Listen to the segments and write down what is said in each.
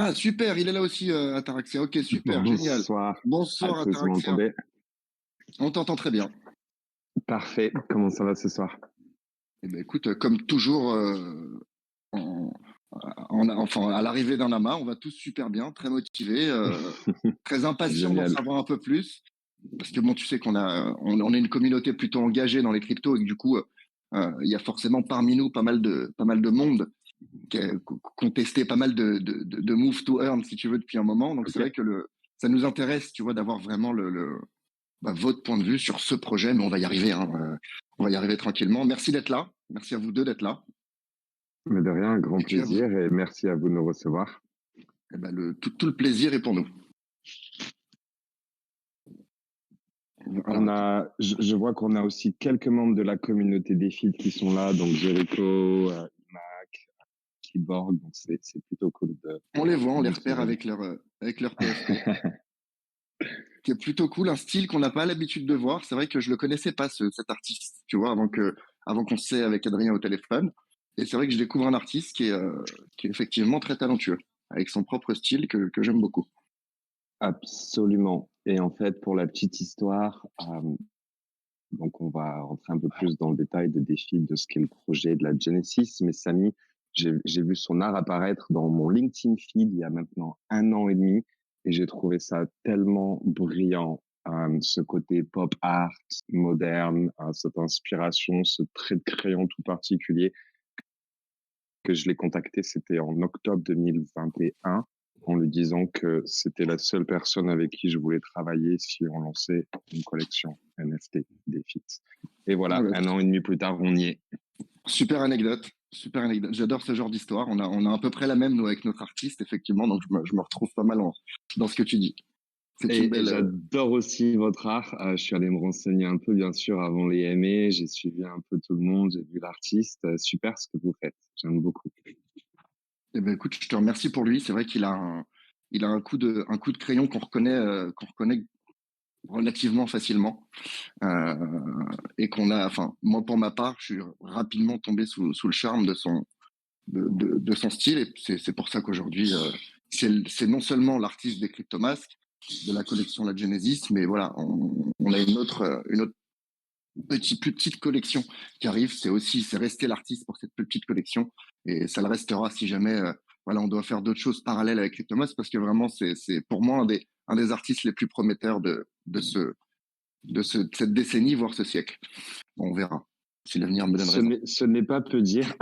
Ah, super, il est là aussi, Ataraxia. Ok, super, génial. Bonsoir à Bonsoir, tous, vous Ataraxia. m'entendez? On t'entend très bien. Parfait, comment ça va ce soir? Eh ben, écoute, comme toujours, en- enfin, à l'arrivée d'un amas, on va tous super bien, très motivés, très impatients d'en Génial. savoir un peu plus. Parce que bon, tu sais on est une communauté plutôt engagée dans les cryptos et que du coup, il y a forcément parmi nous pas mal de monde qui a contesté pas mal de move to earn, si tu veux, depuis un moment. Donc c'est Ok. vrai que ça nous intéresse, tu vois, d'avoir vraiment votre point de vue sur ce projet, mais on va y arriver, hein, on va y arriver tranquillement. Merci d'être là. Merci à vous deux d'être là. Mais de rien, un grand Et puis, plaisir et merci à vous de nous recevoir. eh ben, tout le plaisir est pour nous. Alors, attends. Je vois qu'on a aussi quelques membres de la communauté des feeds qui sont là, donc Jericho, Mac, Keyboard, donc c'est plutôt cool On les voit, on les de se repère voir. avec leur PFP. Qui est plutôt cool, un style qu'on n'a pas l'habitude de voir. C'est vrai que je le connaissais pas, cet artiste, tu vois, avant qu'on se sait avec Adrien au téléphone. Et c'est vrai que je découvre un artiste qui est effectivement très talentueux, avec son propre style que j'aime beaucoup. Absolument. Et en fait, pour la petite histoire, donc on va rentrer un peu plus dans le détail des défis de ce qu'est le projet de la Genesis. Mais Samy, j'ai vu son art apparaître dans mon LinkedIn feed il y a maintenant 1 an et demi et j'ai trouvé ça tellement brillant. Ce côté pop art, moderne, cette inspiration, ce trait de crayon tout particulier que je l'ai contacté, c'était en octobre 2021 en lui disant que c'était la seule personne avec qui je voulais travailler si on lançait une collection NFT des feats. Et Ah voilà, ouais. 1 an et demi plus tard, on y est. Super anecdote. Super anecdote. J'adore ce genre d'histoire. On a à peu près la même, nous, avec notre artiste, effectivement. Donc, je me retrouve pas mal dans ce que tu dis. C'est une Et belle, j'adore aussi votre art. Je suis allé me renseigner un peu, bien sûr, avant les MA. J'ai suivi un peu tout le monde. J'ai vu l'artiste. Super ce que vous faites. J'aime beaucoup. eh ben, écoute, je te remercie pour lui. C'est vrai il a un coup de crayon qu'on reconnaît relativement facilement. Et enfin, moi, pour ma part, je suis rapidement tombé sous le charme de son style. Et c'est pour ça qu'aujourd'hui, c'est non seulement l'artiste des Cryptomasques, de la collection La Genesis, mais voilà, on a une autre plus petite collection qui arrive. C'est rester l'artiste pour cette plus petite collection. Et ça le restera si jamais, voilà, on doit faire d'autres choses parallèles avec Cryptomasques parce que vraiment, c'est pour moi un des artistes les plus prometteurs de cette décennie, voire ce siècle. Bon, on verra si l'avenir me donne raison. Ce n'est pas peu dire,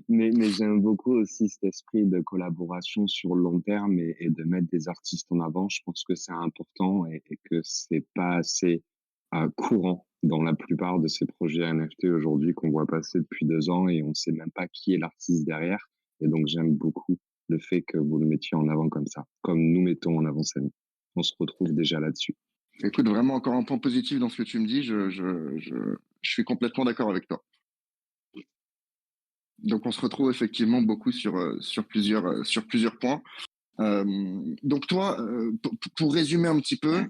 mais j'aime beaucoup aussi cet esprit de collaboration sur le long terme et de mettre des artistes en avant. Je pense que c'est important et que c'est pas assez courant dans la plupart de ces projets NFT aujourd'hui qu'on voit passer depuis 2 ans et on sait même pas qui est l'artiste derrière. Et donc j'aime beaucoup le fait que vous le mettiez en avant comme ça, comme nous mettons en avant Samy. On se retrouve déjà là-dessus. Écoute, vraiment encore un point positif dans ce que tu me dis. Je suis complètement d'accord avec toi. Donc, on se retrouve effectivement beaucoup sur plusieurs points. Donc, toi, pour résumer un petit peu,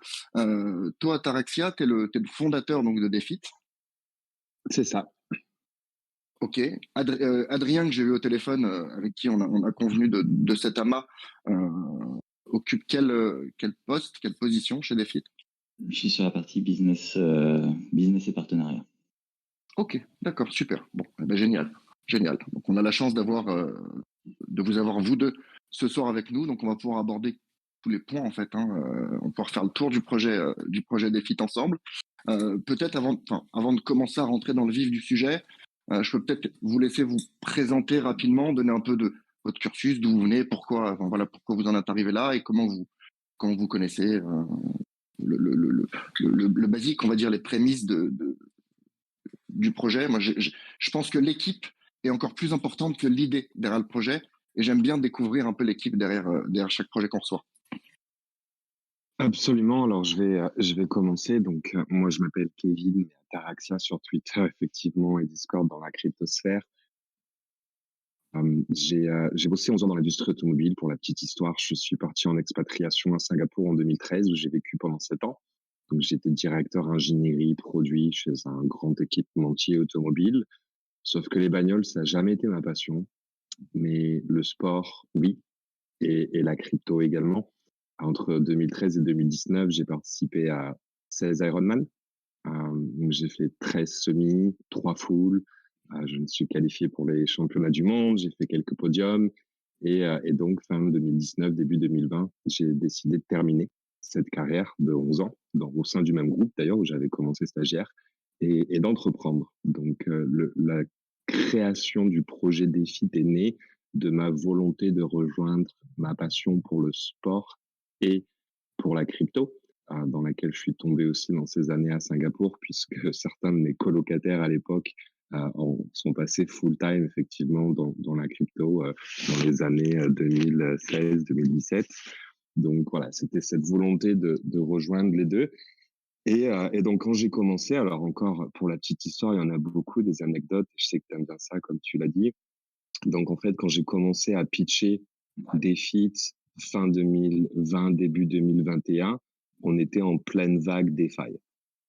toi, Taraxia, t'es le fondateur donc de Defit. C'est ça. Ok. Adrien, que j'ai eu au téléphone, avec qui on a convenu de cet amas, occupe quel poste, quelle position chez Defit? Je suis sur la partie business et partenariat. Ok, d'accord, super. Bon, eh ben, génial, génial. Donc on a la chance de vous avoir vous deux ce soir avec nous. Donc on va pouvoir aborder tous les points en fait. Hein. On va pouvoir faire le tour du projet des FIT ensemble. Peut-être avant de commencer à rentrer dans le vif du sujet, je peux peut-être vous laisser vous présenter rapidement, donner un peu de votre cursus, d'où vous venez, voilà, pourquoi vous en êtes arrivé là et comment vous connaissez le basique, on va dire les prémices du projet. Moi, je pense que l'équipe est encore plus importante que l'idée derrière le projet. Et j'aime bien découvrir un peu l'équipe derrière chaque projet qu'on reçoit. Absolument. Alors, je vais commencer. Donc, moi, je m'appelle Kevin Taraxia sur Twitter, effectivement, et Discord dans la cryptosphère. J'ai bossé 11 ans dans l'industrie automobile. Pour la petite histoire, je suis parti en expatriation à Singapour en 2013, où j'ai vécu pendant 7 ans. Donc, j'étais directeur ingénierie produit chez un grand équipementier automobile. Sauf que les bagnoles, ça n'a jamais été ma passion. Mais le sport, oui. et la crypto également. Entre 2013 et 2019, j'ai participé à 16 Ironman. Donc j'ai fait 13 semis, 3 fulls. Je me suis qualifié pour les championnats du monde. J'ai fait quelques podiums. Et donc, fin 2019, début 2020, j'ai décidé de terminer cette carrière de 11 ans, au sein du même groupe d'ailleurs, où j'avais commencé stagiaire, et d'entreprendre. Donc, la création du projet Défi est née de ma volonté de rejoindre ma passion pour le sport et pour la crypto, dans laquelle je suis tombé aussi dans ces années à Singapour, puisque certains de mes colocataires à l'époque sont passés full-time effectivement dans la crypto dans les années 2016-2017. Donc voilà, c'était cette volonté de rejoindre les deux. Et donc quand j'ai commencé, alors encore pour la petite histoire, il y en a beaucoup des anecdotes. Je sais que tu aimes bien ça, comme tu l'as dit. Donc en fait, quand j'ai commencé à pitcher des feats fin 2020, début 2021, on était en pleine vague DeFi.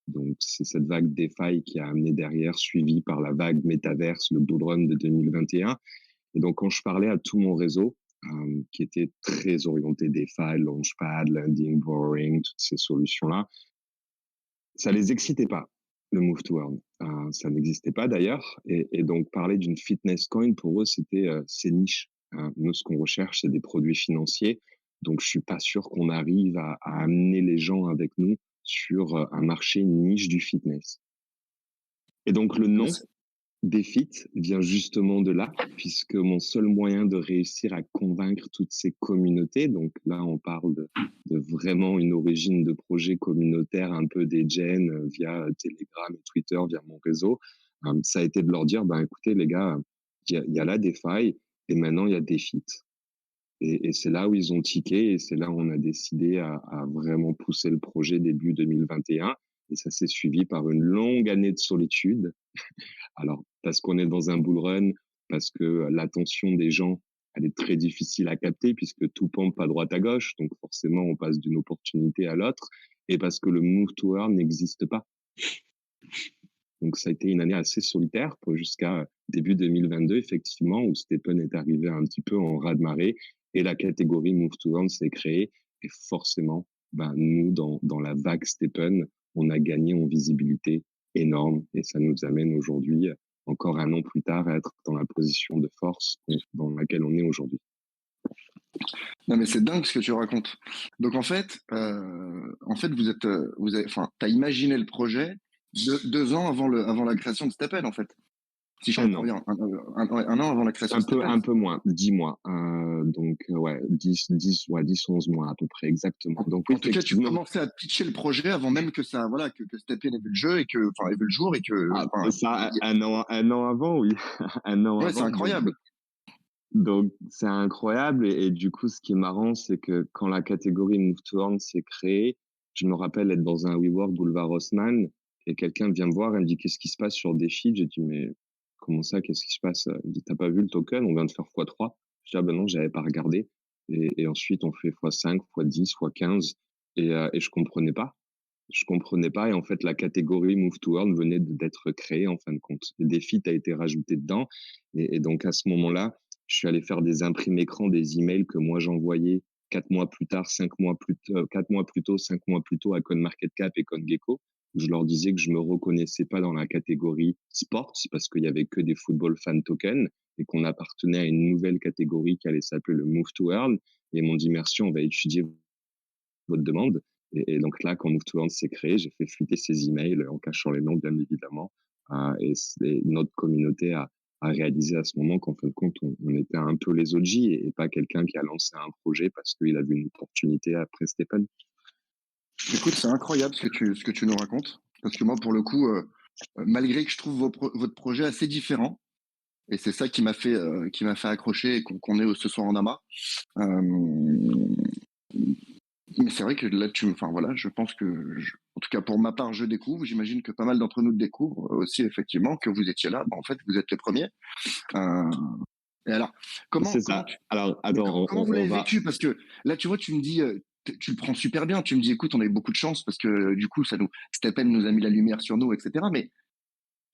Donc c'est cette vague DeFi qui a amené derrière, suivi par la vague Metaverse, le bull run de 2021. Et donc quand je parlais à tout mon réseau, qui était très orienté DeFi, Launchpad, Lending, Borrowing, toutes ces solutions-là, ça les excitait pas, le Move to Earn. Ça n'existait pas d'ailleurs. Et donc parler d'une fitness coin, pour eux, c'est niche. Nous, ce qu'on recherche, c'est des produits financiers. Donc je suis pas sûr qu'on arrive à amener les gens avec nous sur un marché niche du fitness. Et donc le nom DeFit vient justement de là, puisque mon seul moyen de réussir à convaincre toutes ces communautés, donc là on parle de vraiment une origine de projet communautaire un peu degen via Telegram et Twitter, via mon réseau, ça a été de leur dire, écoutez les gars, il y a la DeFi et maintenant il y a DeFit. Et c'est là où ils ont tiqué et c'est là où on a décidé à vraiment pousser le projet début 2021. Et ça s'est suivi par une longue année de solitude. Alors, parce qu'on est dans un bull run, parce que l'attention des gens, elle est très difficile à capter puisque tout pompe à droite à gauche. Donc, forcément, on passe d'une opportunité à l'autre. Et parce que le move to earn n'existe pas. Donc, ça a été une année assez solitaire jusqu'à début 2022, effectivement, où Stephen est arrivé un petit peu en raz-de-marée et la catégorie Move to Earn s'est créée. Et forcément, nous, dans la vague Stephen, on a gagné en visibilité énorme et ça nous amène aujourd'hui, encore un an plus tard, à être dans la position de force dans laquelle on est aujourd'hui. Non mais c'est dingue ce que tu racontes. Donc en fait t'as imaginé le projet 2 ans avant la création de Stephen en fait. Si je comprends bien, un an avant la création de Stephen. Un peu moins, 10 mois. Donc ouais, 10, 11 mois à peu près exactement. Donc en tout cas, tu commençais à pitcher le projet avant même que ça, voilà, que Stephen ait vu le jeu et que, enfin, ait vu le jour et que. Ça, un an avant, oui, un an ouais, avant. c'est incroyable. Donc c'est incroyable et du coup ce qui est marrant c'est que quand la catégorie Move to Earn s'est créée, je me rappelle être dans un WeWork boulevard Haussmann et quelqu'un vient me voir et me dit qu'est-ce qui se passe sur Défi. J'ai dit mais comment ça, qu'est-ce qui se passe? Il dit t'as pas vu le token, on vient de faire x3. Je dis ben non, j'avais pas regardé. Et ensuite on fait x5, x10, x15 et je comprenais pas. Je comprenais pas et en fait la catégorie Move to Earn venait d'être créée en fin de compte. Et Défi a été rajouté dedans et donc à ce moment-là je suis allé faire des imprimes écran des emails que moi j'envoyais 4 mois plus tard, 5 mois plus 4 mois plus tôt, 5 mois plus tôt à CoinMarketCap et CoinGecko, où je leur disais que je me reconnaissais pas dans la catégorie sports parce qu'il y avait que des football fan tokens et qu'on appartenait à une nouvelle catégorie qui allait s'appeler le Move to Earn. Et ils m'ont dit merci, on va étudier votre demande. Et donc là, quand Move to Earn s'est créé, j'ai fait fuiter ces emails en cachant les noms, bien évidemment. Et notre communauté a réalisé à ce moment qu'en fin de compte, on était un peu les OG et pas quelqu'un qui a lancé un projet parce qu'il a vu une opportunité après Stephen. Écoute, c'est incroyable ce que tu nous racontes. Parce que moi, pour le coup, malgré que je trouve votre projet assez différent, et c'est ça qui m'a fait accrocher et qu'on est ce soir en amas. Mais c'est vrai que là, enfin voilà, je pense que, en tout cas pour ma part, je découvre. J'imagine que pas mal d'entre nous découvrent aussi effectivement que vous étiez là. En fait, vous êtes les premiers. Et alors, comment vous l'avez vécu? Parce que là, tu vois, tu me dis, tu le prends super bien. Tu me dis, écoute, on a eu beaucoup de chance parce que du coup, Stephen nous a mis la lumière sur nous, etc. Mais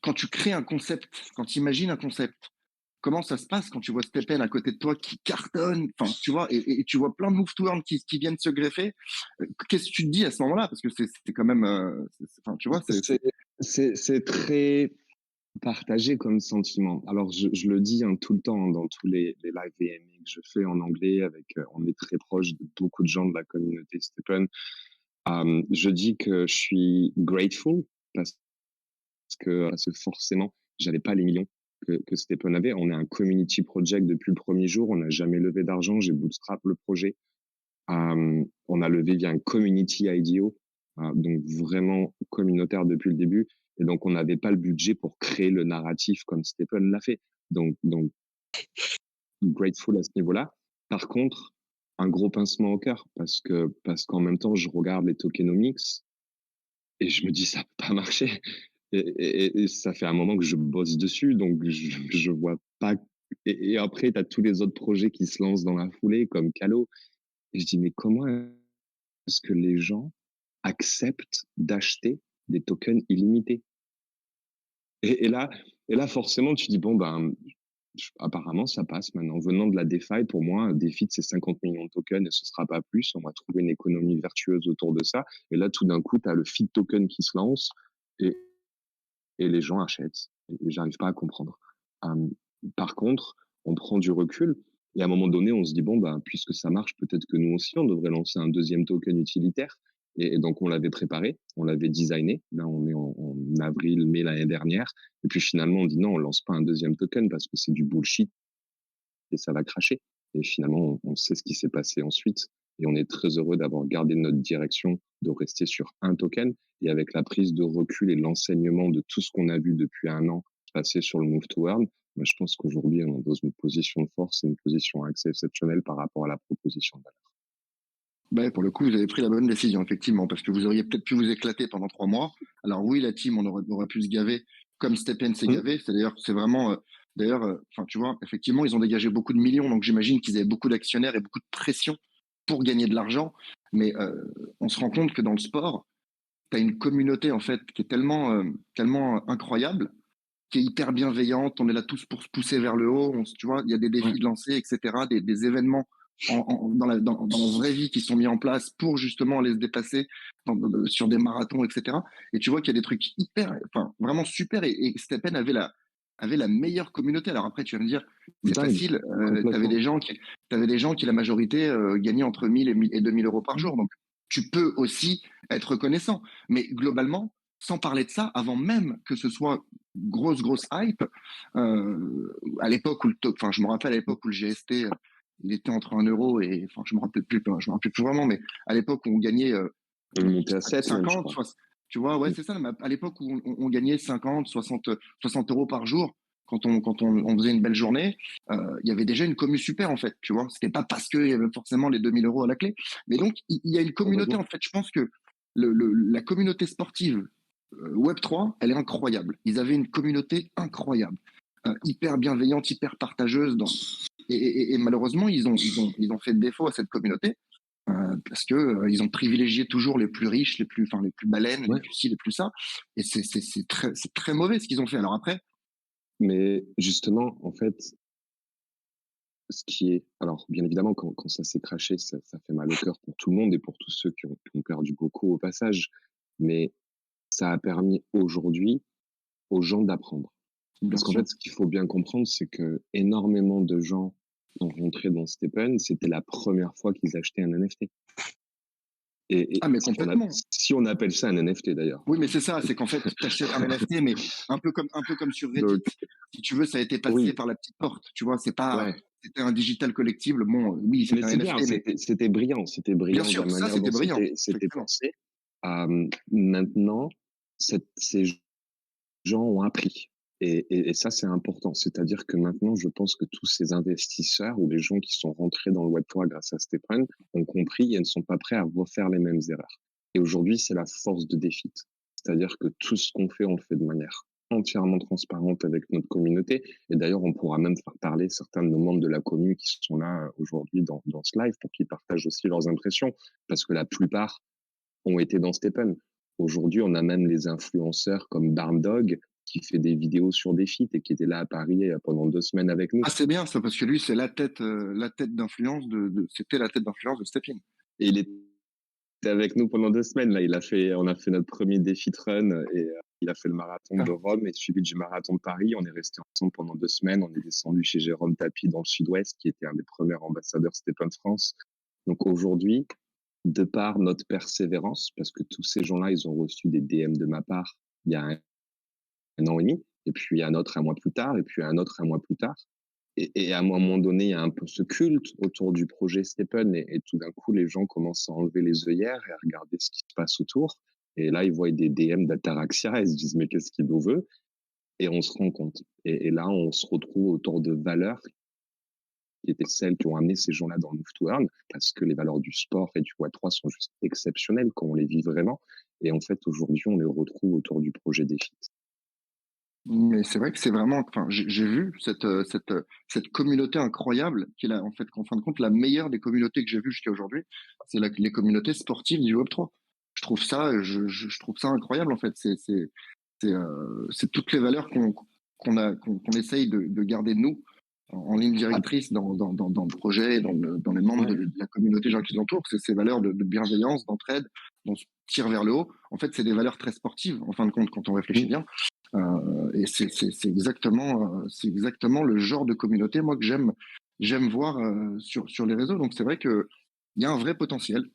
quand tu crées un concept, quand tu imagines un concept, comment ça se passe quand tu vois Stephen à côté de toi qui cartonne, enfin, tu vois, et tu vois plein de move to earn qui viennent se greffer. Qu'est-ce que tu te dis à ce moment-là? Parce que c'est quand même, enfin, tu vois, C'est très partagé comme sentiment. Alors, je le dis tout le temps dans tous les live VMA que je fais en anglais, on est très proche de beaucoup de gens de la communauté Stephen. Je dis que je suis grateful parce parce que forcément, j'avais pas les millions que Stephen avait. On est un community project depuis le premier jour. On n'a jamais levé d'argent. J'ai bootstrap le projet. On a levé via un community IDO, donc vraiment communautaire depuis le début. Et donc, on n'avait pas le budget pour créer le narratif comme Stephen l'a fait. Donc, grateful à ce niveau-là. Par contre, un gros pincement au cœur parce qu'en même temps, je regarde les tokenomics et je me dis, ça peut pas marcher. Et ça fait un moment que je bosse dessus, donc je vois pas. Et après, tu as tous les autres projets qui se lancent dans la foulée, comme Calo. Et je dis, mais comment est-ce que les gens acceptent d'acheter des tokens illimités? Et, et là, et là, forcément, tu dis, bon, ben, apparemment, ça passe maintenant. Venant de la DeFi, pour moi, DeFi, c'est 50 millions de tokens et ce sera pas plus. On va trouver une économie vertueuse autour de ça. Et là, tout d'un coup, tu as le feed token qui se lance et, et les gens achètent. Et j'arrive pas à comprendre. Par contre, on prend du recul et à un moment donné, on se dit, bon, ben, puisque ça marche, peut-être que nous aussi, on devrait lancer un deuxième token utilitaire. Et donc, on l'avait préparé, on l'avait designé. Là, on est en avril, mai l'année dernière. Et puis finalement, on dit non, on lance pas un deuxième token parce que c'est du bullshit et ça va cracher. Et finalement, on sait ce qui s'est passé ensuite. Et on est très heureux d'avoir gardé notre direction, de rester sur un token. Et avec la prise de recul et l'enseignement de tout ce qu'on a vu depuis un an passer sur le Move to Earn, moi, je pense qu'aujourd'hui, on est dans une position de force et une position assez exceptionnelle par rapport à la proposition de valeur. bah, pour le coup, vous avez pris la bonne décision, effectivement, parce que vous auriez peut-être pu vous éclater pendant 3 mois. Alors oui, la team, on aurait pu se gaver comme Stephen s'est gavé. C'est d'ailleurs, c'est vraiment, enfin, tu vois, effectivement, ils ont dégagé beaucoup de millions, donc j'imagine qu'ils avaient beaucoup d'actionnaires et beaucoup de pression pour gagner de l'argent. Mais on se rend compte que dans le sport, tu as une communauté en fait qui est tellement incroyable, qui est hyper bienveillante. On est là tous pour se pousser vers le haut. Tu vois, il y a des défis de lancer, etc., des événements dans la vraie vie qui sont mis en place pour justement aller se dépasser sur des marathons, etc. Et tu vois qu'il y a des trucs hyper, enfin vraiment super. Et Stephen avait la meilleure communauté. Alors après, tu vas me dire, c'est Dingue, facile. complètement. T'avais des gens qui la majorité gagnaient entre 1000 et 2000 euros par jour. Donc tu peux aussi être reconnaissant. Mais globalement, sans parler de ça, avant même que ce soit grosse hype, à l'époque enfin, je me rappelle à l'époque où le GST, il était entre 1 euro et, enfin, je me rappelle plus vraiment, mais à l'époque où on gagnait On est monté à 7 même, je 50, crois. tu vois, ouais, c'est ça, mais à l'époque où on gagnait 50, 60 euros par jour, quand on faisait une belle journée, il y avait déjà une commu super, en fait, tu vois. C'était pas parce qu'il y avait forcément les 2000 euros à la clé. Mais donc, il y a une communauté, en fait. Je pense que la communauté sportive Web3, elle est incroyable. Ils avaient une communauté incroyable, hyper bienveillante, hyper partageuse. Et malheureusement, ils ont fait défaut à cette communauté parce que ils ont privilégié toujours les plus riches, les plus baleines, les Ouais. plus ci, les plus ça. Et c'est très mauvais ce qu'ils ont fait. Alors après, Mais justement, en fait, ce qui est, alors bien évidemment, quand ça s'est craché, ça fait mal au cœur pour tout le monde et pour tous ceux qui ont perdu beaucoup au passage. Mais ça a permis aujourd'hui aux gens d'apprendre. bien Parce qu'en sûr. fait, ce qu'il faut bien comprendre, c'est que énormément de gens sont rentrés dans Stephen, c'était la première fois qu'ils achetaient un NFT. Et Ah, mais complètement. si on appelle ça un NFT d'ailleurs. Oui, mais c'est ça, c'est qu'en fait, tu achètes un NFT, mais un peu comme sur Reddit. Donc, Si tu veux, ça a été passé oui, par la petite porte. Tu vois, c'est pas, ouais. c'était un digital collectible. Bon, oui, Mais c'était un c'est bien, NFT, mais c'était brillant, bien de la sûr, ça, manière dont c'était brillant, c'était effectivement. pensé. Maintenant, ces gens ont appris. Et ça, c'est important. C'est-à-dire que maintenant, je pense que tous ces investisseurs ou les gens qui sont rentrés dans le Web3 grâce à Stephen ont compris et ne sont pas prêts à refaire les mêmes erreurs. Et aujourd'hui, c'est la force de Defit. C'est-à-dire que tout ce qu'on fait, on le fait de manière entièrement transparente avec notre communauté. Et d'ailleurs, on pourra même faire parler certains de nos membres de la commu qui sont là aujourd'hui dans ce live pour qu'ils partagent aussi leurs impressions. Parce que la plupart ont été dans Stephen. Aujourd'hui, on a même les influenceurs comme Barndog qui fait des vidéos sur DeFi et qui était là à Paris pendant 2 semaines avec nous. Ah, c'est bien ça, parce que lui, c'est la tête d'influence c'était la tête d'influence de Stepin. Et il était avec nous pendant 2 semaines. Là, on a fait notre premier DeFi Run et il a fait le marathon de Rome et suivi du marathon de Paris. On est resté ensemble pendant 2 semaines. On est descendu chez Jérôme Tapie dans le Sud-Ouest, qui était un des premiers ambassadeurs Stepin France. Donc aujourd'hui, de par notre persévérance, parce que tous ces gens-là, ils ont reçu des DM de ma part il y a un an et demi, et puis un autre un mois plus tard, et puis un autre un mois plus tard. Et à un moment donné, il y a un peu ce culte autour du projet Stepin, et tout d'un coup, les gens commencent à enlever les œillères et à regarder ce qui se passe autour. Et là, ils voient des DM d'Ataraxia et ils se disent, mais qu'est-ce qu'il nous veut? Et on se rend compte. Et là, on se retrouve autour de valeurs qui étaient celles qui ont amené ces gens-là dans le Move to Earn, parce que les valeurs du sport et du Web3 sont juste exceptionnelles quand on les vit vraiment. Et en fait, aujourd'hui, on les retrouve autour du projet DeFi. Mais c'est vrai que c'est vraiment, enfin, j'ai vu cette communauté incroyable qui est en fait, en fin de compte, la meilleure des communautés que j'ai vues jusqu'à aujourd'hui. C'est les communautés sportives du Web3. Je trouve ça incroyable, en fait. C'est toutes les valeurs qu'on essaye de garder nous en ligne directrice dans le projet, et dans les membres de la communauté, gens qui nous entourent. C'est ces valeurs de bienveillance, d'entraide, on se tire vers le haut. En fait, c'est des valeurs très sportives, en fin de compte, quand on réfléchit bien. Et c'est exactement le genre de communauté, moi, que j'aime voir sur les réseaux. Donc, c'est vrai que il y a un vrai potentiel.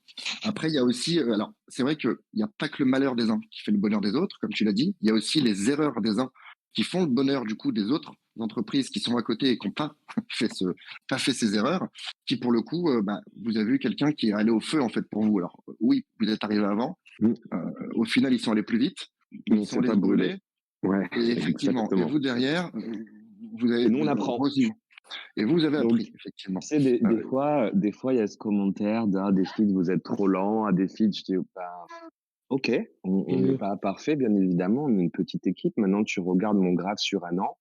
Après, il y a aussi, alors, c'est vrai qu'il n'y a pas que le malheur des uns qui fait le bonheur des autres, comme tu l'as dit. Il y a aussi les erreurs des uns qui font le bonheur, du coup, des autres entreprises qui sont à côté et qui n'ont pas pas fait ces erreurs, qui, pour le coup, vous avez vu quelqu'un qui est allé au feu, en fait, pour vous. Alors, oui, vous êtes arrivé avant. Au final, ils sont allés plus vite. Ils sont allés se brûler. Ouais, et effectivement, exactement. et vous derrière, vous avez. Et nous, on apprend. Et vous avez Donc, appris, effectivement. Tu sais, des fois, il y a ce commentaire des feeds, vous êtes trop lent, à des feeds, je dis, ok, on n'est pas parfait, bien évidemment, on est une petite équipe. Maintenant, tu regardes mon graphe sur un an,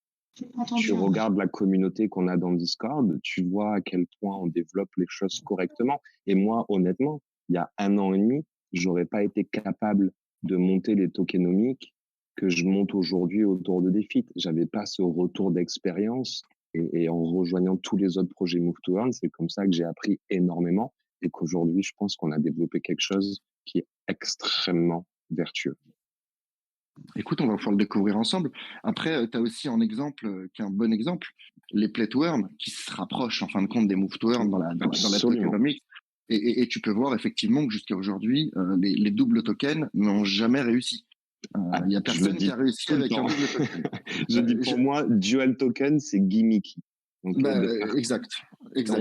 tu regardes la communauté qu'on a dans Discord, tu vois à quel point on développe les choses correctement. Et moi, honnêtement, il y a un an et demi, j'aurais pas été capable de monter les tokenomiques que je monte aujourd'hui autour de Defeat. J'avais pas ce retour d'expérience. Et en rejoignant tous les autres projets Move to Earn, c'est comme ça que j'ai appris énormément et qu'aujourd'hui, je pense qu'on a développé quelque chose qui est extrêmement vertueux. Écoute, on va pouvoir le découvrir ensemble. Après, tu as aussi un exemple qui est un bon exemple, les Play to Earn, qui se rapprochent en fin de compte des Move to Earn dans la tokenomics. Et tu peux voir effectivement que jusqu'à aujourd'hui, les doubles tokens n'ont jamais réussi. Il y a personne qui a réussi avec un double token. Je dis pour moi, dual token, c'est gimmicky. Exact.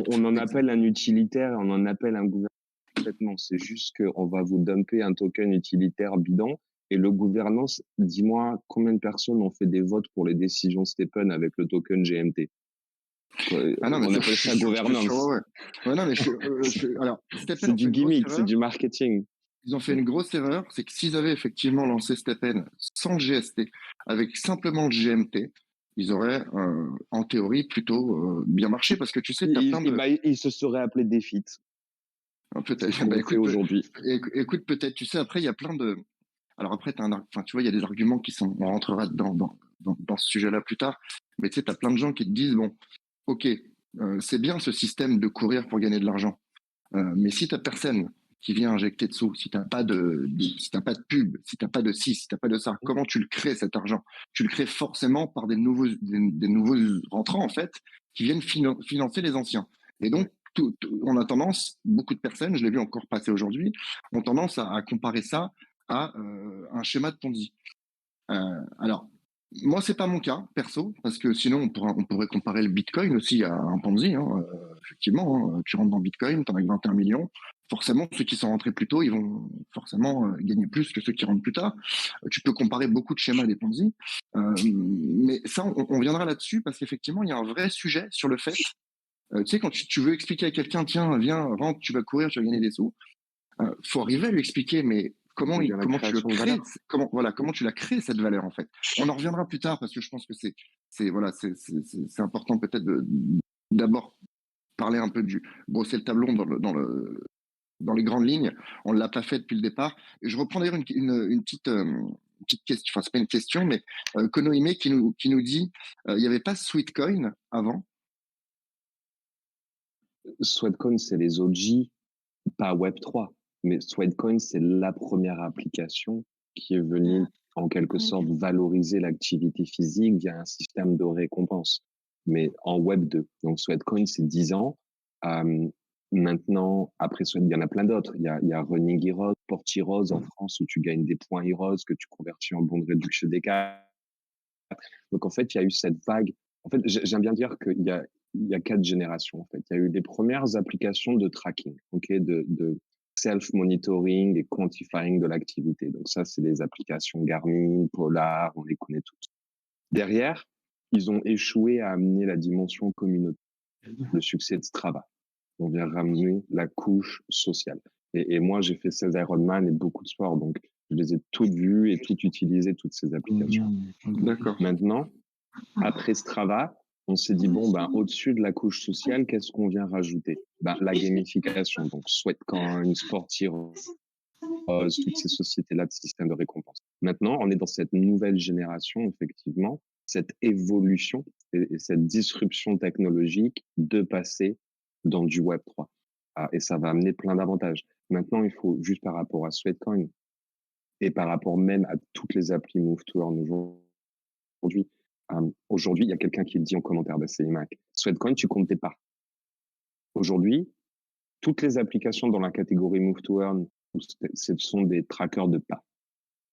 On en appelle un utilitaire, on en appelle un gouvernement. Complètement. C'est juste qu'on va vous dumper un token utilitaire bidon. Et le gouvernance, dis-moi combien de personnes ont fait des votes pour les décisions Stepin avec le token GMT. Ah non, mais on appelle ça gouvernance. Ouais, non, mais alors, Stepin, c'est du gimmick, c'est du marketing. Ils ont fait une grosse erreur, c'est que s'ils avaient effectivement lancé Stepin sans GST, avec simplement le GMT, ils auraient, en théorie, plutôt bien marché, parce que tu sais, t'as plein de... ils se seraient appelés Defeat. Peut-être. Écoute, aujourd'hui. Écoute, peut-être. Tu sais, après, il y a plein de... Alors après, tu vois, il y a des arguments qui sont... On rentrera dans ce sujet-là plus tard. Mais tu sais, t'as plein de gens qui te disent, bon, ok, c'est bien ce système de courir pour gagner de l'argent. Mais si t'as personne qui vient injecter dessous, si t'as pas si t'as pas de pub, si t'as pas de ci, si t'as pas de ça, comment tu le crées cet argent? Tu le crées forcément par des nouveaux rentrants, en fait, qui viennent financer les anciens. Et donc, on a tendance, beaucoup de personnes, je l'ai vu encore passer aujourd'hui, ont tendance à comparer ça à un schéma de Ponzi. Alors, moi, c'est pas mon cas, perso, parce que sinon, on pourrait comparer le Bitcoin aussi à un Ponzi. Effectivement, tu rentres dans Bitcoin, tu en as 21 millions. Forcément, ceux qui sont rentrés plus tôt, ils vont forcément gagner plus que ceux qui rentrent plus tard. Tu peux comparer beaucoup de schémas des Ponzi. Mais ça, on viendra là-dessus, parce qu'effectivement, il y a un vrai sujet sur le fait. Tu sais, quand tu veux expliquer à quelqu'un, tiens, viens, rentre, tu vas courir, tu vas gagner des sous. Faut arriver à lui expliquer, mais comment tu le crées, comment tu la crées cette valeur, en fait. On en reviendra plus tard, parce que je pense que c'est important peut-être d'abord parler un peu brosser le tableau dans les grandes lignes. On l'a pas fait depuis le départ. Et je reprends d'ailleurs une petite petite question, enfin c'est pas une question, mais Konohime qui nous dit, il n'y avait pas Sweetcoin avant. Sweatcoin, c'est les OG, pas Web3, mais Sweatcoin, c'est la première application qui est venue en quelque sorte valoriser l'activité physique via un système de récompense, mais en Web2. Donc Sweatcoin, c'est 10 ans. Maintenant, après Sweat, il y en a plein d'autres. Il y a Running Heroes, Sport Heroes en France où tu gagnes des points Heroes que tu convertis en bons de réduction des cartes. Donc en fait, il y a eu cette vague. En fait, j'aime bien dire qu'il y a 4 générations. En fait, il y a eu les premières applications de tracking, de self-monitoring et quantifying de l'activité. Donc ça, c'est les applications Garmin, Polar, on les connaît toutes. Derrière, ils ont échoué à amener la dimension communautaire, le succès de Strava. On vient ramener la couche sociale. Et moi, j'ai fait 16 Ironman et beaucoup de sports, donc je les ai toutes vues et toutes utilisées, toutes ces applications. D'accord. Maintenant, après Strava, on s'est dit, bon, au-dessus de la couche sociale, qu'est-ce qu'on vient rajouter? La gamification, donc Sweatcoin, Sport Heroes, toutes ces sociétés-là de système de récompense. Maintenant, on est dans cette nouvelle génération, effectivement, cette évolution et cette disruption technologique de passer dans du Web3. Et ça va amener plein d'avantages. Maintenant, il faut, juste par rapport à Sweatcoin et par rapport même à toutes les applis Move to Earn aujourd'hui, il y a quelqu'un qui le dit en commentaire de CIMAC. Sweatcoin, tu comptes tes pas. Aujourd'hui, toutes les applications dans la catégorie Move to Earn, ce sont des trackers de pas.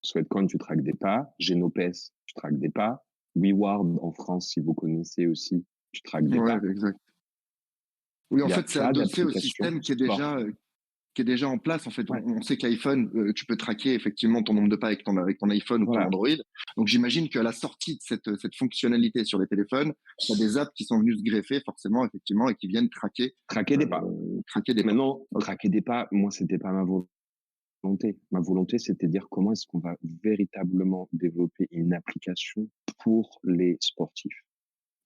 Sweatcoin, tu traques des pas. Genopes, tu traques des pas. WeWard, en France, si vous connaissez aussi, tu traques des pas. Exact. Oui, en fait, c'est adossé au système qui est déjà en place. En fait, on sait qu'iPhone, tu peux traquer effectivement ton nombre de pas avec ton iPhone ou ton Android. Donc, j'imagine qu'à la sortie de cette fonctionnalité sur les téléphones, il y a des apps qui sont venues se greffer forcément, effectivement, et qui viennent traquer des pas. Maintenant, traquer des pas, moi, c'était pas ma volonté. Ma volonté, c'était de dire comment est-ce qu'on va véritablement développer une application pour les sportifs.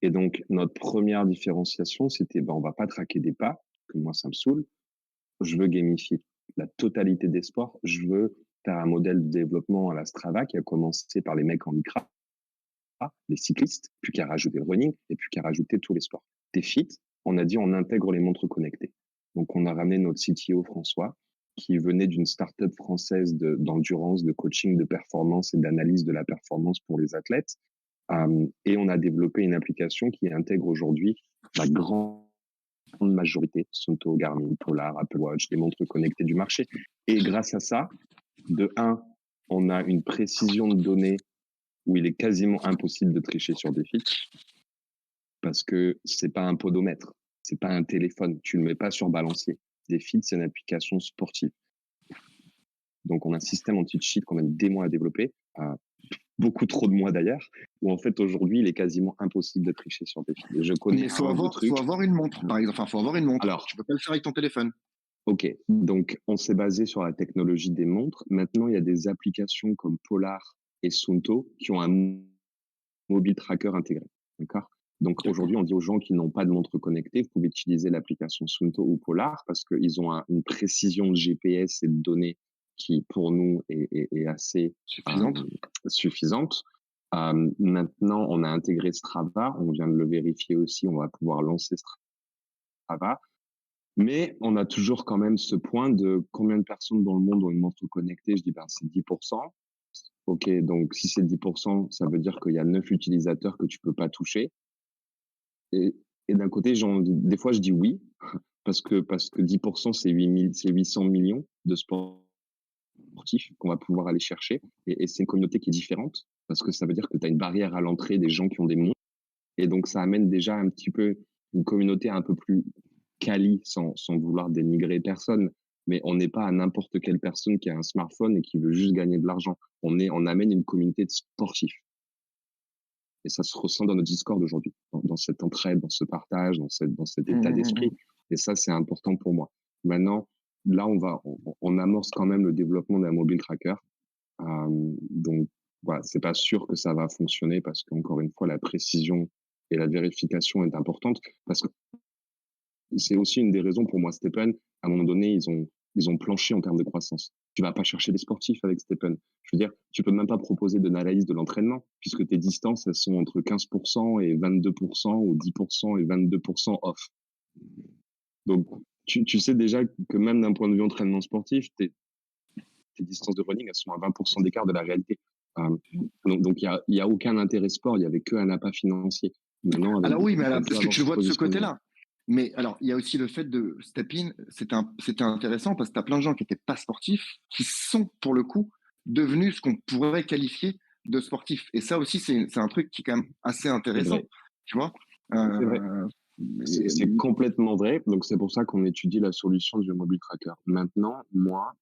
Et donc, notre première différenciation, c'était, on va pas traquer des pas, que moi, ça me saoule. Je veux gamifier la totalité des sports. Je veux faire un modèle de développement à la Strava qui a commencé par les mecs en micra, les cyclistes, puis qui a rajouté le running, et puis qui a rajouté tous les sports. Des fit, on a dit on intègre les montres connectées. Donc, on a ramené notre CTO François, qui venait d'une start-up française d'endurance, de coaching, de performance et d'analyse de la performance pour les athlètes. Et on a développé une application qui intègre aujourd'hui la grande majorité, Suunto, Garmin, Polar, Apple Watch, des montres connectées du marché. Et grâce à ça, de 1, on a une précision de données où il est quasiment impossible de tricher sur des feeds parce que c'est pas un podomètre, c'est pas un téléphone, tu le mets pas sur balancier. Des feeds, c'est une application sportive. Donc, on a un système anti-cheat qu'on a mis des mois à développer, beaucoup trop de mois d'ailleurs, où en fait aujourd'hui il est quasiment impossible de tricher sur des feeds. Je connais mais faut avoir une montre, par exemple. Enfin, faut avoir une montre. Alors, tu peux pas le faire avec ton téléphone. Ok, donc on s'est basé sur la technologie des montres. Maintenant, il y a des applications comme Polar et Suunto qui ont un mobile tracker intégré. D'accord. Donc aujourd'hui, on dit aux gens qui n'ont pas de montre connectée, vous pouvez utiliser l'application Suunto ou Polar parce qu'ils ont une précision de GPS et de données qui, pour nous, est assez suffisante. Maintenant, on a intégré Strava, on vient de le vérifier aussi, on va pouvoir lancer Strava. Mais on a toujours quand même ce point de combien de personnes dans le monde ont une montre connectée. Je dis, c'est 10%. Ok, donc si c'est 10%, ça veut dire qu'il y a 9 utilisateurs que tu peux pas toucher. Et d'un côté, des fois, je dis oui, parce que 10%, c'est 800 millions de sportifs qu'on va pouvoir aller chercher. Et c'est une communauté qui est différente, parce que ça veut dire que tu as une barrière à l'entrée des gens qui ont des montres. Et donc, ça amène déjà un petit peu une communauté un peu plus quali, sans vouloir dénigrer personne, mais on n'est pas à n'importe quelle personne qui a un smartphone et qui veut juste gagner de l'argent. On amène une communauté de sportifs. Et ça se ressent dans notre Discord aujourd'hui, dans cette entraide, dans ce partage, dans cet état d'esprit. Et ça, c'est important pour moi. Maintenant, là, on amorce quand même le développement d'un mobile tracker. Donc, voilà, c'est pas sûr que ça va fonctionner parce qu'encore une fois, la précision et la vérification est importante parce que c'est aussi une des raisons pour moi, Stephen, à un moment donné, ils ont planché en termes de croissance. Tu vas pas chercher des sportifs avec Stephen. Je veux dire, tu peux même pas proposer de l'analyse de l'entraînement, puisque tes distances, elles sont entre 15% et 22%, ou 10% et 22% off. Donc, tu sais déjà que même d'un point de vue entraînement sportif, tes distances de running, elles sont à 20% d'écart de la réalité. Donc il y a aucun intérêt sport, il y avait que un appât financier. Maintenant, avec Alors oui, mais alors, on peut parce que avoir tu le ce vois de ce positionnement. côté-là. Mais alors, il y a aussi le fait de step in, c'était intéressant parce que tu as plein de gens qui n'étaient pas sportifs, qui sont, pour le coup, devenus ce qu'on pourrait qualifier de sportifs. Et ça aussi, c'est un truc qui est quand même assez C'est intéressant, vrai, tu vois. c'est vrai. Euh, et- C'est complètement vrai. Donc, c'est pour ça qu'on étudie la solution du mobile tracker. Maintenant, moi,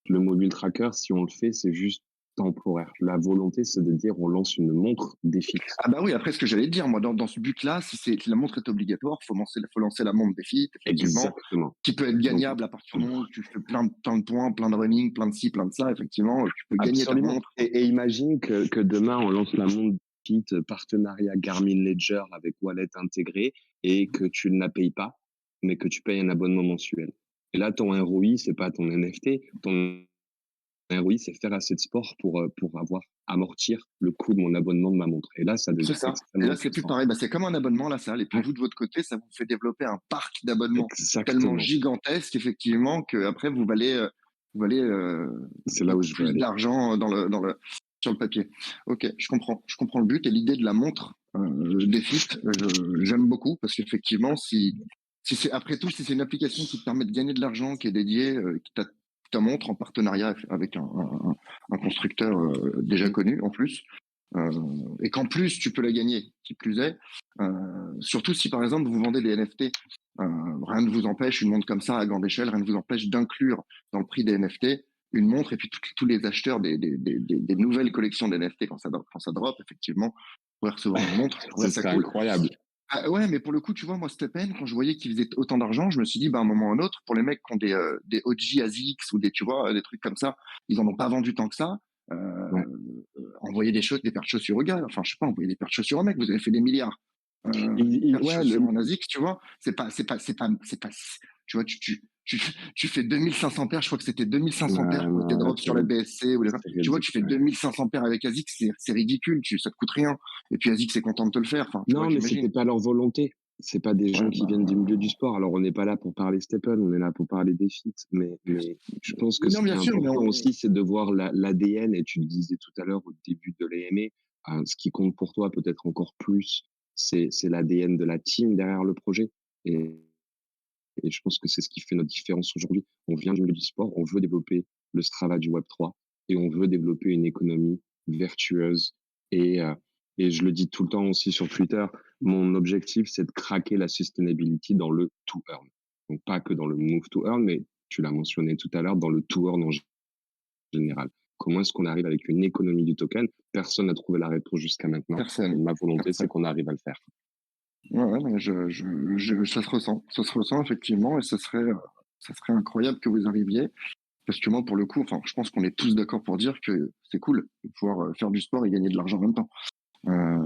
le mobile tracker, si on le fait, c'est juste temporaire. La volonté, c'est de dire, on lance une montre défi. Ah bah oui, après, ce que j'allais te dire, moi, dans ce but-là, si la montre est obligatoire, faut lancer la montre défi, effectivement, Exactement. qui peut être Donc, gagnable à partir du moment où tu fais plein de points, plein de running, plein de ci, plein de ça, effectivement, tu peux gagner ta absolument. montre. Et imagine que demain, on lance la montre Fit partenariat Garmin Ledger avec Wallet intégré et que tu ne la payes pas, mais que tu payes un abonnement mensuel. Et là, ton ROI, c'est pas ton NFT. Ton ROI, c'est faire assez de sport pour avoir amortir le coût de mon abonnement de ma montre. Et là, ça C'est devient ça. Et extrêmement là, c'est plus puissant. pareil. Bah, c'est comme un abonnement, la salle. Et puis Ouais, vous, de votre côté, ça vous fait développer un parc d'abonnements tellement exactement. gigantesque, effectivement, que après vous valez C'est là où beaucoup je veux plus aller. d'argent sur le papier. Ok, je comprends le but et l'idée de la montre des fit. J'aime beaucoup parce qu'effectivement, si c'est après tout, si c'est une application qui te permet de gagner de l'argent, qui est dédiée, qui ta montre en partenariat avec un constructeur déjà connu en plus. Et qu'en plus tu peux la gagner, qui plus est, surtout si par exemple vous vendez des NFT, rien ne vous empêche, une montre comme ça à grande échelle, rien ne vous empêche d'inclure dans le prix des NFT une montre et puis tous les acheteurs des nouvelles collections d'NFT quand ça drop, effectivement, pourraient recevoir une montre, je Ce trouverais ça serait cool. incroyable. Ah ouais, mais pour le coup, tu vois, moi, Stepen, quand je voyais qu'il faisait autant d'argent, je me suis dit, bah, à un moment ou un autre, pour les mecs qui ont des OG ASICS ou tu vois, des trucs comme ça, ils en ont pas vendu tant que ça. Ouais. Envoyer des paires de chaussures au gars. Enfin, je sais pas, envoyer des paires de chaussures au mec. Vous avez fait des milliards. Paires de Ouais, chaussures en ASICS, tu vois. C'est pas, tu vois, tu fais 2500 paires. Je crois que c'était 2500 paires qui ont été non, là, drop sur la BSC ou c'est tu vois, tu fais ridicule. 2500 paires avec ASICS, c'est ridicule. Ça te coûte rien. Et puis ASICS est content de te le faire. Enfin, tu vois, Non, mais j'imagine. c'était pas leur volonté. C'est pas des gens Ouais, qui bah, viennent du milieu du sport. Alors, on n'est pas là pour parler Stephen, on est là pour parler des feats. Mais je pense que non, ce qui bien est sûr, mais important aussi, c'est de voir l'ADN. Et tu le disais tout à l'heure au début de l'AMA, ce qui compte pour toi peut-être encore plus, c'est l'ADN de la team derrière le projet. Et, et je pense que c'est ce qui fait notre différence aujourd'hui. On vient du milieu du sport, on veut développer le Strava du Web3 et on veut développer une économie vertueuse. Et, euh, et je le dis tout le temps aussi sur Twitter, mon objectif, c'est de craquer la sustainability dans le to earn. Donc pas que dans le move to earn, mais tu l'as mentionné tout à l'heure, dans le to earn en général. Comment est-ce qu'on arrive avec une économie du token? Personne n'a trouvé la réponse jusqu'à maintenant. Et personne. ma volonté, c'est Personne. qu'on arrive à le faire. Ouais, ouais, mais ça se ressent effectivement, et ça serait incroyable que vous arriviez, parce que moi, pour le coup, enfin, je pense qu'on est tous d'accord pour dire que c'est cool de pouvoir faire du sport et gagner de l'argent en même temps. Euh,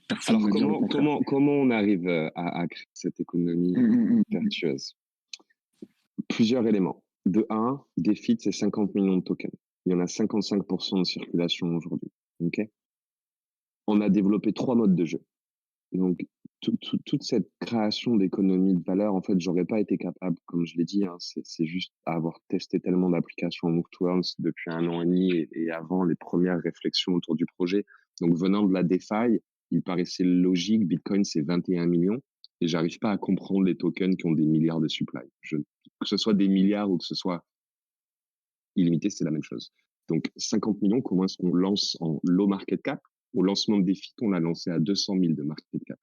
Personne ne Alors va dire le contraire. comment on arrive à créer cette économie Hum. vertueuse? Plusieurs éléments. De un, DeFi, c'est 50 millions de tokens. Il y en a 55% de circulation aujourd'hui. Ok. On a développé 3 modes de jeu. Donc, toute cette création d'économie de valeur, en fait, j'aurais pas été capable, comme je l'ai dit, hein, c'est juste avoir testé tellement d'applications Move to Earn depuis 1 an et demi et avant les premières réflexions autour du projet. Donc, venant de la DeFi, il paraissait logique, Bitcoin, c'est 21 millions et j'arrive pas à comprendre les tokens qui ont des milliards de supply. Que ce soit des milliards ou que ce soit illimité, c'est la même chose. Donc, 50 millions, comment est-ce qu'on lance en low market cap? Au lancement de DeFi, on l'a lancé à 200 000 de market cap.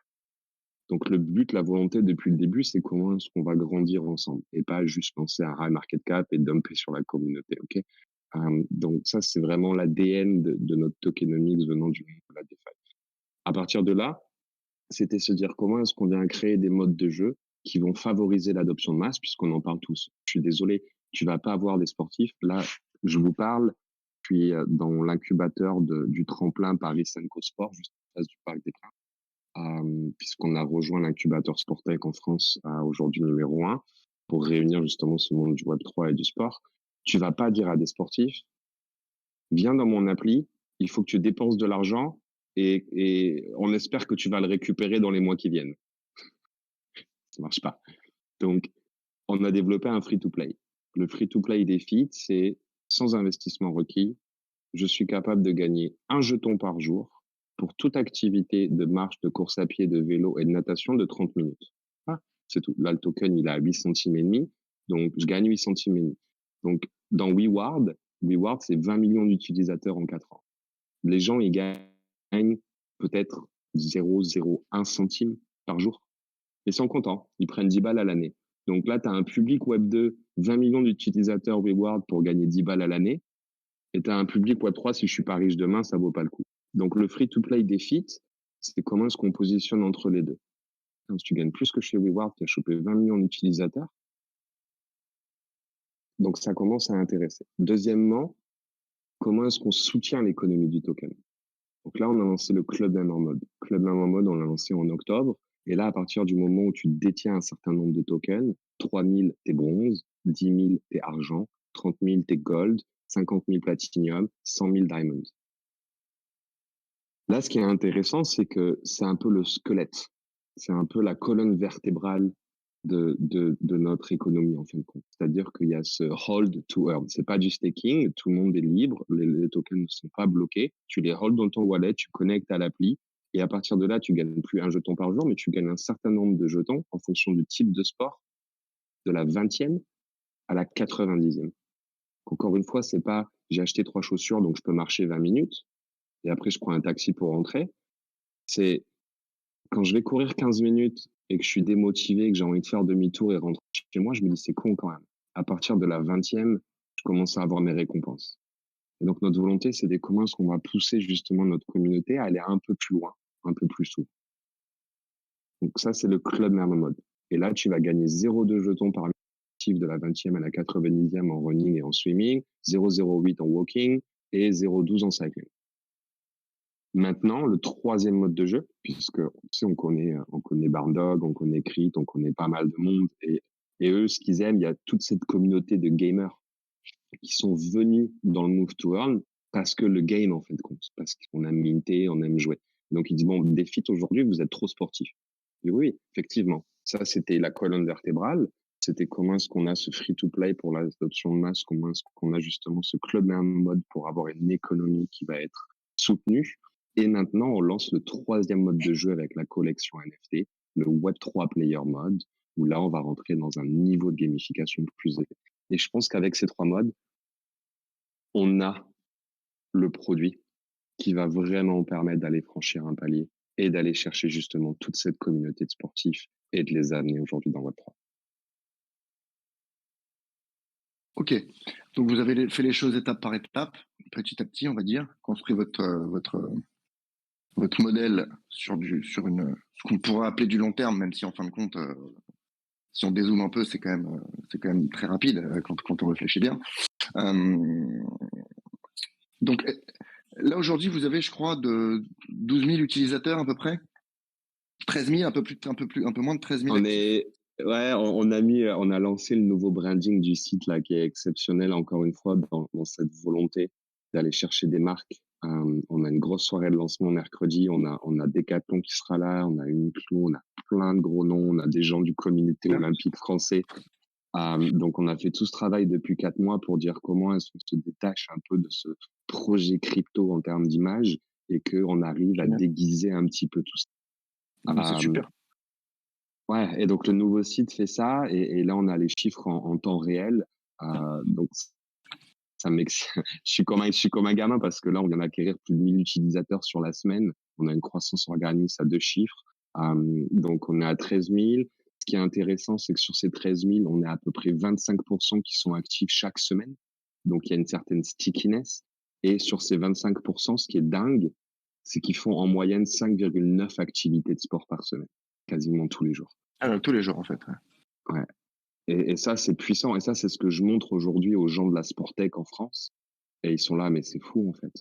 Donc le but, la volonté depuis le début, c'est comment est-ce qu'on va grandir ensemble et pas juste lancer un high market cap et dumper sur la communauté, ok? Donc ça, c'est vraiment l'ADN de notre tokenomics venant du monde de la DeFi. À partir de là, c'était se dire comment est-ce qu'on vient créer des modes de jeu qui vont favoriser l'adoption de masse, puisqu'on en parle tous. Je suis désolé, tu vas pas avoir des sportifs. Là, je vous parle, puis dans l'incubateur du tremplin Paris Senco Sport, juste en face du Parc des Princes. Puisqu'on a rejoint l'incubateur Sportec en France aujourd'hui numéro 1 pour réunir justement ce monde du Web3 et du sport. Tu vas pas dire à des sportifs, viens dans mon appli, il faut que tu dépenses de l'argent et on espère que tu vas le récupérer dans les mois qui viennent. Ça marche pas. Donc, on a développé un free-to-play. Le free-to-play des feats, c'est sans investissement requis. Je suis capable de gagner un jeton par jour pour toute activité de marche, de course à pied, de vélo et de natation de 30 minutes. Ah, c'est tout. Là, le token, il est à 8 centimes et demi. Donc, je gagne 8 centimes et demi. Donc, dans WeWard, c'est 20 millions d'utilisateurs en 4 ans. Les gens, ils gagnent peut-être 0,01 centime par jour. Et ils sont contents. Ils prennent 10 balles à l'année. Donc là, tu as un public Web2, 20 millions d'utilisateurs WeWard pour gagner 10 balles à l'année. Et tu as un public Web3, si je suis pas riche demain, ça vaut pas le coup. Donc le free-to-play des feats, c'est comment est-ce qu'on positionne entre les deux. Si tu gagnes plus que chez WeWard, qui a chopé 20 millions d'utilisateurs, donc ça commence à intéresser. Deuxièmement, comment est-ce qu'on soutient l'économie du token? Donc là, on a lancé le Club Member Mode. Club Member Mode, on l'a lancé en octobre. Et là, à partir du moment où tu détiens un certain nombre de tokens, 3 000, t'es bronze, 10 000, t'es argent, 30 000, t'es gold, 50 000 platinum, 100 000 diamond. Là, ce qui est intéressant, c'est que c'est un peu le squelette. C'est un peu la colonne vertébrale de notre économie, en fin de compte. C'est-à-dire qu'il y a ce hold to earn. C'est pas du staking. Tout le monde est libre. Les tokens ne sont pas bloqués. Tu les hold dans ton wallet, tu connectes à l'appli. Et à partir de là, tu gagnes plus un jeton par jour, mais tu gagnes un certain nombre de jetons en fonction du type de sport, de la 20e à la 90e. Encore une fois, c'est pas, j'ai acheté 3 chaussures, donc je peux marcher 20 minutes. Et après, je prends un taxi pour rentrer. C'est quand je vais courir 15 minutes et que je suis démotivé, que j'ai envie de faire demi-tour et rentrer chez moi, je me dis c'est con quand même. À partir de la 20e, je commence à avoir mes récompenses. Et donc notre volonté, c'est de comment est-ce qu'on va pousser justement notre communauté à aller un peu plus loin, un peu plus souvent. Donc ça, c'est le club Merlin Mode. Et là, tu vas gagner 0,2 jetons par minute de la 20e à la 90e en running et en swimming, 0,08 en walking et 0,12 en cycling. Maintenant, le troisième mode de jeu, puisque tu sais, on connaît Barndog, on connaît Crit, on connaît pas mal de monde, et eux, ce qu'ils aiment, il y a toute cette communauté de gamers qui sont venus dans le Move to Earn parce que le game, en fait, compte, parce qu'on aime minter, on aime jouer. Donc ils disent bon, des feats aujourd'hui, vous êtes trop sportifs. Et oui, effectivement, ça c'était la colonne vertébrale. C'était comment est-ce qu'on a ce free-to-play pour l'adoption de masse, comment est-ce qu'on a justement ce club mode pour avoir une économie qui va être soutenue. Et maintenant, on lance le troisième mode de jeu avec la collection NFT, le Web3 Player Mode, où là, on va rentrer dans un niveau de gamification plus élevé. Et je pense qu'avec ces 3 modes, on a le produit qui va vraiment permettre d'aller franchir un palier et d'aller chercher justement toute cette communauté de sportifs et de les amener aujourd'hui dans Web3. Ok, donc vous avez fait les choses étape par étape, petit à petit, on va dire, construit votre modèle sur ce qu'on pourrait appeler du long terme, même si en fin de compte, si on dézoome un peu, c'est quand même très rapide quand on réfléchit bien. Donc là aujourd'hui, vous avez, je crois, de 12 000 utilisateurs à peu près, 13 000, un peu moins de 13 000 actifs. On a lancé le nouveau branding du site là qui est exceptionnel encore une fois dans cette volonté d'aller chercher des marques. On a une grosse soirée de lancement mercredi. On a Decathlon qui sera là. On a Uniqlo. On a plein de gros noms. On a des gens du comité olympique français. Donc on a fait tout ce travail depuis 4 mois pour dire comment est-ce qu'on se détache un peu de ce projet crypto en termes d'image et qu'on arrive à déguiser un petit peu tout ça. C'est super. Ouais, et donc le nouveau site fait ça, et là on a les chiffres en temps réel. Donc ça je suis comme un gamin parce que là on vient d'acquérir plus de 1000 utilisateurs sur la semaine. On a une croissance organique à 2 chiffres. Donc on est à 13 000. Ce qui est intéressant, c'est que sur ces 13 000, on est à peu près 25% qui sont actifs chaque semaine. Donc il y a une certaine stickiness. Et sur ces 25%, ce qui est dingue, c'est qu'ils font en moyenne 5,9 activités de sport par semaine, quasiment tous les jours. Tous les jours, en fait. Ouais. Et ça, c'est puissant. Et ça, c'est ce que je montre aujourd'hui aux gens de la Sportec en France. Et ils sont là, mais c'est fou, en fait.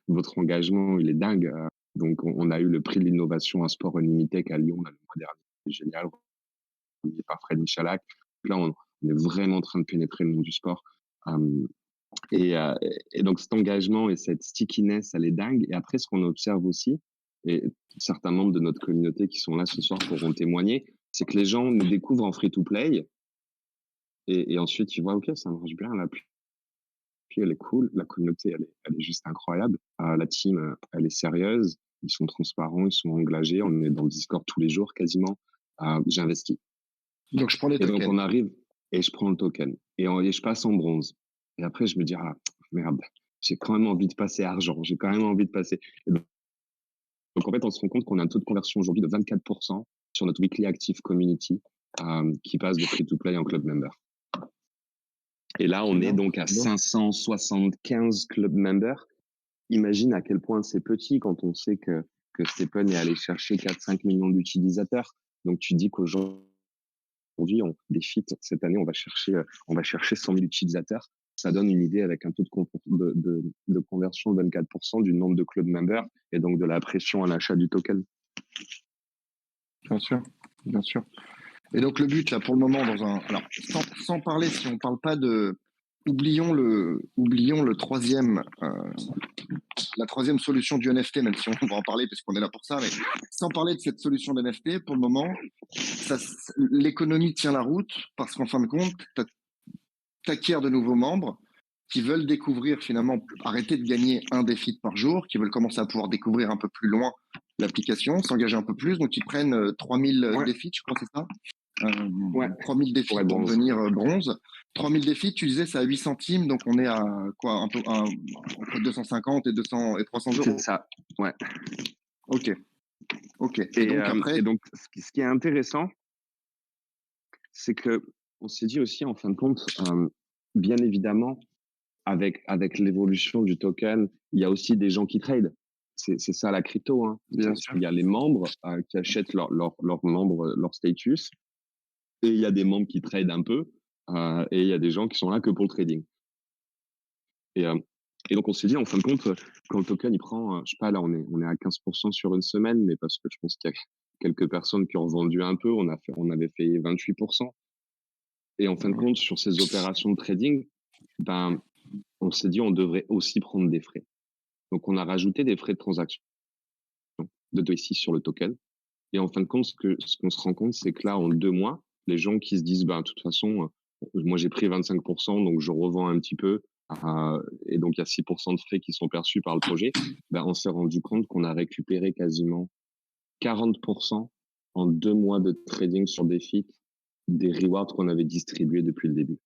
Votre engagement, il est dingue. Donc, on a eu le prix de l'innovation à Sport Unlimitech à Lyon, là, le mois dernier. C'est génial. Par Fred Michalak. Là, on est vraiment en train de pénétrer le monde du sport. Et, euh, et donc cet engagement et cette stickiness, elle est dingue. Et après, ce qu'on observe aussi, et certains membres de notre communauté qui sont là ce soir pourront témoigner, c'est que les gens nous découvrent en free-to-play et ensuite ils voient, ok, ça marche bien, l'appli elle est cool, la communauté elle est juste incroyable, la team elle est sérieuse, ils sont transparents, ils sont engagés, on est dans le Discord tous les jours quasiment, j'investis. Donc, je prends les Et donc tokens. on arrive et je prends le token et je passe en bronze. Et après je me dis, ah merde, j'ai quand même envie de passer argent, j'ai quand même envie de passer. Donc en fait, on se rend compte qu'on a un taux de conversion aujourd'hui de 24% sur notre weekly active community qui passe de free-to-play en club member. Et là, on est donc à 575 club members. Imagine à quel point c'est petit quand on sait que Stephen est allé chercher 4-5 millions d'utilisateurs. Donc tu dis qu'aujourd'hui, on défit cette année, on va chercher 100 000 utilisateurs. Ça donne une idée avec un taux de conversion de 24% du nombre de club members et donc de la pression à l'achat du token. Bien sûr, bien sûr. Et donc le but là pour le moment alors sans parler, si on parle pas de, oublions le troisième, la troisième solution du NFT, même si on va en parler parce qu'on est là pour ça, mais sans parler de cette solution d'NFT, pour le moment, l'économie tient la route parce qu'en fin de compte, t'acquiers de nouveaux membres qui veulent découvrir finalement, arrêter de gagner un défi par jour, qui veulent commencer à pouvoir découvrir un peu plus loin l'application, s'engager un peu plus, donc ils prennent 3000 défis, je crois que c'est ça. 3000 défis pour devenir bronze. 3000 défis, tu disais, c'est à 8 centimes, donc on est à quoi, entre 250 et 200 et 300 euros. C'est ça, ouais. Ok. Et donc après, et donc ce qui est intéressant, c'est que on s'est dit aussi en fin de compte, bien évidemment, avec l'évolution du token, il y a aussi des gens qui tradent. C'est ça la crypto, hein. Bien sûr. Il y a les membres qui achètent leur membres, leur status, et il y a des membres qui tradent un peu, et il y a des gens qui sont là que pour le trading. Et donc on s'est dit en fin de compte, quand le token il prend, je sais pas, là on est à 15% sur une semaine, mais parce que je pense qu'il y a quelques personnes qui ont vendu un peu, on avait fait 28%. Et en fin de compte, sur ces opérations de trading, ben on s'est dit on devrait aussi prendre des frais. Donc on a rajouté des frais de transaction de 2,6 sur le token. Et en fin de compte, ce qu'on se rend compte, c'est que là, en 2 mois, les gens qui se disent, de toute façon, moi j'ai pris 25%, donc je revends un petit peu, et donc il y a 6% de frais qui sont perçus par le projet, on s'est rendu compte qu'on a récupéré quasiment 40% en 2 mois de trading sur DeFi des rewards qu'on avait distribués depuis le début.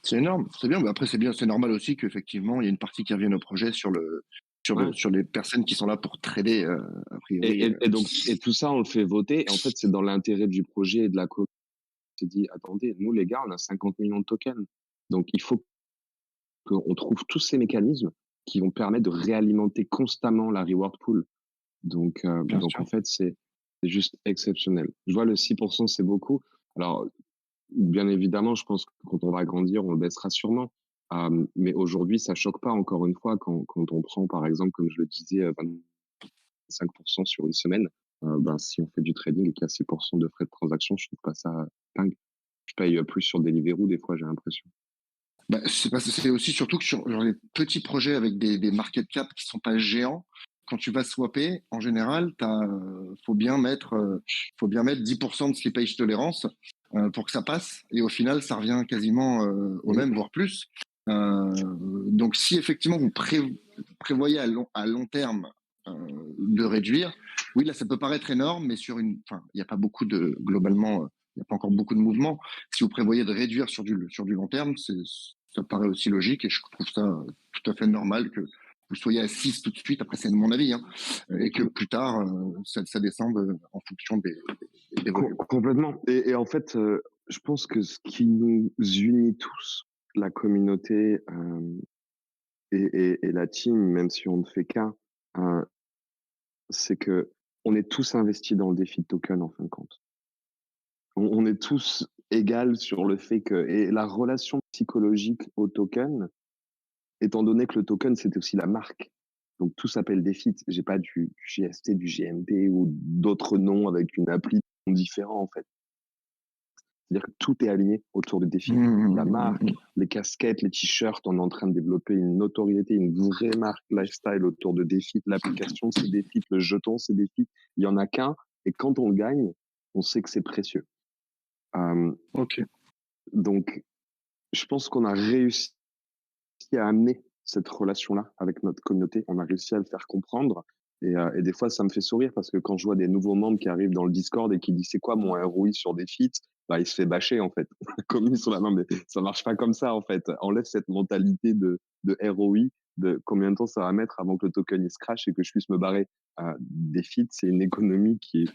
C'est énorme, c'est bien, mais après c'est bien, c'est normal aussi qu'effectivement il y a une partie qui revienne au projet sur les personnes qui sont là pour trader a priori. Et donc tout ça on le fait voter, et en fait c'est dans l'intérêt du projet et de la communauté. On s'est dit, attendez, nous les gars on a 50 millions de tokens, donc il faut qu'on trouve tous ces mécanismes qui vont permettre de réalimenter constamment la reward pool. Donc en fait c'est juste exceptionnel. Je vois le 6% c'est beaucoup. Alors bien évidemment, je pense que quand on va grandir, on le baissera sûrement. Mais aujourd'hui, ça choque pas, encore une fois, quand on prend, par exemple, comme je le disais, 25% sur une semaine. Si on fait du trading et qu'il y a 6% de frais de transaction, je trouve pas ça dingue. Je paye plus sur Deliveroo, des fois, j'ai l'impression. C'est aussi surtout que sur les petits projets avec des market cap qui sont pas géants, quand tu vas swapper, en général, faut bien mettre 10% de slippage tolérance pour que ça passe. Et au final, ça revient quasiment au même, voire plus. Donc, si effectivement vous prévoyez à long terme de réduire, oui, là, ça peut paraître énorme, mais il n'y a pas beaucoup globalement, il n'y a pas encore beaucoup de mouvements. Si vous prévoyez de réduire sur du long terme, ça paraît aussi logique et je trouve ça tout à fait normal que vous soyez à 6 tout de suite, après c'est mon avis, et que plus tard, ça descende en fonction des volumes. Complètement. Et en fait, je pense que ce qui nous unit tous, la communauté et la team, même si on ne fait qu'un, c'est que on est tous investis dans le défi de token en fin de compte. On est tous égaux sur le fait que, et la relation psychologique au token, étant donné que le token c'est aussi la marque, donc tout s'appelle DeFi. J'ai pas du GST, du GMT ou d'autres noms avec une appli différent en fait. C'est-à-dire que tout est aligné autour de DeFi. La marque, les casquettes, les t-shirts, on est en train de développer une notoriété, une vraie marque lifestyle autour de DeFi. L'application, c'est DeFi, le jeton, c'est DeFi. Il y en a qu'un. Et quand on le gagne, on sait que c'est précieux. Ok. Donc, je pense qu'on a réussi à amener cette relation-là avec notre communauté. On a réussi à le faire comprendre. Et des fois, ça me fait sourire parce que quand je vois des nouveaux membres qui arrivent dans le Discord et qui disent c'est quoi mon ROI sur des feats, bah, il se fait bâcher en fait. Comme ils sont là, non mais ça marche pas comme ça en fait. Enlève cette mentalité de ROI, de combien de temps ça va mettre avant que le token il se crache et que je puisse me barrer. Des feats, c'est une économie qui est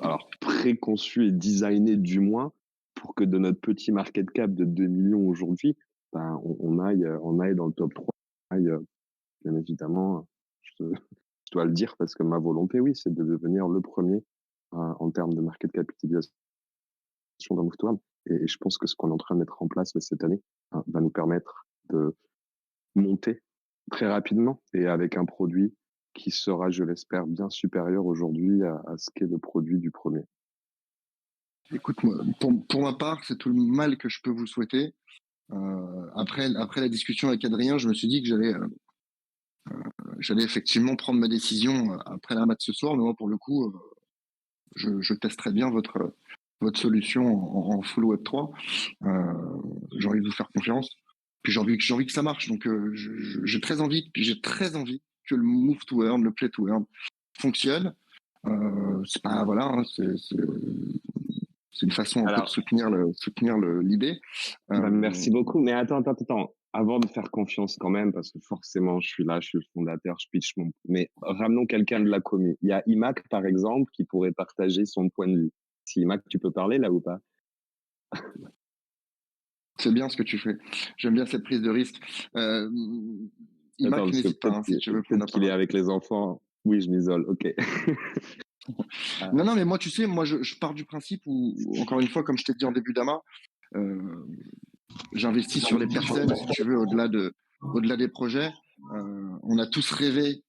alors préconçue et designée du moins pour que de notre petit market cap de 2 millions aujourd'hui, ben, on aille dans le top 3. Bien évidemment, je dois le dire parce que ma volonté, oui, c'est de devenir le premier en termes de market capitalisation dans Move to Earn. Et je pense que ce qu'on est en train de mettre en place cette année va nous permettre de monter très rapidement et avec un produit qui sera, je l'espère, bien supérieur aujourd'hui à ce qu'est le produit du premier. Écoute, moi, pour ma part, c'est tout le mal que je peux vous souhaiter. Après la discussion avec Adrien, je me suis dit que j'allais effectivement prendre ma décision après la match ce soir, mais moi, pour le coup, je testerai bien votre solution en full Web3. J'ai envie de vous faire confiance. Puis j'ai envie que ça marche. Donc j'ai très envie que le move to earn, le play to earn fonctionne. C'est pas voilà, hein, c'est une façon un peu de soutenir l'idée. Merci beaucoup. Mais attends. Avant de faire confiance quand même, parce que forcément, je suis là, je suis le fondateur, je pitch mon... Mais ramenons quelqu'un de la commune. Il y a Imac, par exemple, qui pourrait partager son point de vue. Si Imac, tu peux parler là ou pas? C'est bien ce que tu fais. J'aime bien cette prise de risque. Imac, n'hésite pas, hein, si tu veux prendre la parole. Qu'il est avec les enfants. Oui, je m'isole, ok. Non, mais moi, tu sais, je pars du principe où, encore une fois, comme je t'ai dit en début d'AMA, j'investis sur les personnes, si tu veux, au-delà des projets. On a tous rêvé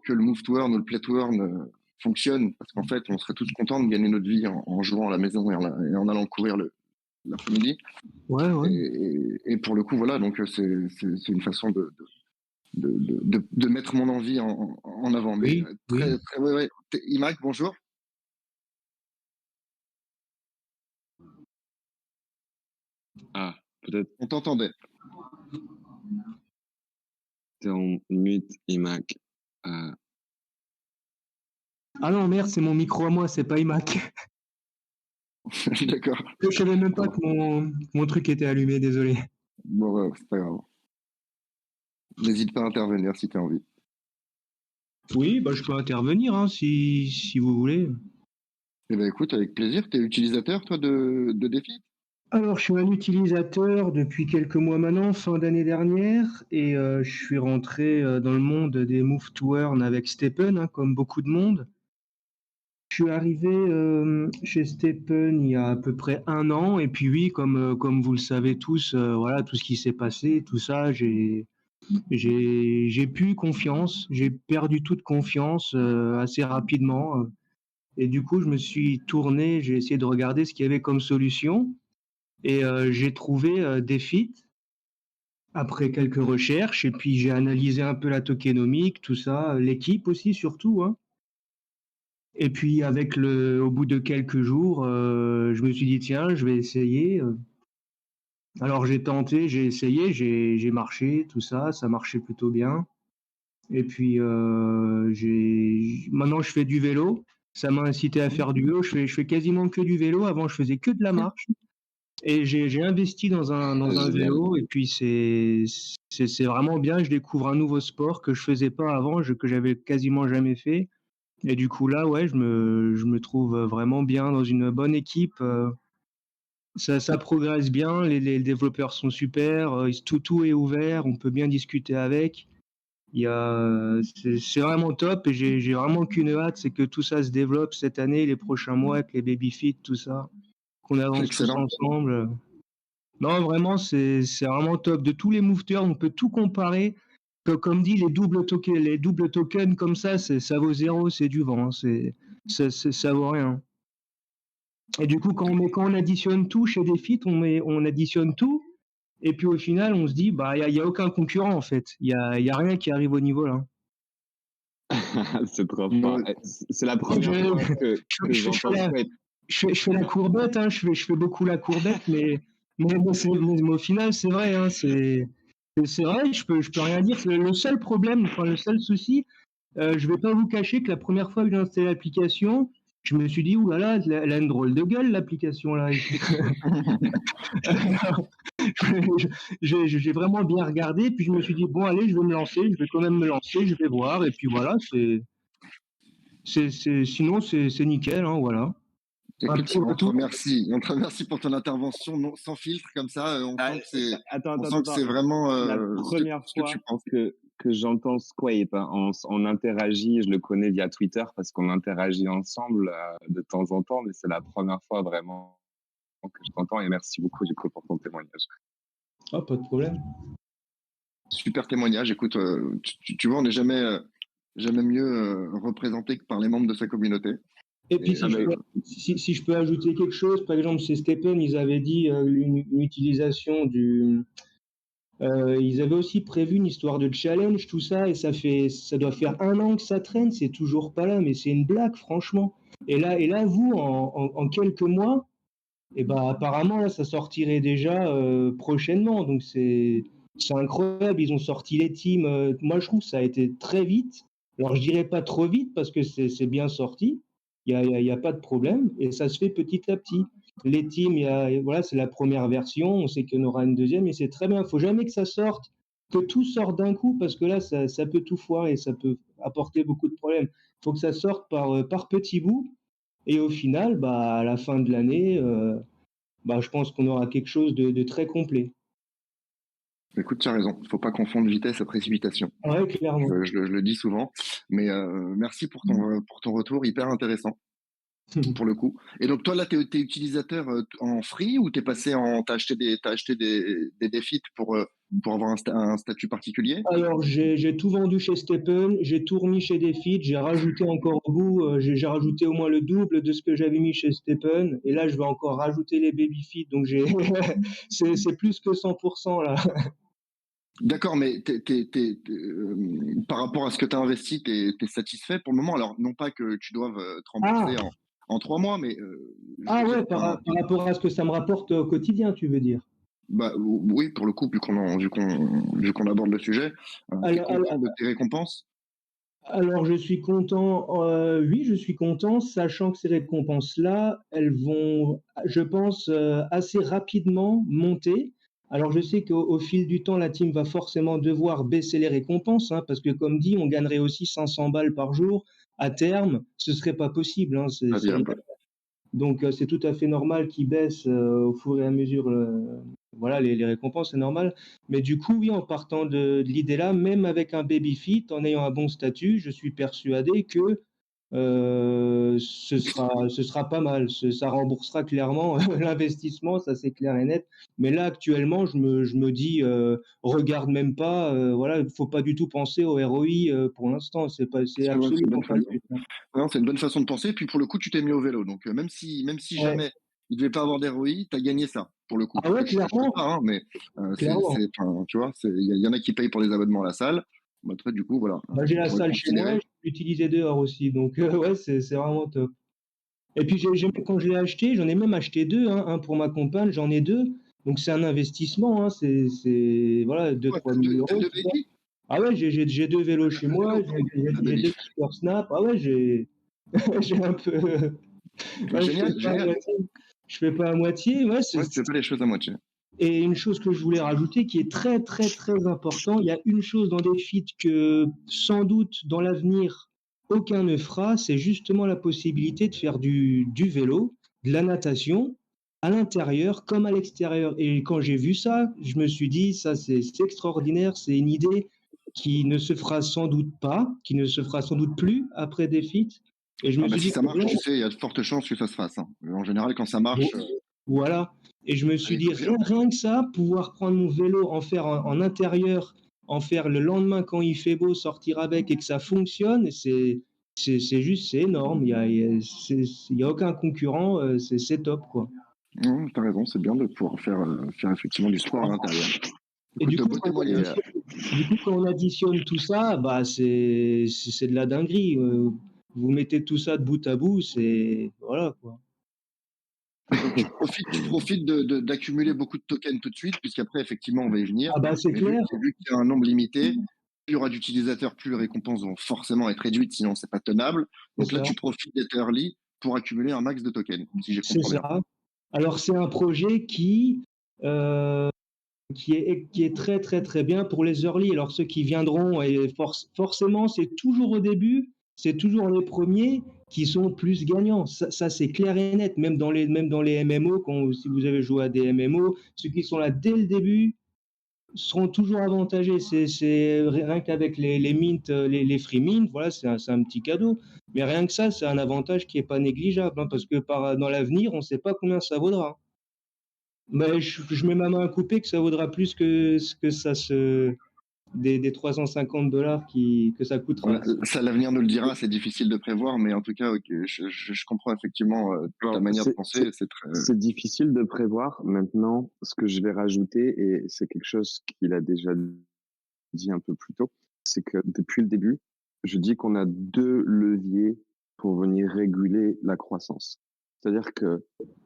que le Move to Earn ou le Play to Earn fonctionne, parce qu'en fait, on serait tous contents de gagner notre vie en jouant à la maison et en allant courir l'après-midi. Ouais. Et pour le coup, voilà, donc c'est une façon de mettre mon envie en avant. Mais oui. Ouais. Imac, bonjour. Ah, peut-être. On t'entendait. T'es en mute, Imac. Ah non, merde, c'est mon micro à moi, c'est pas Imac. D'accord. Je savais même pas que mon truc était allumé, désolé. Bon, c'est pas grave. N'hésite pas à intervenir si tu as envie. Oui, je peux intervenir hein, si vous voulez. Eh ben écoute, avec plaisir. Tu es utilisateur, toi, de DeFi? Alors, je suis un utilisateur depuis quelques mois maintenant, fin d'année dernière, et je suis rentré dans le monde des Move to Earn avec Stephen, hein, comme beaucoup de monde. Je suis arrivé chez Stephen il y a à peu près 1 an, et puis oui, comme vous le savez tous, voilà, tout ce qui s'est passé, tout ça, j'ai plus confiance, j'ai perdu toute confiance assez rapidement, et du coup, je me suis tourné, j'ai essayé de regarder ce qu'il y avait comme solution. Et j'ai trouvé DeFi après quelques recherches, et puis j'ai analysé un peu la tokenomique, tout ça, l'équipe aussi surtout. Hein. Et puis au bout de quelques jours, je me suis dit tiens, je vais essayer. Alors j'ai tenté, j'ai essayé, j'ai marché, tout ça, ça marchait plutôt bien. Et puis maintenant je fais du vélo. Ça m'a incité à faire du vélo. Je fais quasiment que du vélo. Avant je faisais que de la marche. Et j'ai investi dans un vélo, et puis c'est vraiment bien. Je découvre un nouveau sport que je faisais pas avant, que j'avais quasiment jamais fait. Et du coup là, ouais, je me trouve vraiment bien dans une bonne équipe. Ça progresse bien, les développeurs sont super, tout est ouvert, on peut bien discuter avec. C'est vraiment top, et j'ai vraiment qu'une hâte, c'est que tout ça se développe cette année, les prochains mois, avec les baby-feet, tout ça, qu'on avance tous ensemble. Non, vraiment, c'est vraiment top. De tous les moveteurs, on peut tout comparer. Comme dit, les doubles tokens comme ça vaut zéro, c'est du vent. Ça vaut rien. Et du coup, quand on additionne tout chez Defeat, on additionne tout. Et puis au final, on se dit, bah, il y a aucun concurrent en fait. Il y a rien qui arrive au niveau là. C'est trop fort. Ouais. C'est la première fois que j'entends ça. Je fais la courbette, hein, je fais beaucoup la courbette, mais au final, c'est vrai, hein, c'est vrai, je peux rien dire. Le seul problème, enfin, le seul souci, je vais pas vous cacher que la première fois que j'ai installé l'application, je me suis dit, oulala, elle a une drôle de gueule, l'application là. J'ai vraiment bien regardé, puis je me suis dit, bon, allez, je vais me lancer, je vais quand même me lancer, je vais voir, et puis voilà, sinon, c'est nickel, hein, voilà. Un Écoute, petit retour. on te remercie pour ton intervention sans filtre comme ça. On sent que c'est, Attends, c'est vraiment la première fois que j'entends Squape, hein, on interagit, je le connais via Twitter parce qu'on interagit ensemble de temps en temps, mais c'est la première fois vraiment que je t'entends et merci beaucoup du coup pour ton témoignage. Ah, pas de problème. Super témoignage. Écoute, tu vois, on n'est jamais mieux représenté que par les membres de sa communauté. Et puis, si je peux ajouter quelque chose, par exemple, chez Stephen, ils avaient dit une utilisation ils avaient aussi prévu une histoire de challenge, tout ça, et ça doit faire 1 an que ça traîne, c'est toujours pas là, mais c'est une blague, franchement. Et là, vous, en quelques mois, et ben apparemment là, ça sortirait déjà prochainement, donc c'est incroyable. Ils ont sorti les teams. Moi, je trouve que ça a été très vite. Alors, je dirais pas trop vite parce que c'est bien sorti. Il y a pas de problème et ça se fait petit à petit. Les teams, voilà, c'est la première version. On sait qu'il y en aura une deuxième et c'est très bien. Il faut jamais que ça sorte, que tout sorte d'un coup parce que là, ça peut tout foirer et ça peut apporter beaucoup de problèmes. Il faut que ça sorte par petits bouts et au final, bah, à la fin de l'année, bah, je pense qu'on aura quelque chose de très complet. Écoute, tu as raison. Il ne faut pas confondre vitesse et précipitation. Ouais, clairement. Je le dis souvent. Mais merci pour ton retour, hyper intéressant. Pour le coup. Et donc toi là, t'es utilisateur en free ou t'as acheté des défis pour avoir un statut particulier? Alors j'ai tout vendu chez Stephen, j'ai tout remis chez Defeat, j'ai rajouté encore au bout, j'ai rajouté au moins le double de ce que j'avais mis chez Stephen, et là je vais encore rajouter les baby-feet, donc c'est plus que 100% là. D'accord, mais par rapport à ce que tu as investi, t'es satisfait pour le moment? Alors non pas que tu doives te rembourser en 3 mois, mais ouais, par rapport à ce que ça me rapporte au quotidien, tu veux dire? Bah oui, pour le coup, vu qu'on aborde le sujet, t'es content de tes récompenses? Alors je suis content, oui, je suis content, sachant que ces récompenses-là, elles vont, je pense, assez rapidement monter. Alors je sais qu'au fil du temps, la team va forcément devoir baisser les récompenses, hein, parce que comme dit, on gagnerait aussi 500 balles par jour. À terme, ce serait pas possible, hein, Pas viable. donc c'est tout à fait normal qu'ils baissent au fur et à mesure voilà, les récompenses, c'est normal. Mais du coup, oui, en partant de l'idée là, même avec un baby fit, en ayant un bon statut, je suis persuadé que ce sera pas mal. Ça remboursera clairement l'investissement, ça c'est clair et net. Mais là, actuellement, je me dis, regarde même pas, voilà, il faut pas du tout penser au ROI pour l'instant. C'est absolument pas le but. Non, c'est une bonne façon de penser. Puis pour le coup, tu t'es mis au vélo. Donc même si jamais il devait pas avoir d'ROI, tu as gagné ça pour le coup. Ah ouais, clairement. Pas, hein, mais tu vois, il y en a qui payent pour des abonnements à la salle. Bah, toi, du coup, voilà. Bah, j'ai la salle chez moi, je peux l'utiliser dehors aussi. Donc ouais, c'est vraiment top. Et puis quand je l'ai acheté, j'en ai même acheté 2, hein, un pour ma compagne, j'en ai 2. Donc c'est un investissement, hein, c'est voilà, 2-3 000 euros. Ah ouais, j'ai 2 vélos chez moi, j'ai 2 Super Snap. Ah ouais, j'ai un peu. Génial. Je fais pas à moitié. Ouais, tu fais pas les choses à moitié. Et une chose que je voulais rajouter qui est très très très important, il y a une chose dans Defeat que sans doute dans l'avenir aucun ne fera, c'est justement la possibilité de faire du vélo, de la natation à l'intérieur comme à l'extérieur. Et quand j'ai vu ça, je me suis dit ça c'est extraordinaire, c'est une idée qui ne se fera sans doute pas, qui ne se fera sans doute plus après Defeat. Et je me suis dit si ça marche, tu sais, il y a de fortes chances que ça se fasse. Hein. En général, quand ça marche. Voilà. Et je me suis dit, rien que ça, pouvoir prendre mon vélo, en faire en intérieur, en faire le lendemain quand il fait beau, sortir avec et que ça fonctionne, c'est énorme. Il y a aucun concurrent. C'est top, quoi. Non, t'as raison, c'est bien de pouvoir faire effectivement du sport à l'intérieur. Et Écoute, du coup, beau témoignage. quand on additionne tout ça, bah c'est de la dinguerie. Vous mettez tout ça de bout à bout, c'est voilà, quoi. Donc tu profites d'accumuler beaucoup de tokens tout de suite, puisqu'après, effectivement, on va y venir. Ah bah c'est Mais clair. vu qu'il y a un nombre limité, plus il y aura d'utilisateurs, plus les récompenses vont forcément être réduites, sinon c'est pas tenable. Donc C'est là, ça. tu profites d'être early pour accumuler un max de tokens, si j'ai C'est compris bien. ça. Alors c'est un projet euh, qui est très très très bien pour les early. Alors ceux qui viendront, et forcément c'est toujours au début, c'est toujours les premiers qui sont plus gagnants. Ça c'est clair et net. Même dans les MMO, si vous avez joué à des MMO, ceux qui sont là dès le début seront toujours avantagés. C'est rien qu'avec les mints, les free mints, voilà, c'est un petit cadeau. Mais rien que ça, c'est un avantage qui est pas négligeable, hein, parce que dans l'avenir, on ne sait pas combien ça vaudra. Mais je mets ma main à couper que ça vaudra plus que ce que des $350 que ça coûtera. Ça, l'avenir nous le dira, c'est difficile de prévoir, mais en tout cas, okay, je comprends effectivement ta manière de penser. C'est difficile de prévoir. Maintenant, ce que je vais rajouter, et c'est quelque chose qu'il a déjà dit un peu plus tôt, c'est que depuis le début, je dis qu'on a 2 leviers pour venir réguler la croissance. C'est-à-dire que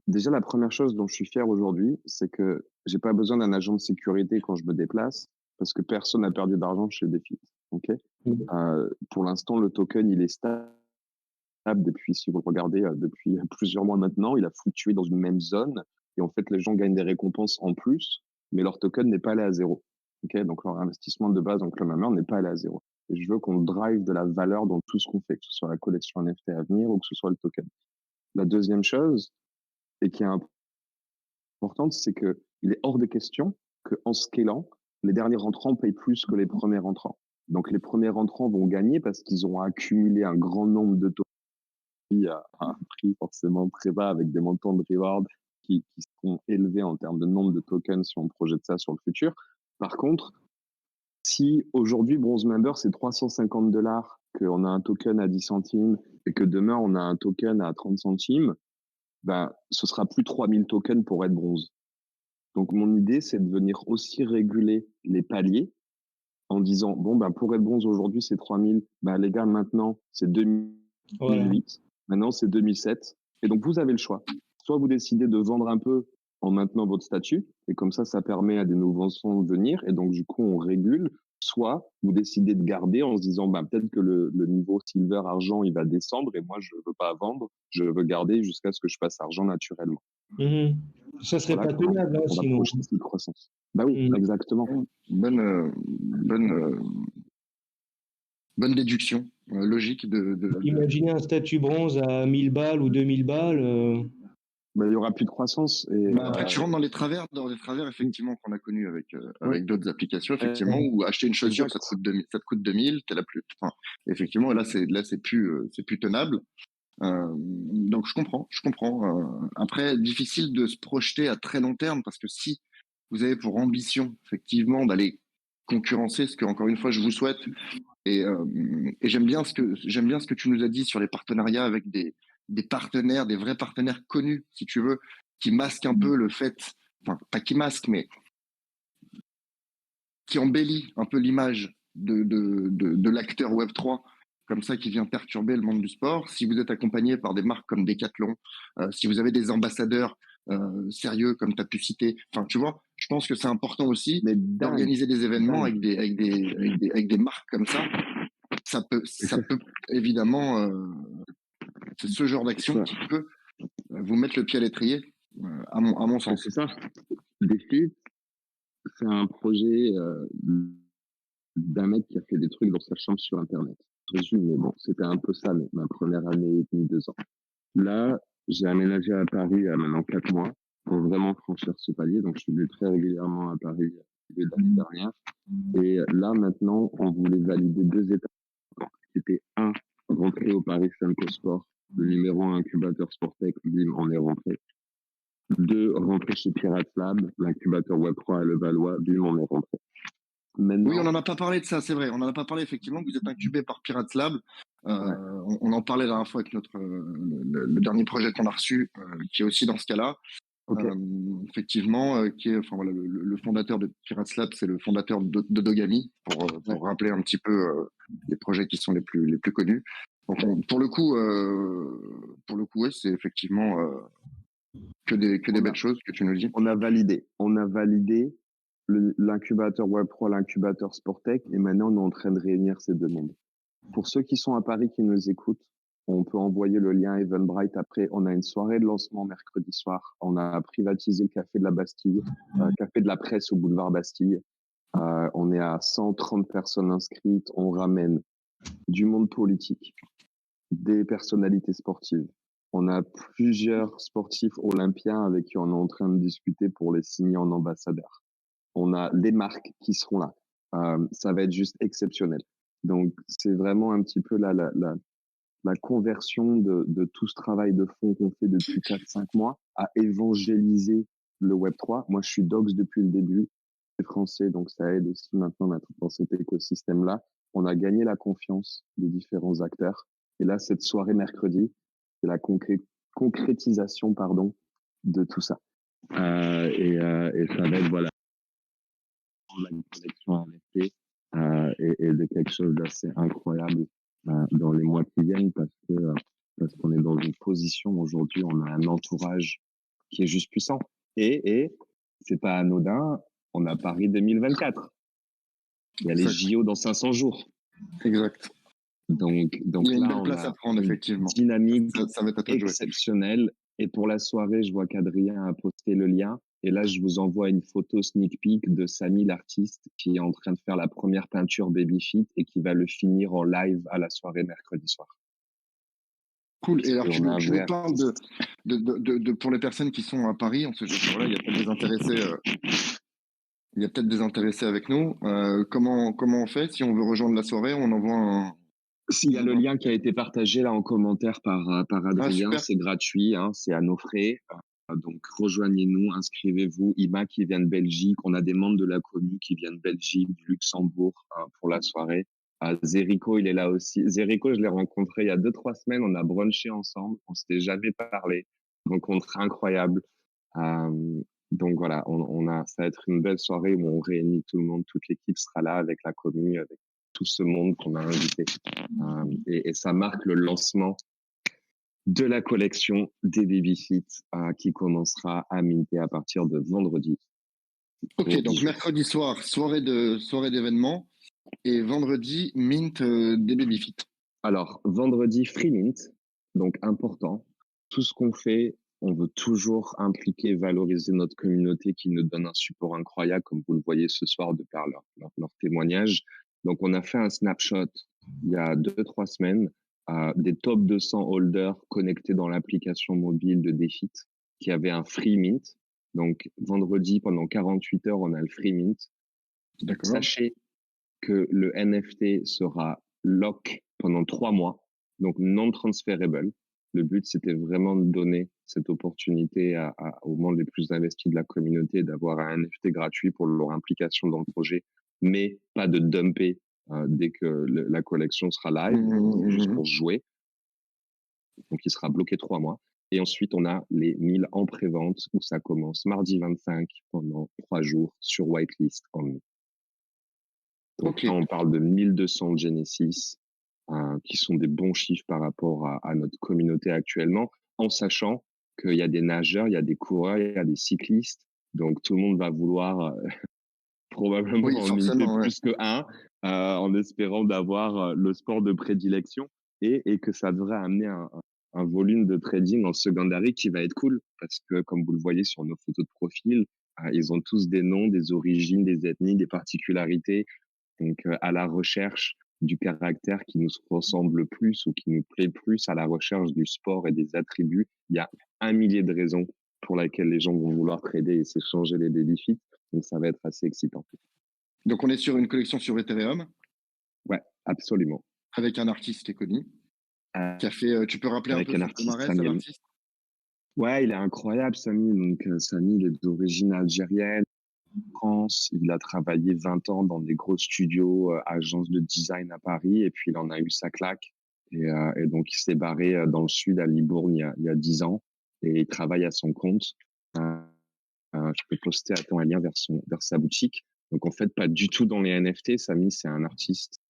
déjà la première chose dont je suis fier aujourd'hui, c'est que j'ai pas besoin d'un agent de sécurité quand je me déplace, parce que personne n'a perdu d'argent chez Defeat. Okay. Pour l'instant, le token il est stable depuis, si vous le regardez, depuis plusieurs mois maintenant, il a fluctué dans une même zone, et en fait les gens gagnent des récompenses en plus, mais leur token n'est pas allé à zéro. Okay, donc leur investissement de base en Club Hammer n'est pas allé à zéro. Et je veux qu'on drive de la valeur dans tout ce qu'on fait, que ce soit la collection NFT à venir ou que ce soit le token. La deuxième chose, et qui est importante, c'est que il est hors de question qu'en scalant, les derniers rentrants payent plus que les premiers rentrants. Donc les premiers rentrants vont gagner parce qu'ils ont accumulé un grand nombre de tokens à un prix forcément très bas avec des montants de reward qui seront élevés en termes de nombre de tokens si on projette ça sur le futur. Par contre, si aujourd'hui Bronze Member c'est $350, qu'on a un token à 10 centimes et que demain on a un token à 30 centimes, ben, ce sera plus 3000 tokens pour être bronze. Donc, mon idée, c'est de venir aussi réguler les paliers en disant, bon, ben, pour être bronze aujourd'hui, c'est 3000. Ben, les gars, maintenant, c'est 2008. Voilà. Maintenant, c'est 2007. Et donc, vous avez le choix. Soit vous décidez de vendre un peu en maintenant votre statut, et comme ça permet à des nouveaux sons de venir, et donc, du coup, on régule. Soit vous décidez de garder en se disant, ben, peut-être que le niveau silver, argent, il va descendre, et moi, je veux pas vendre, je veux garder jusqu'à ce que je passe argent naturellement. Mmh. Ça serait pas tenable, hein, sinon. On va projeter cette croissance. Bah oui, exactement. Bonne déduction, logique Imaginez un statut bronze à 1000 balles ou 2000 balles. Bah, il y aura plus de croissance. Et, après, tu rentres dans les travers effectivement qu'on a connus avec d'autres applications, effectivement, où acheter une chaussure, ça te coûte 2000, t'es là plus. Enfin, effectivement, là c'est plus tenable. Donc je comprends. Après, difficile de se projeter à très long terme parce que si vous avez pour ambition effectivement d'aller concurrencer, ce que encore une fois je vous souhaite, et j'aime bien ce que tu nous as dit sur les partenariats avec des partenaires, des vrais partenaires connus, si tu veux, qui masquent un peu le fait, enfin pas qui masquent, mais qui embellit un peu l'image de l'acteur Web3, comme ça, qui vient perturber le monde du sport. Si vous êtes accompagné par des marques comme Decathlon, si vous avez des ambassadeurs sérieux comme tu as pu citer, enfin tu vois, je pense que c'est important aussi d'organiser des événements avec des marques comme ça. Ça peut évidemment, c'est ce genre d'action qui peut vous mettre le pied à l'étrier, à mon sens. C'est ça. Defeat, c'est un projet d'un mec qui a fait des trucs dans sa chambre sur Internet. Je résume, mais bon, c'était un peu ça, ma première année et demie, 2 ans. Là, j'ai aménagé à Paris il y a maintenant 4 mois pour vraiment franchir ce palier. Donc, je suis venu très régulièrement à Paris l'année dernière. Et là, maintenant, on voulait valider 2 étapes. C'était 1, rentrer au Paris Semco Sport, le numéro 1 incubateur Sportec, bim, on est rentré. 2, rentrer chez Pirates Lab, l'incubateur Web3 à Levallois, bim, on est rentré. Maintenant, oui, on n'en a pas parlé de ça, c'est vrai. On n'en a pas parlé, effectivement, que vous êtes incubé par Pirates Lab. On en parlait la dernière fois avec le dernier projet qu'on a reçu, qui est aussi dans ce cas-là. Ok. Effectivement, qui est, enfin voilà, le fondateur de Pirates Lab, c'est le fondateur de Dogami, pour rappeler un petit peu les projets qui sont les plus connus. Donc pour le coup, ouais, c'est effectivement que des belles choses que tu nous dis. On a validé l'incubateur Web3, l'incubateur Sportec, et maintenant on est en train de réunir ces deux mondes. Pour ceux qui sont à Paris, qui nous écoutent, on peut envoyer le lien Eventbrite après. On a une soirée de lancement mercredi soir. On a privatisé le café de la Bastille, café de la Presse au boulevard Bastille. On est à 130 personnes inscrites. On ramène du monde politique, des personnalités sportives. On a plusieurs sportifs olympiens avec qui on est en train de discuter pour les signer en ambassadeur. On a des marques qui seront là. Ça va être juste exceptionnel. Donc, c'est vraiment un petit peu la conversion de tout ce travail de fond qu'on fait depuis 4-5 mois à évangéliser le Web3. Moi, je suis Docs depuis le début. Je suis français, donc ça aide aussi maintenant dans cet écosystème-là. On a gagné la confiance des différents acteurs. Et là, cette soirée mercredi, c'est la concrétisation, de tout ça. Et ça va être, voilà, la collection NFT et de quelque chose d'assez incroyable dans les mois qui viennent parce qu'on est dans une position aujourd'hui, on a un entourage qui est juste puissant. Et c'est pas anodin, on a Paris 2024. Il y a les JO dans 500 jours. Exact. Donc il y a une là, belle place à prendre, effectivement. Dynamique ça va être exceptionnelle. Et pour la soirée, je vois qu'Adrien a posté le lien. Et là, je vous envoie une photo sneak peek de Samy, l'artiste, qui est en train de faire la première peinture Babyfit et qui va le finir en live à la soirée mercredi soir. Cool. Et alors, je vous parle pour les personnes qui sont à Paris, on sait voilà, il y a peut-être des intéressés. Il y a peut-être des intéressés avec nous. Comment on fait si on veut rejoindre la soirée? On envoie S'il y a le lien qui a été partagé là en commentaire par Adrien, c'est gratuit, hein, c'est à nos frais. Donc rejoignez-nous, inscrivez-vous. Ima qui vient de Belgique, on a des membres de la commune qui viennent de Belgique, du Luxembourg pour la soirée. Zerico, il est là aussi. Zerico, je l'ai rencontré il y a 2-3 semaines, on a brunché ensemble, on s'était jamais parlé. Rencontre incroyable. Donc voilà, ça va être une belle soirée où on réunit tout le monde, toute l'équipe sera là avec la commune, avec tout ce monde qu'on a invité. Et ça marque le lancement de la collection des Babyfit qui commencera à minter à partir de vendredi. Ok, donc mercredi soir, soirée d'événement, et vendredi, mint des Babyfit. Alors, vendredi, free mint, donc important. Tout ce qu'on fait, on veut toujours impliquer, valoriser notre communauté qui nous donne un support incroyable, comme vous le voyez ce soir de par leur témoignage. Donc, on a fait un snapshot il y a 2-3 semaines des top 200 holders connectés dans l'application mobile de Defit qui avaient un free mint. Donc, vendredi, pendant 48 heures, on a le free mint. D'accord. Sachez que le NFT sera lock pendant 3 mois, donc non transferable. Le but, c'était vraiment de donner cette opportunité aux membres les plus investis de la communauté d'avoir un NFT gratuit pour leur implication dans le projet, mais pas de dumper dès que la collection sera live, juste pour jouer. Donc, il sera bloqué 3 mois. Et ensuite, on a les 1000 en pré-vente où ça commence mardi 25 pendant 3 jours sur whitelist only. Donc là, on parle de 1200 Genesis, qui sont des bons chiffres par rapport à notre communauté actuellement, en sachant qu'il y a des nageurs, il y a des coureurs, il y a des cyclistes. Donc tout le monde va vouloir probablement en minter plus que un, en espérant d'avoir le sport de prédilection et que ça devrait amener un volume de trading en secondary qui va être cool parce que, comme vous le voyez sur nos photos de profil, ils ont tous des noms, des origines, des ethnies, des particularités. Donc, à la recherche du caractère qui nous ressemble plus ou qui nous plaît plus, à la recherche du sport et des attributs, il y a 1 millier de raisons pour lesquelles les gens vont vouloir trader et s'échanger les Babyfit. Donc, ça va être assez excitant. Donc, on est sur une collection sur Ethereum? Ouais, absolument. Avec un artiste qui est connu, qui a fait, tu peux rappeler un peu son palmarès à l'artiste? Ouais, il est incroyable, Samy. Donc, Samy, il est d'origine algérienne. France, il a travaillé 20 ans dans des gros studios, agences de design à Paris, et puis il en a eu sa claque. Et donc, il s'est barré dans le sud, à Libourne, il y a 10 ans, et il travaille à son compte. Je peux poster un lien vers sa boutique. Donc, en fait, pas du tout dans les NFT. Samy, c'est un artiste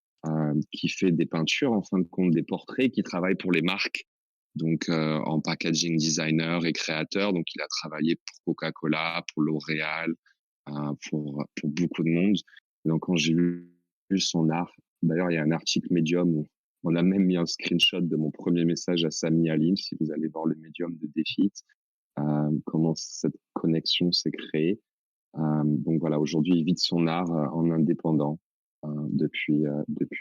qui fait des peintures, en fin de compte, des portraits, qui travaille pour les marques. Donc, en packaging designer et créateur. Donc, il a travaillé pour Coca-Cola, pour L'Oréal, pour beaucoup de monde. Donc, quand j'ai vu son art, d'ailleurs, il y a un article Medium où on a même mis un screenshot de mon premier message à Samy Alim, si vous allez voir le Medium de Defeat, comment cette connexion s'est créée. Donc voilà, aujourd'hui, il vit de son art en indépendant depuis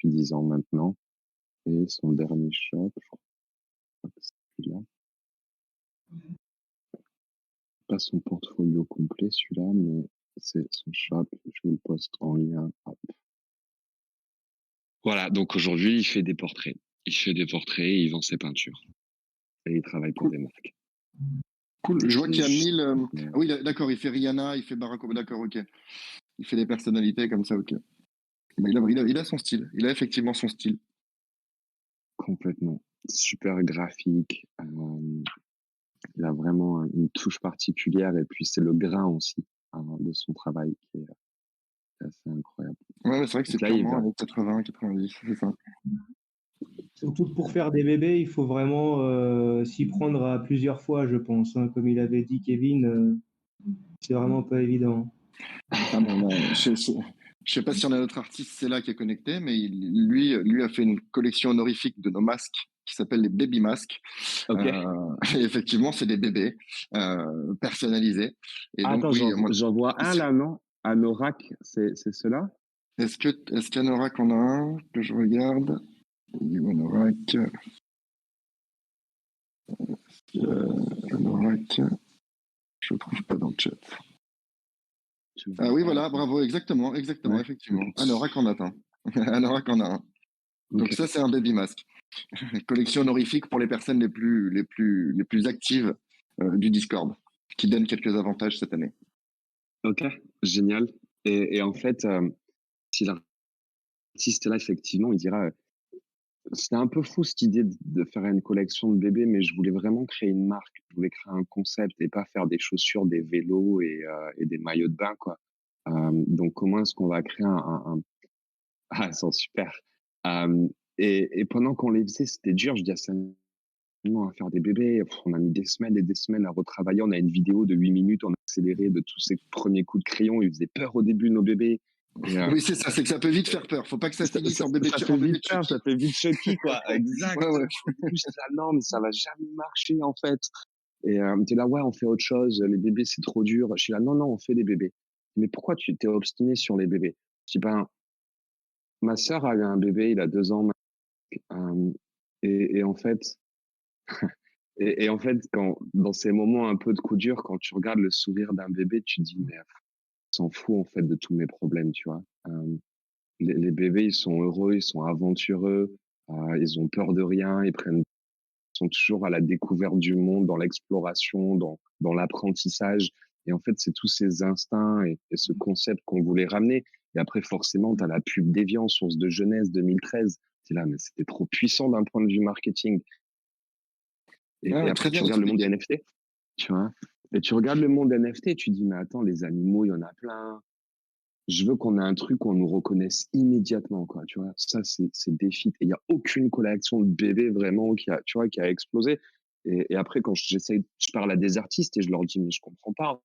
10 ans maintenant. Et son dernier shop, je crois que c'est celui-là. Pas son portfolio complet, celui-là, mais c'est son shop. Je vous le poste en lien. Hop. Voilà, donc aujourd'hui, il fait des portraits. Il fait des portraits et il vend ses peintures. Et il travaille pour des marques. Cool. Je vois qu'il y a 1000. Ah oui, d'accord, il fait Rihanna, il fait Barack Obama. D'accord, ok. Il fait des personnalités comme ça, ok. Mais il a son style. Il a effectivement son style. Complètement. Super graphique. Il a vraiment une touche particulière. Et puis, c'est le grain aussi de son travail qui est assez incroyable. Ouais, c'est vrai que c'est purement années 80, 90, c'est ça. Surtout que pour faire des bébés, il faut vraiment s'y prendre à plusieurs fois, je pense. Hein. Comme il avait dit Kevin, c'est vraiment pas évident. Ah bon, je sais pas si on a notre artiste, c'est là qui est connecté, mais lui a fait une collection honorifique de nos masques qui s'appelle les baby masques. Okay. Et effectivement, c'est des bébés personnalisés. Et donc, attends, oui, j'en vois un là, non? Anorak, c'est cela? Est-ce qu'Anorak en a un que je regarde? Anorak. Anorak. Je ne trouve pas dans le chat. Ah oui, voilà, bravo, exactement, ouais. Effectivement. Anorak en a un. Anorak en a un. Donc ça, c'est un baby masque. Collection honorifique pour les personnes les plus actives du Discord, qui donne quelques avantages cette année. Ok, génial. Et en fait, si l'artiste est là, effectivement, il dira c'était un peu fou cette idée de faire une collection de bébés, mais je voulais vraiment créer une marque. Je voulais créer un concept et pas faire des chaussures, des vélos et des maillots de bain, quoi. Donc, comment est-ce qu'on va créer Ah, elles sont super. Et pendant qu'on les faisait, c'était dur. Je dis à Samuel, à faire des bébés. On a mis des semaines et des semaines à retravailler. On a une vidéo de 8 minutes, on a accéléré de tous ces premiers coups de crayon. Ils faisaient peur au début, nos bébés. Oui, c'est ça, c'est que ça peut vite faire peur. Faut pas que ça finisse en bébé. Ça fait vite peur, ça fait vite choqué, quoi. Exact. Ouais. J'étais là, non, mais ça va jamais marcher, en fait. Et t'es là, ouais, on fait autre chose. Les bébés, c'est trop dur. Je suis là, non, on fait des bébés. Mais pourquoi tu t'es obstiné sur les bébés? Je dis, ma sœur a eu un bébé, il a 2 ans. Et en fait, et en fait, dans ces moments un peu de coup dur, quand tu regardes le sourire d'un bébé, tu te dis, mais s'en fout en fait de tous mes problèmes, tu vois. Les bébés, ils sont heureux, ils sont aventureux, ils ont peur de rien, ils sont toujours à la découverte du monde, dans l'exploration, dans l'apprentissage. Et en fait, c'est tous ces instincts et ce concept qu'on voulait ramener. Et après, forcément, tu as la pub d'Evian, source de jeunesse 2013. C'est là, mais c'était trop puissant d'un point de vue marketing. Et après, tu regardes le monde des NFT, tu vois. Et tu regardes le monde des NFT, tu dis, mais attends, les animaux, il y en a plein. Je veux qu'on ait un truc qu'on nous reconnaisse immédiatement, quoi, tu vois. Ça, c'est Defeat. Et il n'y a aucune collection de bébés vraiment qui a explosé. Et après, quand je parle à des artistes et je leur dis, mais je comprends pas.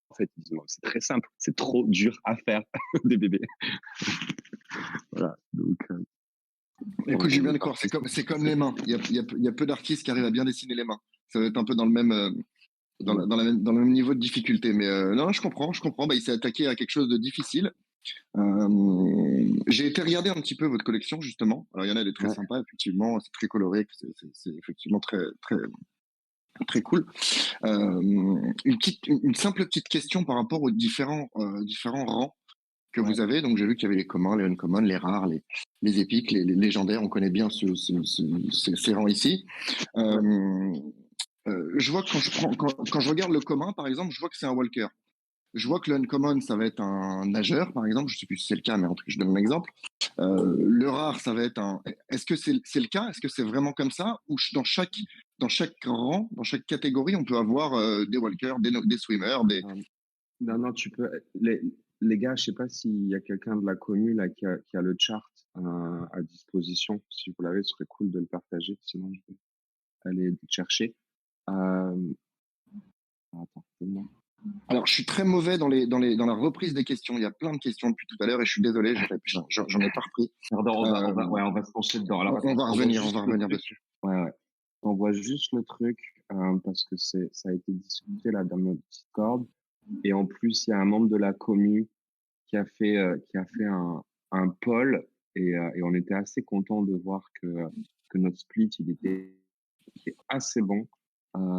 En fait, ils disent, non, c'est très simple. C'est trop dur à faire, des bébés. Voilà. Donc, écoute, je suis bien d'accord. C'est comme les mains. Il y a peu d'artistes qui arrivent à bien dessiner les mains. Ça va être un peu dans le même, dans le même niveau de difficulté. Mais non, je comprends. Bah, il s'est attaqué à quelque chose de difficile. J'ai été regarder un petit peu votre collection justement. Alors il y en a des très sympas, effectivement, c'est très coloré, c'est effectivement très très très cool. Une simple petite question par rapport aux différents rangs que vous avez. Donc j'ai vu qu'il y avait les communs, les uncommons, les rares, les épiques, les légendaires. On connaît bien ces rangs ici. Je vois que quand je regarde le commun, par exemple, je vois que c'est un walker. je vois que le uncommon, ça va être un nageur, par exemple. Je sais plus si c'est le cas, mais en tout cas, je donne un exemple. Le rare, ça va être un. Est-ce que c'est le cas? Est-ce que c'est vraiment comme ça? Ou dans chaque rang, dans chaque catégorie, on peut avoir des walkers, des swimmers, des. Non, non, tu peux. Les gars, je sais pas s'il y a quelqu'un de la commune là qui a le chart à disposition. Si vous l'avez, ce serait cool de le partager. Sinon, je vais aller le chercher. Attends, donne-moi. Alors, je suis très mauvais dans la reprise des questions. Il y a plein de questions depuis tout à l'heure et je suis désolé, j'en ai pas repris. Pardon, on va se pencher dedans. Alors, On va revenir dessus. Ouais. On voit juste le truc parce que ça a été discuté là dans notre Discord. Et en plus, il y a un membre de la commu qui a fait un poll et on était assez content de voir que notre split il était assez bon.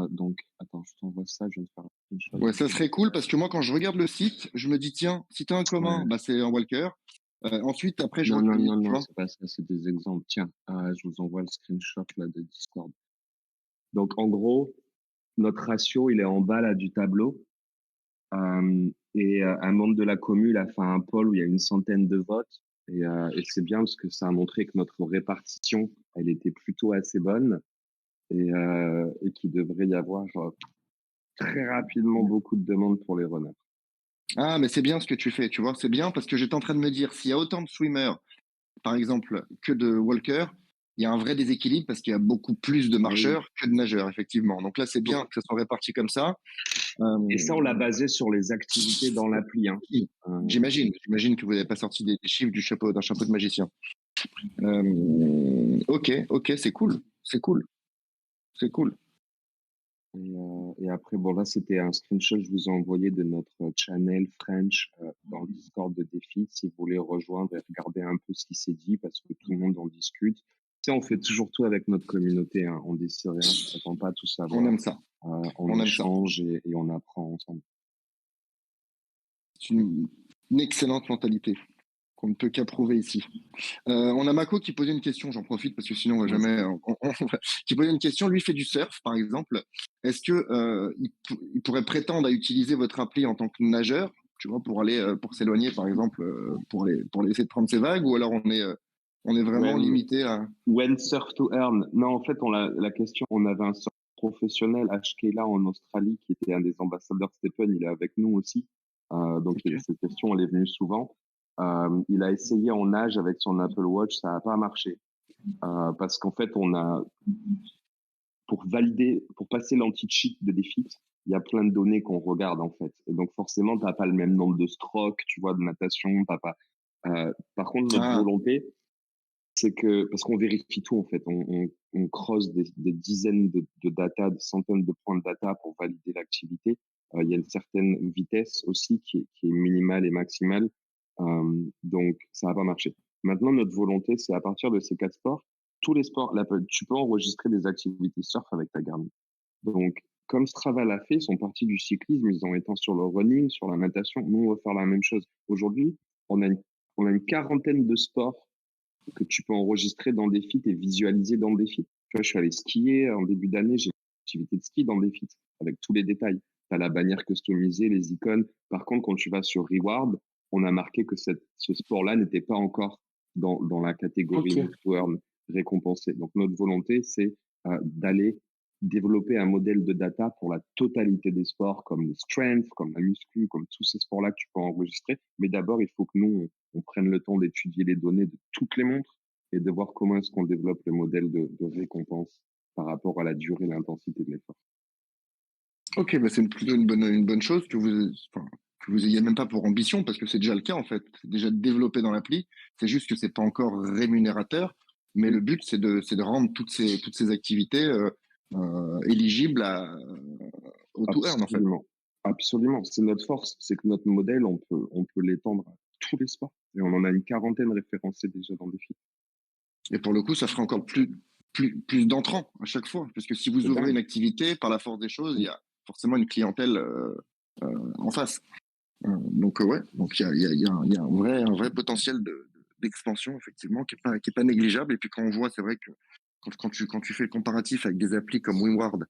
Donc, attends, je t'envoie ça, je vais te faire une chose. Ouais, ça serait cool parce que moi, quand je regarde le site, je me dis, tiens, si t'as un commun, Ouais. bah, c'est un walker. Ensuite, après, je Non, vois que non, c'est pas ça, c'est des exemples. Tiens, je vous envoie le screenshot là de Discord. Donc, en gros, notre ratio, il est en bas là du tableau. Et un membre de la commune a fait un poll où il y a une centaine de votes. Et c'est bien parce que ça a montré que notre répartition, elle était plutôt assez bonne et qu'il devrait y avoir très rapidement beaucoup de demandes pour les runners. Ah, mais c'est bien ce que tu fais, tu vois, c'est bien parce que j'étais en train de me dire, s'il y a autant de swimmers, par exemple, que de walkers, il y a un vrai déséquilibre parce qu'il y a beaucoup plus de marcheurs que de nageurs, effectivement. Donc là, c'est bien que ça soit réparti comme ça. Et ça, on l'a basé sur les activités dans l'appli. Hein. J'imagine que vous n'avez pas sorti des chiffres d'un chapeau de magicien. Ok, c'est cool. Et après, bon, là, c'était un screenshot que je vous ai envoyé de notre channel French dans le Discord de défi. Si vous voulez rejoindre et regarder un peu ce qui s'est dit, parce que tout le monde en discute. Tu sais, on fait toujours tout avec notre communauté. Hein. On décide rien, on s'attend pas à tout savoir. On aime ça. On échange et on apprend ensemble. C'est une excellente mentalité qu'on ne peut qu'approuver ici. On a Mako qui posait une question, j'en profite parce que sinon on va jamais. Qui posait une question, lui fait du surf par exemple. Est-ce que il pourrait prétendre à utiliser votre appli en tant que nageur, tu vois, pour aller pour s'éloigner par exemple, pour essayer de prendre ses vagues, ou alors on est vraiment limité à. When surf to earn. Non, en fait, la question, on avait un surf professionnel, HK là en Australie, qui était un des ambassadeurs. Stephen, il est avec nous aussi. Donc cette question, elle est venue souvent. Il a essayé en nage avec son Apple Watch, ça n'a pas marché. Parce qu'en fait, pour passer l'anti-cheat de défi, il y a plein de données qu'on regarde en fait. Et donc forcément, tu n'as pas le même nombre de strokes, tu vois, de natation, t'as pas. Par contre, notre volonté, c'est que, parce qu'on vérifie tout en fait, on croise des dizaines de data, des centaines de points de data pour valider l'activité. Il y a une certaine vitesse aussi qui est minimale et maximale. Donc, ça va pas marcher. Maintenant, notre volonté, c'est à partir de ces 4 sports, tous les sports, tu peux enregistrer des activités surf avec ta Garmin. Donc, comme Strava l'a fait, ils sont partis du cyclisme, ils ont été sur le running, sur la natation. Nous, on va faire la même chose. Aujourd'hui, on a une quarantaine de sports que tu peux enregistrer dans des feeds et visualiser dans des feeds. Tu vois, je suis allé skier en début d'année, j'ai une activité de ski dans des feeds avec tous les détails. Tu as la bannière customisée, les icônes. Par contre, quand tu vas sur Reward, on a marqué que ce sport-là n'était pas encore dans la catégorie récompensé. Donc, notre volonté, c'est d'aller développer un modèle de data pour la totalité des sports, comme le strength, comme la muscu, comme tous ces sports-là que tu peux enregistrer. Mais d'abord, il faut que nous, on prenne le temps d'étudier les données de toutes les montres et de voir comment est-ce qu'on développe le modèle de récompense par rapport à la durée et l'intensité de l'effort. Ok, bah c'est plutôt une bonne chose que vous ayez même pas pour ambition, parce que c'est déjà le cas en fait. C'est déjà développé dans l'appli. C'est juste que c'est pas encore rémunérateur. Mais le but, c'est de rendre toutes ces activités éligibles au to earn en fait. Absolument. C'est notre force. C'est que notre modèle, on peut l'étendre à tous les sports. Et on en a une quarantaine référencés déjà dans des films. Et pour le coup, ça ferait encore plus d'entrants à chaque fois. Parce que si vous ouvrez une activité, par la force des choses, il y a forcément une clientèle en face. Donc il y a un vrai potentiel d'expansion effectivement qui est pas négligeable. Et puis quand on voit, c'est vrai que quand tu fais le comparatif avec des applis comme Wingward,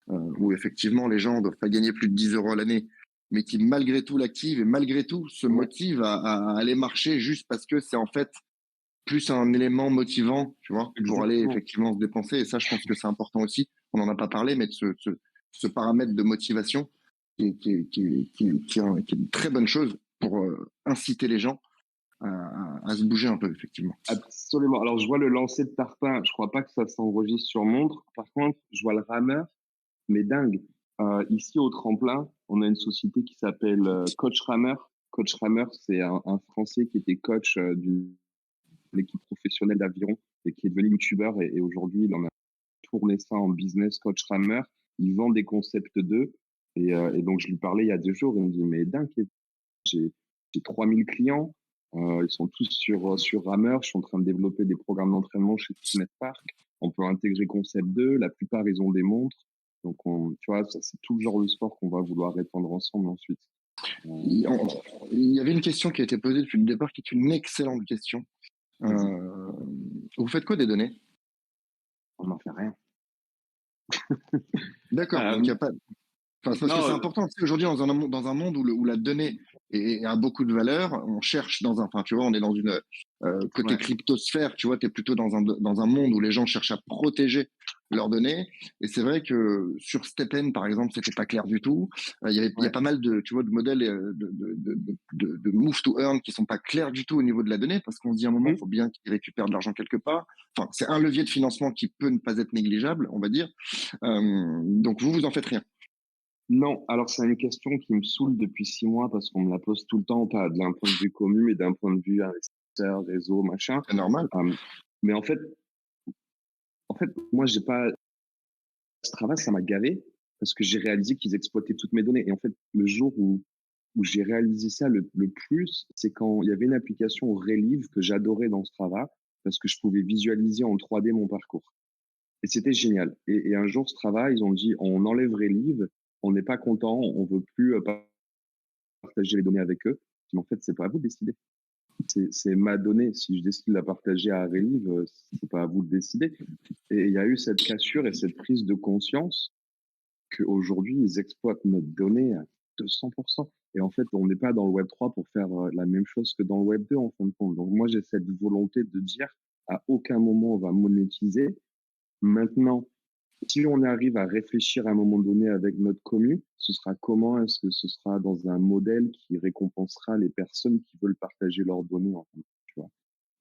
où effectivement les gens doivent pas gagner plus de 10 € à l'année, mais qui malgré tout l'active et malgré tout se Ouais, motive à aller marcher juste parce que c'est en fait plus un élément motivant, tu vois, pour aller exactement. effectivement se dépenser. Et ça, je pense que c'est important aussi. On n'en a pas parlé, mais de ce paramètre de motivation qui est une très bonne chose pour inciter les gens à se bouger un peu, effectivement. Absolument. Alors, je vois le lancer de tarpin. Je crois pas que ça s'enregistre sur montre. Par contre, je vois le rameur, mais dingue. Ici, au tremplin, on a une société qui s'appelle Coach Rammer. Coach Rammer, c'est un Français qui était coach d'une équipe professionnelle d'aviron et qui est devenu youtubeur. Et aujourd'hui, il en a tourné ça en business, Coach Rammer. Il vend des concepts d'eux. Et donc, je lui parlais il y a 2 jours. Il me dit, mais dingue, j'ai, j'ai 3000 clients. Ils sont tous sur Rammer. Je suis en train de développer des programmes d'entraînement chez Fitness Park. On peut intégrer Concept 2. La plupart, ils ont des montres. Donc, tu vois, ça, c'est tout le genre de sport qu'on va vouloir répandre ensemble ensuite. Euh, Il il y avait une question qui a été posée depuis le départ, qui est une excellente question. Vas-y, Vous faites quoi des données? on n'en fait rien. D'accord, donc il Euh, n'y a pas. Enfin, c'est parce que non, c'est important. Tu sais, aujourd'hui, dans un monde où la donnée a beaucoup de valeur, on cherche enfin, tu vois, on est dans une côté ouais, cryptosphère, tu vois, tu es plutôt dans un monde où les gens cherchent à protéger leurs données. Et c'est vrai que sur StepN, par exemple, c'était pas clair du tout. Il y a ouais. pas mal de, tu vois, de modèles de move to earn qui sont pas clairs du tout au niveau de la donnée, parce qu'on se dit à un moment, il Hmm. faut bien qu'ils récupèrent de l'argent quelque part. Enfin, c'est un levier de financement qui peut ne pas être négligeable, on va dire. Donc vous en faites rien. Non, alors c'est une question qui me saoule depuis 6 mois parce qu'on me la pose tout le temps, pas d'un point de vue commun, mais d'un point de vue investisseur, réseau, machin. C'est normal. Euh, mais en fait, moi, j'ai pas, ce travail, ça m'a gavé parce que j'ai réalisé qu'ils exploitaient toutes mes données. Et en fait, le jour où j'ai réalisé ça le plus, c'est quand il y avait une application Relive que j'adorais dans ce travail parce que je pouvais visualiser en 3D mon parcours. Et c'était génial. Et un jour, ce travail, ils ont dit, on enlève Relive, on n'est pas content, on veut plus partager les données avec eux. Mais en fait, c'est pas à vous de décider. C'est ma donnée. Si je décide de la partager à Relive, c'est pas à vous de décider. Et il y a eu cette cassure et cette prise de conscience qu'aujourd'hui, ils exploitent notre donnée à 200%. Et en fait, on n'est pas dans le Web 3 pour faire la même chose que dans le Web 2, en fin de compte. Donc, moi, j'ai cette volonté de dire à aucun moment on va monétiser. Maintenant, si on arrive à réfléchir à un moment donné avec notre commu, ce sera comment? Est-ce que ce sera dans un modèle qui récompensera les personnes qui veulent partager leurs données, en fait, tu vois?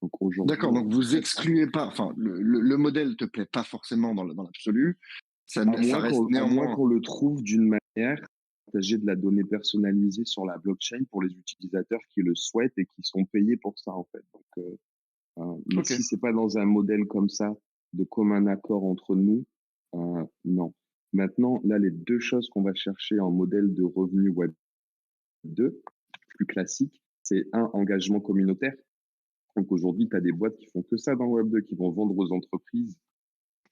Donc aujourd'hui, D'accord, on donc vous fait ça. excluez pas, enfin, le modèle te plaît pas forcément dans l'absolu, ça reste À moins néanmoins. qu'on le trouve d'une manière partager de la donnée personnalisée sur la blockchain pour les utilisateurs qui le souhaitent et qui sont payés pour ça, en fait. Donc, mais Ok, si c'est pas dans un modèle comme ça, de commun accord entre nous, non. Maintenant, là, les deux choses qu'on va chercher en modèle de revenu Web 2, plus classique, c'est un, engagement communautaire. Donc aujourd'hui, tu as des boîtes qui font que ça dans Web 2, qui vont vendre aux entreprises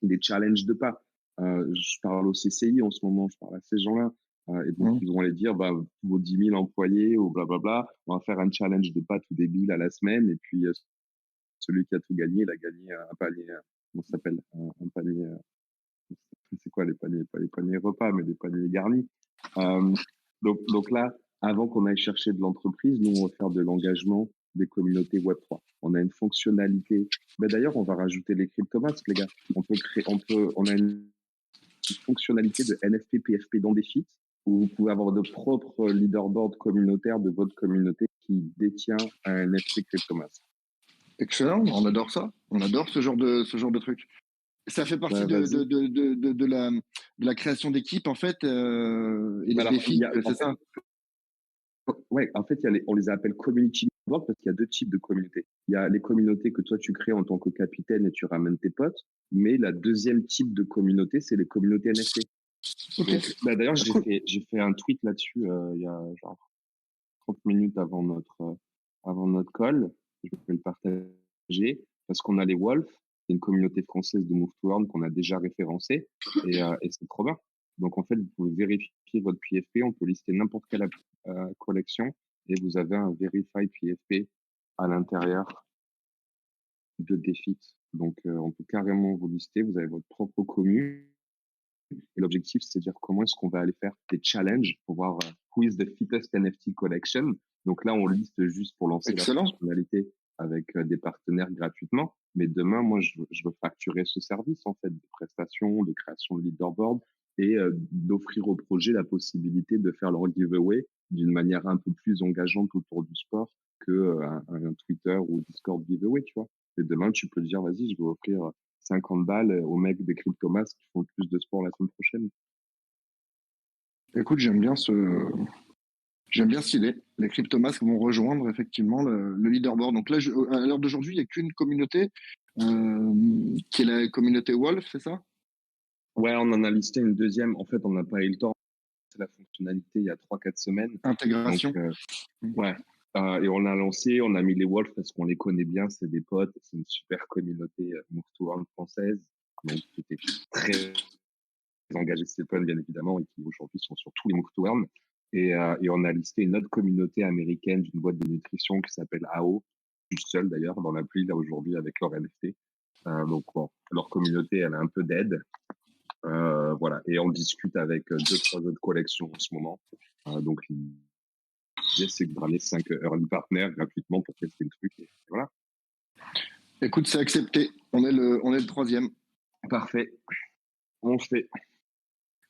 des challenges de pas. Je parle au CCI en ce moment, je parle à ces gens-là. Et donc, mmh, ils vont aller dire, bah, vos 10 000 employés ou blablabla, on va faire un challenge de pas tout débile à la semaine. Et puis, celui qui a tout gagné, il a gagné un panier, comment ça s'appelle, un panier, c'est quoi les paniers? Pas les paniers repas, mais des paniers garnis. Euh, donc là, avant qu'on aille chercher de l'entreprise, nous, on va faire de l'engagement des communautés Web3. On a une fonctionnalité. Mais d'ailleurs, on va rajouter les cryptomasques, les gars. On a une fonctionnalité de NFT, PFP dans des feats où vous pouvez avoir de propres leaderboards communautaires de votre communauté qui détient un NFT cryptomask. excellent, on adore ça, on adore ce genre de truc. Ça fait partie Bah, de, vas-y. de, de, de la création d'équipe, en fait, et Bah des alors, défis, en c'est fait, ça? ouais, en fait, on les appelle community board parce qu'il y a deux types de communautés. Il y a les communautés que toi tu crées en tant que capitaine et tu ramènes tes potes, mais la deuxième type de communauté, c'est les communautés NFT. Ok, Donc, bah, d'ailleurs, cool. j'ai fait un tweet là-dessus il y a genre 30 minutes avant notre call. Je vais le partager parce qu'on a les Wolves, c'est une communauté française de Move to Earn qu'on a déjà référencée et c'est trop bien. Donc en fait, vous pouvez vérifier votre PFP, on peut lister n'importe quelle collection et vous avez un Verify PFP à l'intérieur de Defit. Donc on peut carrément vous lister, vous avez votre propre commu Et l'objectif, c'est de dire comment est-ce qu'on va aller faire des challenges pour voir who is the fittest NFT collection. Donc là, on liste juste pour lancer la Excellent. fonctionnalité avec des partenaires gratuitement. Mais demain, moi, je veux facturer ce service, en fait, de prestations, de création de leaderboard et d'offrir au projet la possibilité de faire leur giveaway d'une manière un peu plus engageante autour du sport que un Twitter ou Discord giveaway, tu vois. Et demain, tu peux dire, vas-y, je vais offrir 50 balles aux mecs des Cryptomasks qui font le plus de sport la semaine prochaine. Écoute, j'aime bien s'il est. Les cryptomasques vont rejoindre effectivement le leaderboard. Donc là, à l'heure d'aujourd'hui, il n'y a qu'une communauté qui est la communauté Wolf, c'est ça? Ouais, on en a listé une deuxième. En fait, on n'a pas eu le temps. C'est la fonctionnalité il y a 3-4 semaines. Intégration. Donc, ouais. Et on a lancé, on a mis les Wolves parce qu'on les connaît bien, c'est des potes, c'est une super communauté Move to Earn française, donc qui était très engagée Stephen, bien évidemment, et qui aujourd'hui sont sur tous les Move to Earn. Et on a listé une autre communauté américaine d'une boîte de nutrition qui s'appelle AO, je suis seul d'ailleurs dans l'appli là aujourd'hui avec leur NFT. Donc bon, leur communauté, elle a un peu d'aide. Voilà, et on discute avec 2-3 autres collections en ce moment. Donc l'idée, c'est de ramener 5 early partners gratuitement pour tester le truc. Et voilà. Écoute, c'est accepté. On est le troisième. Parfait. On fait.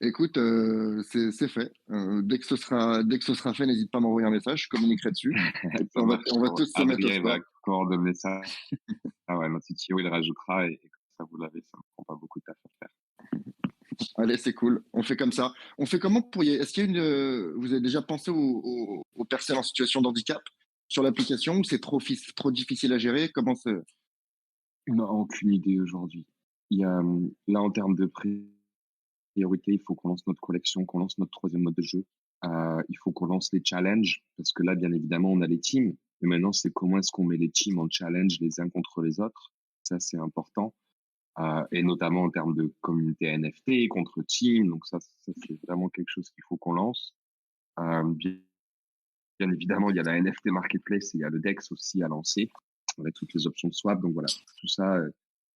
Écoute, c'est fait. Dès que ce sera fait, n'hésite pas à m'envoyer un message, je communiquerai dessus. Et puis on va tous se mettre au Adrien sport. va coordonner ça. Ah ouais, notre CTO, il rajoutera et comme ça, vous l'avez, ça ne prend pas beaucoup de taf à faire. Allez, c'est cool. On fait comme ça. On fait comment pour Est-ce qu'il y a vous avez déjà pensé aux personnes en situation de handicap sur l'application ou c'est trop difficile à gérer? Comment c'est? Non, aucune idée aujourd'hui. Il y a, là, en termes de priorité, il faut qu'on lance notre collection, qu'on lance notre troisième mode de jeu. Il faut qu'on lance les challenges parce que là, bien évidemment, on a les teams. Mais maintenant, c'est comment est-ce qu'on met les teams en challenge les uns contre les autres. Ça, c'est important. Et notamment en termes de communauté NFT contre team. Donc ça c'est vraiment quelque chose qu'il faut qu'on lance. Bien évidemment, il y a la NFT Marketplace et il y a le DEX aussi à lancer avec toutes les options de swap. Donc voilà, tout ça,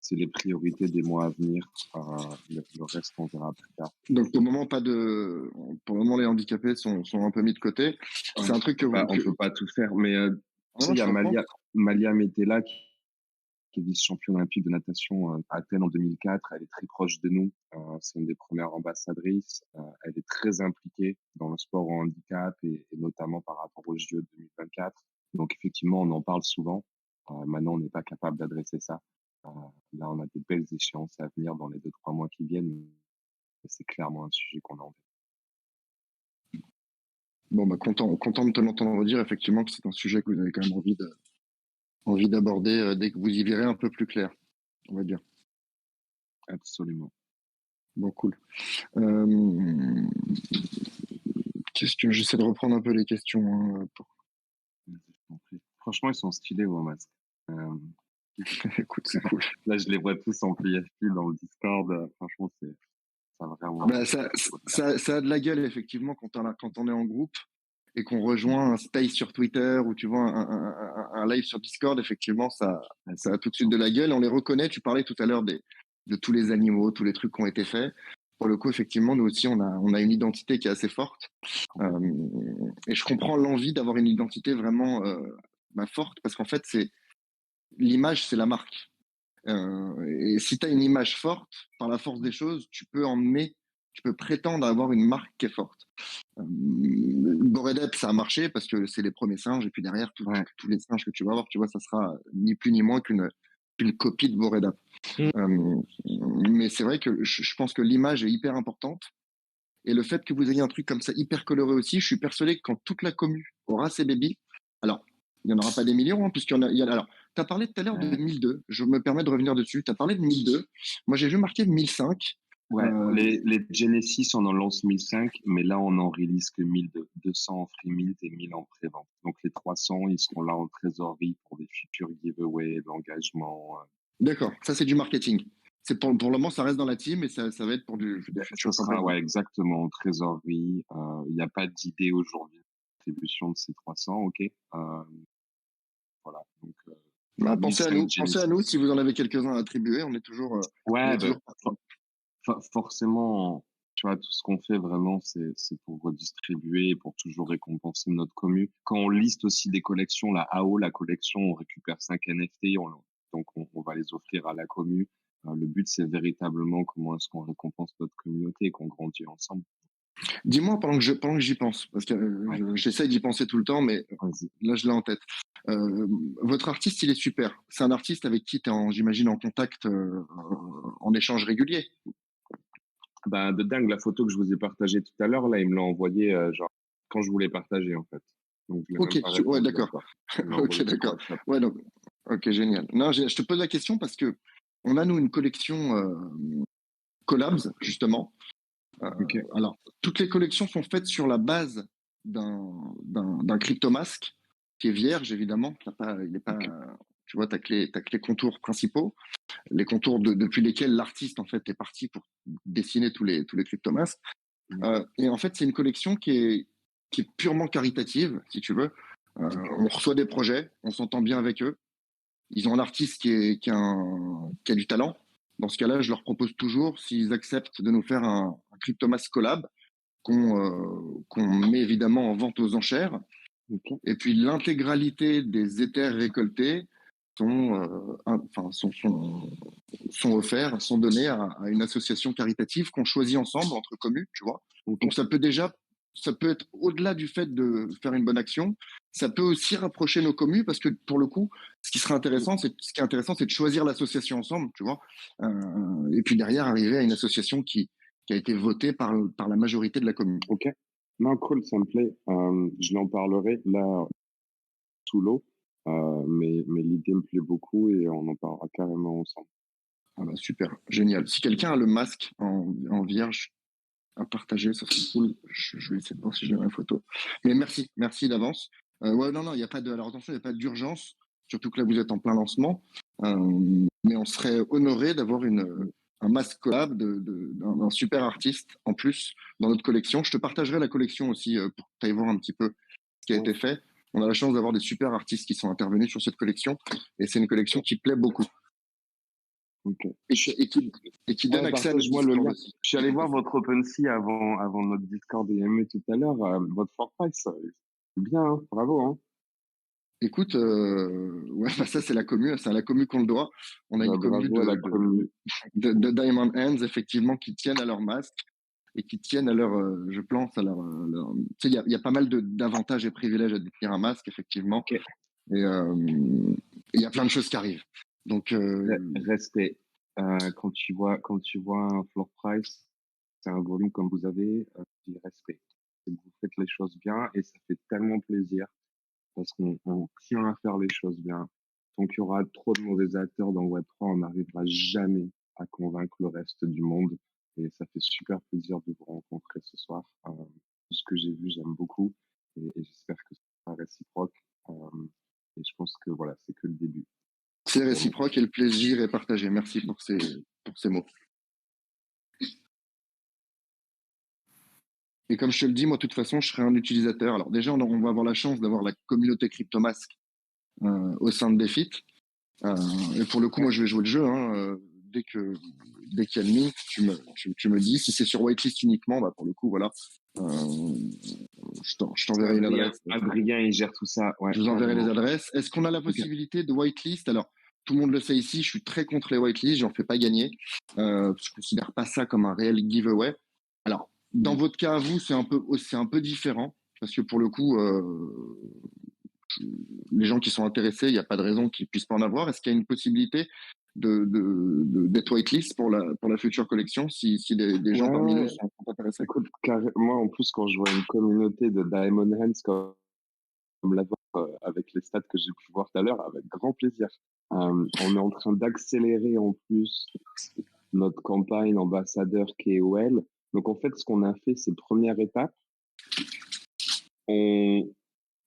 c'est les priorités des mois à venir. Le reste, on verra plus tard. Donc pour le moment, les handicapés sont un peu mis de côté. C'est un truc On peut pas tout faire, mais tu sais, il y a Malia Metella qui est vice-championne olympique de natation à Athènes en 2004. Elle est très proche de nous. C'est une des premières ambassadrices. Elle est très impliquée dans le sport en handicap et notamment par rapport aux Jeux de 2024. Donc effectivement, on en parle souvent. Maintenant, on n'est pas capable d'adresser ça. Là, on a des belles échéances à venir dans les 2-3 mois qui viennent. C'est clairement un sujet qu'on a en tête. Bon, bah, content de te l'entendre dire effectivement que c'est un sujet que vous avez quand même envie d'aborder dès que vous y verrez un peu plus clair, on va dire. Absolument. Bon, cool. J'essaie de reprendre un peu les questions. Franchement, ils sont stylés, vos masques. Écoute, c'est cool. Là, je les vois tous en PFP dans le Discord. Franchement, ça vraiment. Bah, ça a de la gueule, effectivement, quand on est en groupe et qu'on rejoint un space sur Twitter ou tu vois un live sur Discord, effectivement, ça a tout de suite de la gueule. On les reconnaît. Tu parlais tout à l'heure de tous les animaux, tous les trucs qui ont été faits. Pour le coup, effectivement, nous aussi, on a une identité qui est assez forte. Et je comprends l'envie d'avoir une identité vraiment forte parce qu'en fait, l'image, c'est la marque. Et si tu as une image forte, par la force des choses, tu peux prétendre avoir une marque qui est forte. Bored Ape, ça a marché parce que c'est les premiers singes, et puis derrière, tous les singes que tu vas avoir, tu vois, ça sera ni plus ni moins qu'une copie de Bored Ape. Mais c'est vrai que je pense que l'image est hyper importante. Et le fait que vous ayez un truc comme ça hyper coloré aussi, je suis persuadé que quand toute la commu aura ses bébés, alors, il n'y en aura pas des millions, hein, puisqu'il y en a. Alors, tu as parlé tout à l'heure de 1002. Je me permets de revenir dessus. Tu as parlé de 1002. Moi, j'ai vu marquer 1005. Ouais, les Genesis, on en lance 1005, mais là, on en release que 1200 en free mint et 1000 en pré-vente. Donc, les 300, ils seront là en trésorerie pour des futurs giveaways, l'engagement. D'accord. Ça, c'est du marketing. C'est pour le moment, ça reste dans la team et ça va être pour du futur. Ouais, exactement, en trésorerie. Il n'y a pas d'idée aujourd'hui de distribution de ces 300, ok. Voilà. Donc, pensez à nous si vous en avez quelques-uns à attribuer. On est toujours. Ouais, forcément, vois, tout ce qu'on fait vraiment, c'est pour redistribuer, pour toujours récompenser notre commu. Quand on liste aussi des collections, la AO, la collection, on récupère 5 NFT, donc on va les offrir à la commu. Le but, c'est véritablement comment est-ce qu'on récompense notre communauté et qu'on grandit ensemble. Dis-moi pendant que j'y pense, parce que Ouais. j'essaie d'y penser tout le temps, mais Vas-y. là je l'ai en tête. Votre artiste, il est super. C'est un artiste avec qui tu es, j'imagine, en contact, en échange régulier. Ben, de dingue, la photo que je vous ai partagée tout à l'heure, là, il me l'a envoyé, genre, quand je voulais partager, en fait. Donc, je l'ai Ok, même pas ouais, répondu d'accord. encore. Il me l'a Ok, envoyé sur d'accord. WhatsApp. Ouais, donc, ok, génial. Non, je te pose la question parce que on a nous une collection collabs justement. Ok. Alors, toutes les collections sont faites sur la base d'un cryptomasque qui est vierge, évidemment. Il est pas, tu vois, t'as que les contours principaux, les contours depuis lesquels l'artiste en fait est parti pour dessiner tous les cryptomasques. Et en fait, c'est une collection qui est purement caritative, si tu veux. On reçoit des projets, on s'entend bien avec eux. Ils ont un artiste qui a du talent. Dans ce cas-là, je leur propose toujours, s'ils acceptent de nous faire un cryptomask collab, qu'on met évidemment en vente aux enchères. Ok. Et puis l'intégralité des éthers récoltés sont offerts, sont donnés à une association caritative qu'on choisit ensemble entre communes, tu vois. Ok. Donc ça peut être au-delà du fait de faire une bonne action, ça peut aussi rapprocher nos communes parce que pour le coup, ce qui est intéressant, c'est de choisir l'association ensemble, tu vois. Et puis derrière arriver à une association qui a été votée par la majorité de la commune. Ok. Non, cool, ça me plaît. Je l'en parlerai là sous l'eau, mais l'idée me plaît beaucoup et on en parlera carrément ensemble. Ah bah super, génial. Si quelqu'un a le masque en vierge à partager, ça serait cool. Je vais essayer de voir si j'ai la photo. Mais merci d'avance. Ouais, non, il n'y a pas de. Alors attention, il n'y a pas d'urgence, surtout que là vous êtes en plein lancement. Mais on serait honoré d'avoir un masque collab d'un super artiste en plus dans notre collection. Je te partagerai la collection aussi pour que tu ailles voir un petit peu ce qui a été fait. On a la chance d'avoir des super artistes qui sont intervenus sur cette collection et c'est une collection qui plaît beaucoup. Ok. Et qui donne accès à notre Partage-moi le Discord lien. aussi. Je suis allé voir votre OpenSea avant notre Discord DME tout à l'heure. Votre floor price, c'est bien, hein, bravo. Hein. Écoute, ouais, bah ça c'est la commu, c'est à la commu qu'on le doit. On a une commu Bravo à la commune. de Diamond Hands effectivement qui tiennent à leur masque et qui tiennent à leur, je pense à tu sais, il y a pas mal d'avantages et privilèges à détenir un masque effectivement. Okay. Et il y a plein de choses qui arrivent. Donc respect. Quand tu vois un floor price, c'est un volume comme vous avez, dis respect. Vous faites les choses bien et ça fait tellement plaisir parce qu'on tient à faire les choses bien. Tant qu'il y aura trop de mauvais acteurs dans Web3, on n'arrivera jamais à convaincre le reste du monde. Et ça fait super plaisir de vous rencontrer ce soir. Tout ce que j'ai vu, j'aime beaucoup et j'espère que ce sera réciproque. Et je pense que voilà, c'est que le début. C'est réciproque et le plaisir est partagé. Merci pour ces mots. Et comme je te le dis, moi, de toute façon, je serai un utilisateur. Alors déjà, on va avoir la chance d'avoir la communauté CryptoMask au sein de Defit. Et pour le coup, moi, je vais jouer le jeu. Hein, dès qu'il y a le link, tu me dis. Si c'est sur whitelist uniquement, bah, pour le coup, voilà. Je t'enverrai une adresse. Adrien, il gère tout ça. Ouais, je vous enverrai les adresses. Est-ce qu'on a la possibilité de whitelist? Alors, tout le monde le sait ici, je suis très contre les whitelists, j'en fais pas gagner. Je considère pas ça comme un réel giveaway. Alors, dans votre cas à vous, c'est un peu différent parce que pour le coup, les gens qui sont intéressés, il n'y a pas de raison qu'ils puissent pas en avoir. Est-ce qu'il y a une possibilité d'être whitelist pour la future collection si des gens parmi nous sont intéressés? Écoute, moi, en plus, quand je vois une communauté de Diamond Hands comme la vôtre, avec les stats que j'ai pu voir tout à l'heure, avec grand plaisir. On est en train d'accélérer en plus notre campagne ambassadeur KOL. Donc, en fait, ce qu'on a fait, c'est première étape. On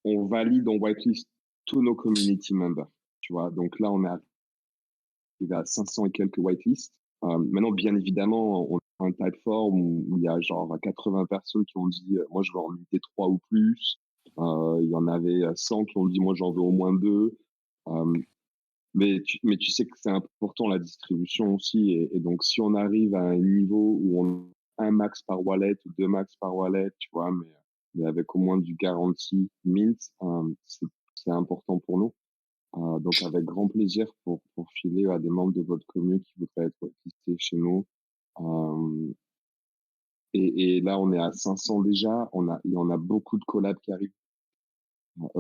valide, on whitelist tous nos community members. Tu vois, donc là, on est arrivé à 500 et quelques whitelists. Maintenant, bien évidemment, on a un typeform où il y a genre 80 personnes qui ont dit moi, je veux en inviter 3 ou plus. Il y en avait 100 qui ont dit moi, j'en veux au moins 2. Mais tu sais que c'est important la distribution aussi. Et donc, si on arrive à un niveau où on un max par wallet ou deux max par wallet, tu vois, mais avec au moins du garantie mint, c'est important pour nous. Donc avec grand plaisir pour filer à des membres de votre commune qui voudraient être listés chez nous. Euh, et là, on est à 500 déjà. Il y en a beaucoup de collabs qui arrivent.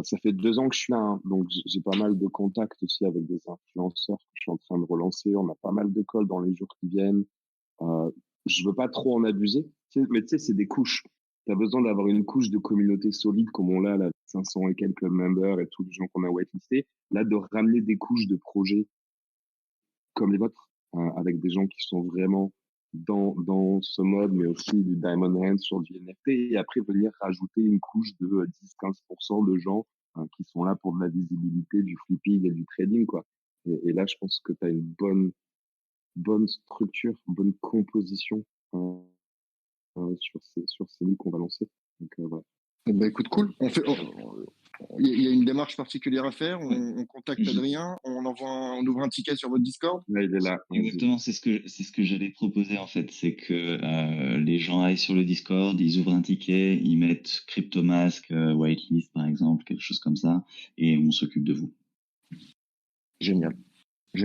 Ça fait 2 ans que je suis là, hein, donc j'ai pas mal de contacts aussi avec des influenceurs que je suis en train de relancer. On a pas mal de calls dans les jours qui viennent. Euh, je veux pas trop en abuser, mais tu sais, c'est des couches. Tu as besoin d'avoir une couche de communauté solide comme on l'a, là, 500 et quelques members et tous les gens qu'on a whitelistés. Là, de ramener des couches de projets comme les vôtres, avec des gens qui sont vraiment dans ce mode, mais aussi du Diamond Hands sur du NFT, et après venir rajouter une couche de 10-15% de gens qui sont là pour de la visibilité, du flipping et du trading, quoi. Et là, je pense que tu as une bonne structure, une bonne composition sur ces lignes qu'on va lancer. Donc, voilà. Eh ben, écoute, cool. Il y a une démarche particulière à faire. On contacte Adrien, on ouvre un ticket sur votre Discord. Là, il est là. Exactement, c'est ce que j'allais proposer en fait, c'est que les gens aillent sur le Discord, ils ouvrent un ticket, ils mettent CryptoMask, whitelist par exemple, quelque chose comme ça, et on s'occupe de vous. Génial. Et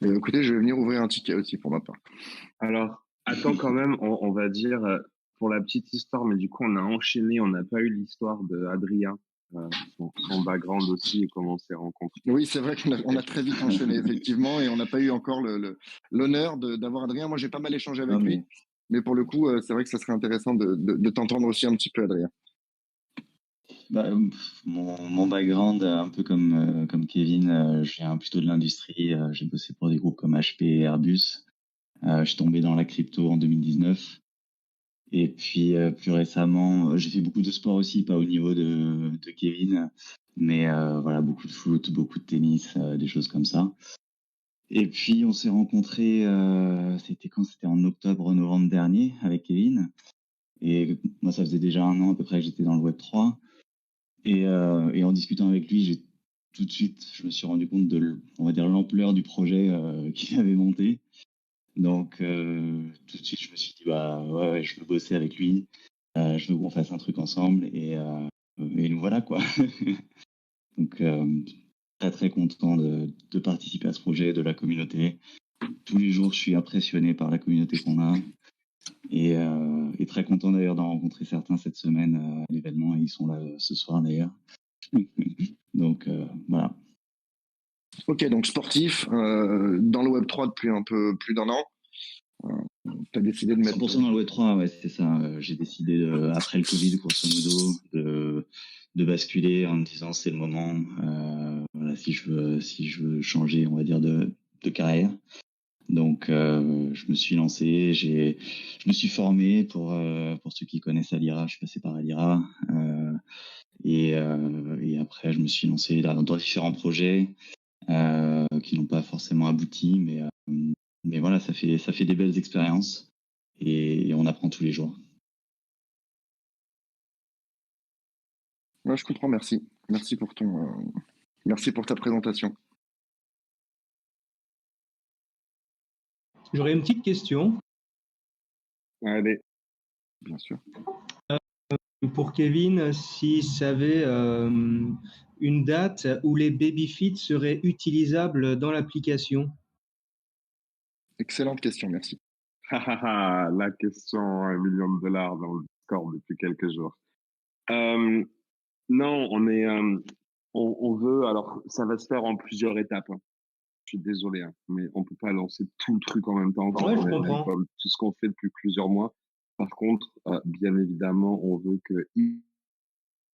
écoutez, je vais venir ouvrir un ticket aussi pour ma part. Alors, attends quand même, on va dire, pour la petite histoire, mais du coup, on a enchaîné, on n'a pas eu l'histoire de Adrien, son background aussi et comment on s'est rencontrés. Oui, c'est vrai qu'on a très vite enchaîné, effectivement, et on n'a pas eu encore l'honneur d'avoir Adrien. Moi, j'ai pas mal échangé avec lui, mais pour le coup, c'est vrai que ça serait intéressant de t'entendre aussi un petit peu, Adrien. Bah, mon background, un peu comme Kevin, je viens plutôt de l'industrie. J'ai bossé pour des groupes comme HP et Airbus. Je suis tombé dans la crypto en 2019. Et puis plus récemment, j'ai fait beaucoup de sport aussi, pas au niveau de Kevin, mais voilà, beaucoup de foot, beaucoup de tennis, des choses comme ça. Et puis on s'est rencontrés, c'était quand? C'était en octobre-novembre dernier avec Kevin. Et moi, ça faisait déjà 1 an à peu près que j'étais dans le Web 3. Et en discutant avec lui, j'ai tout de suite, je me suis rendu compte on va dire, l'ampleur du projet qu'il avait monté. Donc tout de suite, je me suis dit bah ouais, je veux bosser avec lui, je veux qu'on fasse un truc ensemble et nous voilà quoi. Donc très très content de participer à ce projet, de la communauté. Tous les jours, je suis impressionné par la communauté qu'on a et très content d'ailleurs d'en rencontrer certains cette semaine à l'événement et ils sont là ce soir d'ailleurs. Donc voilà. Ok, donc sportif, dans le Web 3 depuis un peu plus d'1 an. Tu as décidé de mettre. 100% dans le Web3, ouais, c'est ça. J'ai décidé, après le Covid, grosso modo, de basculer en me disant c'est le moment. Voilà, si je veux changer, on va dire, de carrière. Donc, je me suis lancé, je me suis formé pour ceux qui connaissent Alira, je suis passé par Alira. Et après, je me suis lancé dans différents projets qui n'ont pas forcément abouti, mais voilà, ça fait des belles expériences et on apprend tous les jours. Ouais, je comprends, merci. Merci pour ta présentation. J'aurais une petite question. Allez. Bien sûr. Pour Kevin, s'il savait une date où les baby-feeds seraient utilisables dans l'application. Excellente question, merci. La question $1 million dans le Discord depuis quelques jours. Non, on veut, alors ça va se faire en plusieurs étapes. Hein. Je suis désolé, hein, mais on peut pas lancer tout le truc en même temps. Ouais, je comprends. Comme tout ce qu'on fait depuis plusieurs mois. Par contre, bien évidemment, on veut que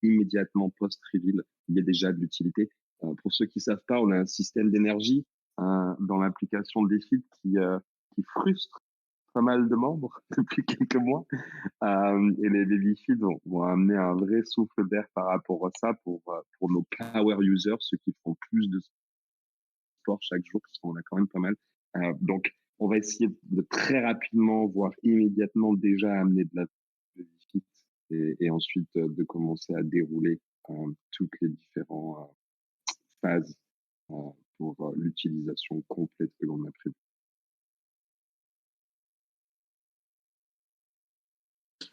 immédiatement post-reveal, il y ait déjà de l'utilité. Pour ceux qui savent pas, on a un système d'énergie dans l'application DeFi qui frustre pas mal de membres depuis quelques mois. Et les baby-feeds vont amener un vrai souffle d'air par rapport à ça pour nos power users, ceux qui font plus de sport chaque jour, parce qu'on a quand même pas mal. Donc, on va essayer de très rapidement, voire immédiatement déjà amener de la baby-feed et ensuite de commencer à dérouler toutes les différentes phases pour l'utilisation complète que l'on a prévue.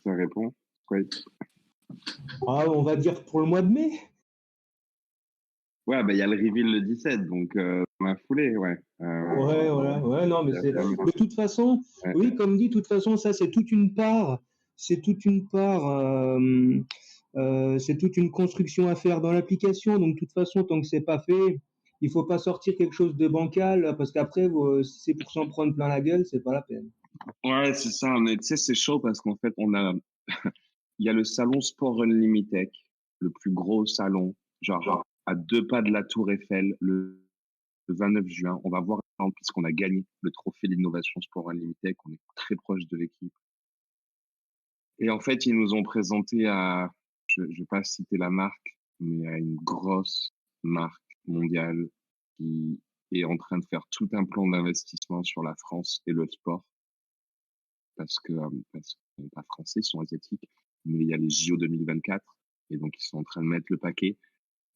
ça répond. Ouais. On va dire pour le mois de mai. Ouais, bah, il y a le reveal le 17, donc dans la foulée, ouais. Ouais, non, mais Ça c'est fait un- de toute façon, ouais. oui, comme dit, de toute façon, ça c'est toute une part, c'est toute une part, c'est toute une construction à faire dans l'application. Donc, de toute façon, tant que c'est pas fait, il faut pas sortir quelque chose de bancal parce qu'après, si c'est pour s'en prendre plein la gueule, c'est pas la peine. Ouais, c'est ça. Mais tu sais, c'est chaud parce qu'en fait, il y a le salon Sport Unlimited, le plus gros salon, genre à 2 pas de la Tour Eiffel, le 29 juin. On va voir, puisqu'on a gagné le trophée d'innovation Sport Unlimited, on est très proche de l'équipe. Et en fait, ils nous ont présenté je vais pas citer la marque, mais à une grosse marque mondiale qui est en train de faire tout un plan d'investissement sur la France et le sport parce qu'ils sont pas français, ils sont asiatiques, mais il y a les JO 2024 et donc ils sont en train de mettre le paquet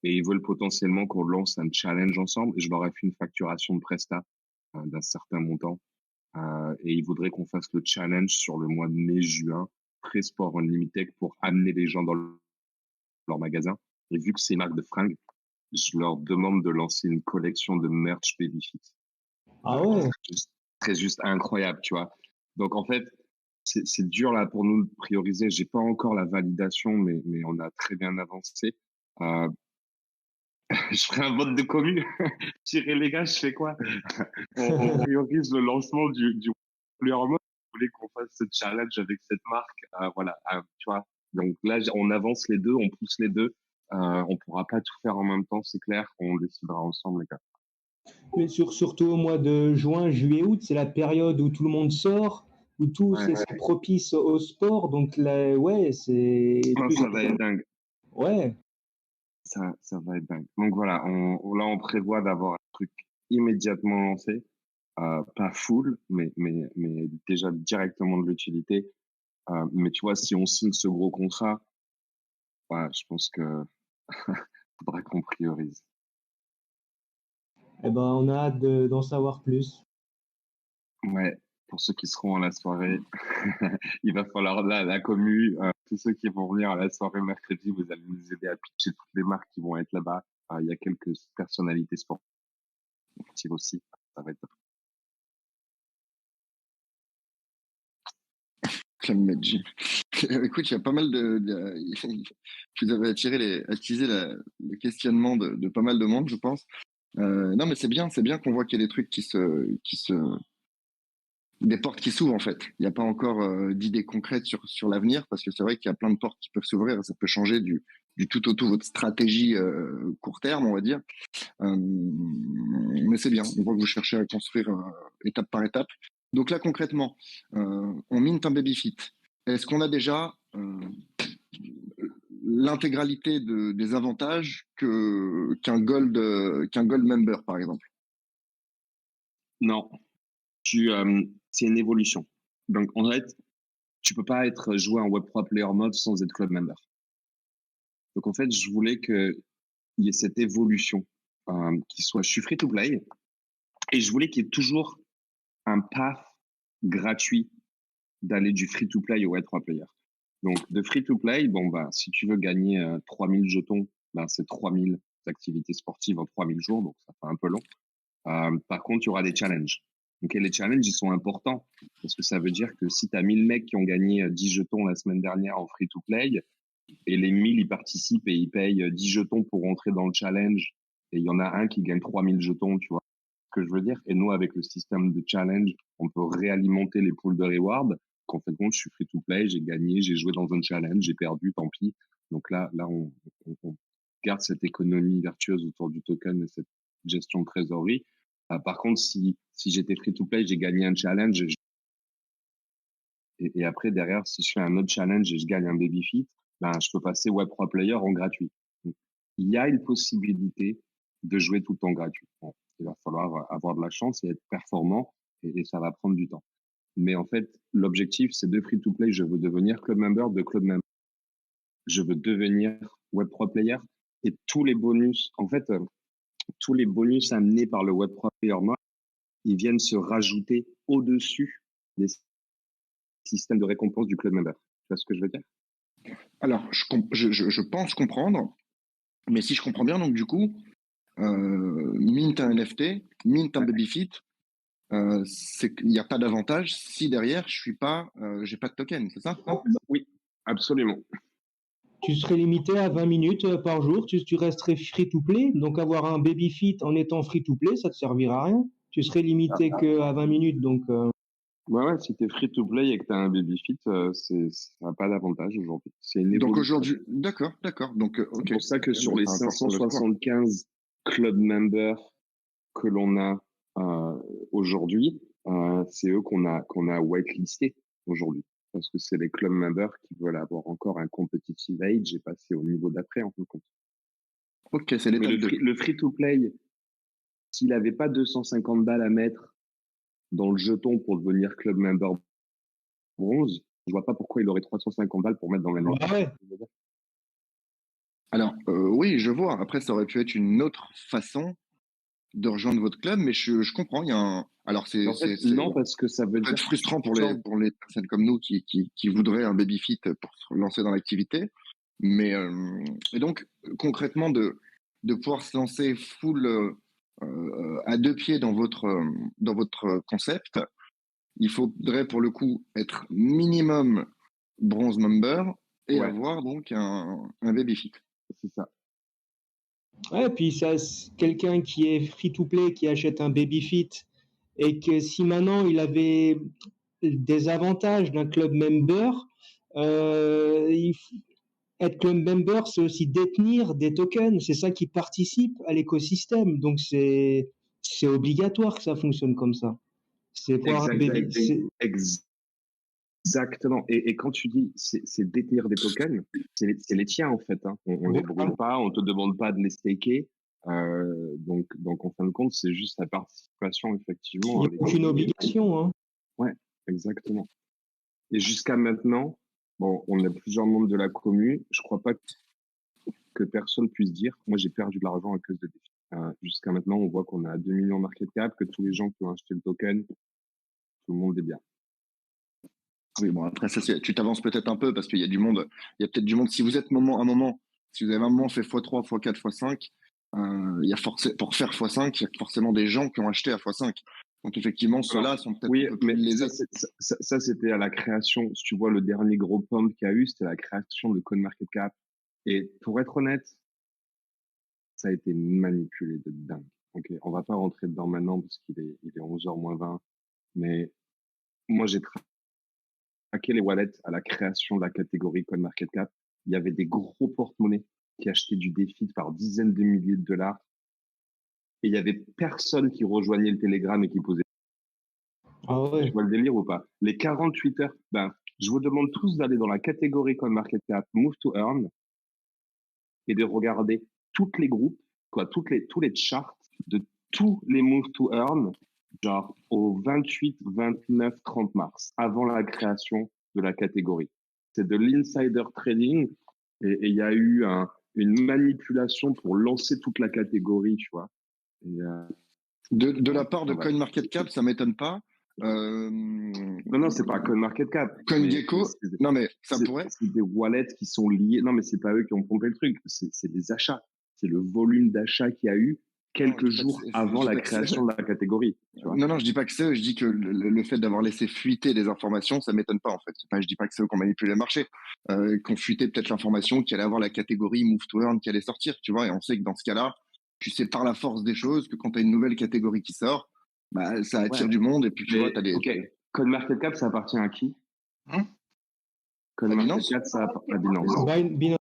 et ils veulent potentiellement qu'on lance un challenge ensemble et je leur ai fait une facturation de Presta d'un certain montant et ils voudraient qu'on fasse le challenge sur le mois de mai-juin, Pré-Sport Unlimited pour amener les gens dans leur magasin. Et vu que c'est une marque de fringues, je leur demande de lancer une collection de merch Babyfit. Ah ouais. Très juste incroyable, tu vois. Donc en fait, c'est dur là pour nous de prioriser. J'ai pas encore la validation, mais on a très bien avancé. Je ferai un vote de commu. Je dirais les gars, je fais quoi? On priorise le lancement du Player Mode. Vous voulez qu'on fasse ce challenge avec cette marque? Voilà, tu vois. Donc là, on avance les deux, on pousse les deux. On pourra pas tout faire en même temps, c'est clair. On décidera ensemble, les gars. Mais surtout au mois de juin, juillet, août, c'est la période où tout le monde sort, où tout Ouais. c'est propice au sport. Donc là, ouais, c'est Non, ça va être dingue. Ouais. Ça va être dingue. Donc voilà, là, on prévoit d'avoir un truc immédiatement lancé. Pas full, mais déjà directement de l'utilité. Mais tu vois, si on signe ce gros contrat, ouais, je pense que faudra qu'on priorise. Eh ben, on a hâte d'en savoir plus. Ouais, pour ceux qui seront à la soirée, il va falloir la commu, tous ceux qui vont venir à la soirée mercredi, vous allez nous aider à pitcher toutes les marques qui vont être là-bas. Il y a quelques personnalités sportives aussi. Ça va être top. Clem Medji. Écoute, il y a pas mal vous avez attisé le questionnement de pas mal de monde, je pense. Non, mais c'est bien qu'on voit qu'il y a des trucs des portes qui s'ouvrent en fait. Il n'y a pas encore d'idées concrètes sur l'avenir parce que c'est vrai qu'il y a plein de portes qui peuvent s'ouvrir et ça peut changer du tout au tout votre stratégie court terme, on va dire. Mais c'est bien, on voit que vous cherchez à construire étape par étape. Donc là, concrètement, on mint un babyfit. Est-ce qu'on a déjà l'intégralité des avantages qu'un gold member, par exemple? Non, c'est une évolution. Donc en fait, tu peux pas être joué en Web3 Player Mode sans être club member. Donc en fait, je voulais qu'il y ait cette évolution qui soit, je suis free to play et je voulais qu'il y ait toujours un path gratuit d'aller du free to play au Web3 Player. Donc de free to play, bon bah si tu veux gagner 3000 jetons, ben c'est 3000 activités sportives en 3000 jours, donc ça fait un peu long. Par contre, il y aura des challenges. Donc les challenges, ils sont importants parce que ça veut dire que si tu as 1000 mecs qui ont gagné 10 jetons la semaine dernière en free to play et les 1000 ils participent et ils payent 10 jetons pour rentrer dans le challenge et il y en a un qui gagne 3000 jetons, tu vois ce que je veux dire. Et nous, avec le système de challenge, on peut réalimenter les pools de reward. Qu'en fait, je suis free to play, j'ai gagné, j'ai joué dans un challenge, j'ai perdu, tant pis. Donc là, on garde cette économie vertueuse autour du token et cette gestion de trésorerie. Par contre, si j'étais free to play, j'ai gagné un challenge et après derrière, si je fais un autre challenge et je gagne un babyfit, ben je peux passer Web3 Player en gratuit. Donc, il y a une possibilité de jouer tout le temps gratuit. Bon, il va falloir avoir de la chance et être performant et ça va prendre du temps. Mais en fait, l'objectif, c'est de free to play. Je veux devenir club member de club member. Je veux devenir Web3 Player et tous les bonus, en fait, tous les bonus amenés par le Web3 Player Mode, ils viennent se rajouter au-dessus des systèmes de récompense du club member. vois ce que je veux dire? Alors, je pense comprendre, mais si je comprends bien, donc du coup, mint un NFT, mint un Babyfit, c'est qu'il n'y a pas d'avantage si derrière je suis pas, j'ai pas de token, c'est ça? Oui, absolument. Tu serais limité à 20 minutes par jour, tu resterais free to play. Donc avoir un baby fit en étant free to play, ça te servira à rien. Tu serais limité qu'à 20 minutes. Donc Ouais, si t'es free to play et que t'as un baby fit, ça n'a pas d'avantage aujourd'hui. C'est une Donc évolution. aujourd'hui, d'accord. Donc, C'est ok. pour ça que sur Mais les c'est important de le savoir. 575 club members que l'on a aujourd'hui, c'est eux qu'on a whitelisté aujourd'hui. Parce que c'est les club members qui veulent avoir encore un competitive age et passer au niveau d'après, en fin de compte. Ok, c'est Mais l'étape 2. le free to play, s'il avait pas 250 balles à mettre dans le jeton pour devenir club member bronze, je vois pas pourquoi il aurait 350 balles pour mettre dans la ah ouais. Alors, oui, je vois. Après, ça aurait pu être une autre façon de rejoindre votre club, mais je comprends. Il y a un. Alors, En fait, non, parce que ça veut peut dire être frustrant pour les personnes comme nous qui voudraient un baby fit pour se lancer dans l'activité. Mais et donc concrètement de pouvoir se lancer full à deux pieds dans votre concept, il faudrait pour le coup être minimum bronze member et ouais, avoir donc un baby fit. c'est ça. Ouais, puis ça, quelqu'un qui est free to play, qui achète un baby fit, et que si maintenant il avait des avantages d'un club member, être club member, c'est aussi détenir des tokens. C'est ça qui participe à l'écosystème. Donc c'est obligatoire que ça fonctionne comme ça. C'est pour un baby. Exactement. Et quand tu dis c'est détenir des tokens, c'est les tiens en fait. Hein. On les brûle pas, on te demande pas de les staker. Donc en fin de compte, c'est juste la participation effectivement. Il n'y a aucune obligation. Hein. Ouais, exactement. Et jusqu'à maintenant, bon, on a plusieurs membres de la commune. Je crois pas que personne puisse dire, moi j'ai perdu de l'argent à cause de défis. Jusqu'à maintenant, on voit qu'on a 2 millions de market cap, que tous les gens qui ont acheté le token, tout le monde est bien. Oui, bon, après, ça, tu t'avances peut-être un peu parce qu'il y a du monde. Il y a peut-être du monde. Si vous êtes un moment, si vous avez un moment fait x3, x4, x5, il y a pour faire x5, il y a forcément des gens qui ont acheté à x5. Donc, effectivement, ceux-là sont peut-être un peu plus lésés. Ça, c'était à la création. Si tu vois, le dernier gros pump qu'il y a eu, c'était la création de CoinMarketCap. Et pour être honnête, ça a été manipulé de dingue. Ok, on va pas rentrer dedans maintenant parce qu'il est 11h moins 20. Mais moi, j'ai traqué les wallets à la création de la catégorie CoinMarketCap. Il y avait des gros porte-monnaies qui achetaient du défi par dizaines de milliers de dollars. Et il y avait personne qui rejoignait le Telegram et qui posait. Ah ouais. Tu vois le délire ou pas? Les 48 heures, je vous demande tous d'aller dans la catégorie CoinMarketCap Move to Earn et de regarder toutes les groupes, tous les charts de tous les Move to Earn, genre au 28, 29, 30 mars, avant la création de la catégorie. C'est de l'insider trading et il y a eu une manipulation pour lancer toute la catégorie, tu vois. Et, de la part de CoinMarketCap, ça m'étonne pas. Non, c'est pas CoinMarketCap. CoinGecko, non mais ça pourrait. C'est des wallets qui sont liés. Non, mais c'est pas eux qui ont pompé le truc. C'est des achats. C'est le volume d'achat qu'il y a eu quelques jours avant la création de la catégorie. Tu vois. Non, je dis pas que c'est eux. Je dis que le fait d'avoir laissé fuiter des informations, ça m'étonne pas en fait. Je dis pas que c'est eux qui ont manipulé le marché, qui ont fuité peut-être l'information qu'il allait avoir la catégorie Move to Earn qui allait sortir, tu vois. Et on sait que dans ce cas-là, tu sais par la force des choses que quand tu as une nouvelle catégorie qui sort, bah ça attire du monde et puis tu vois, t'as des. Ok. CoinMarketCap, ça appartient à qui? CoinMarketCap, ça appartient à Binance.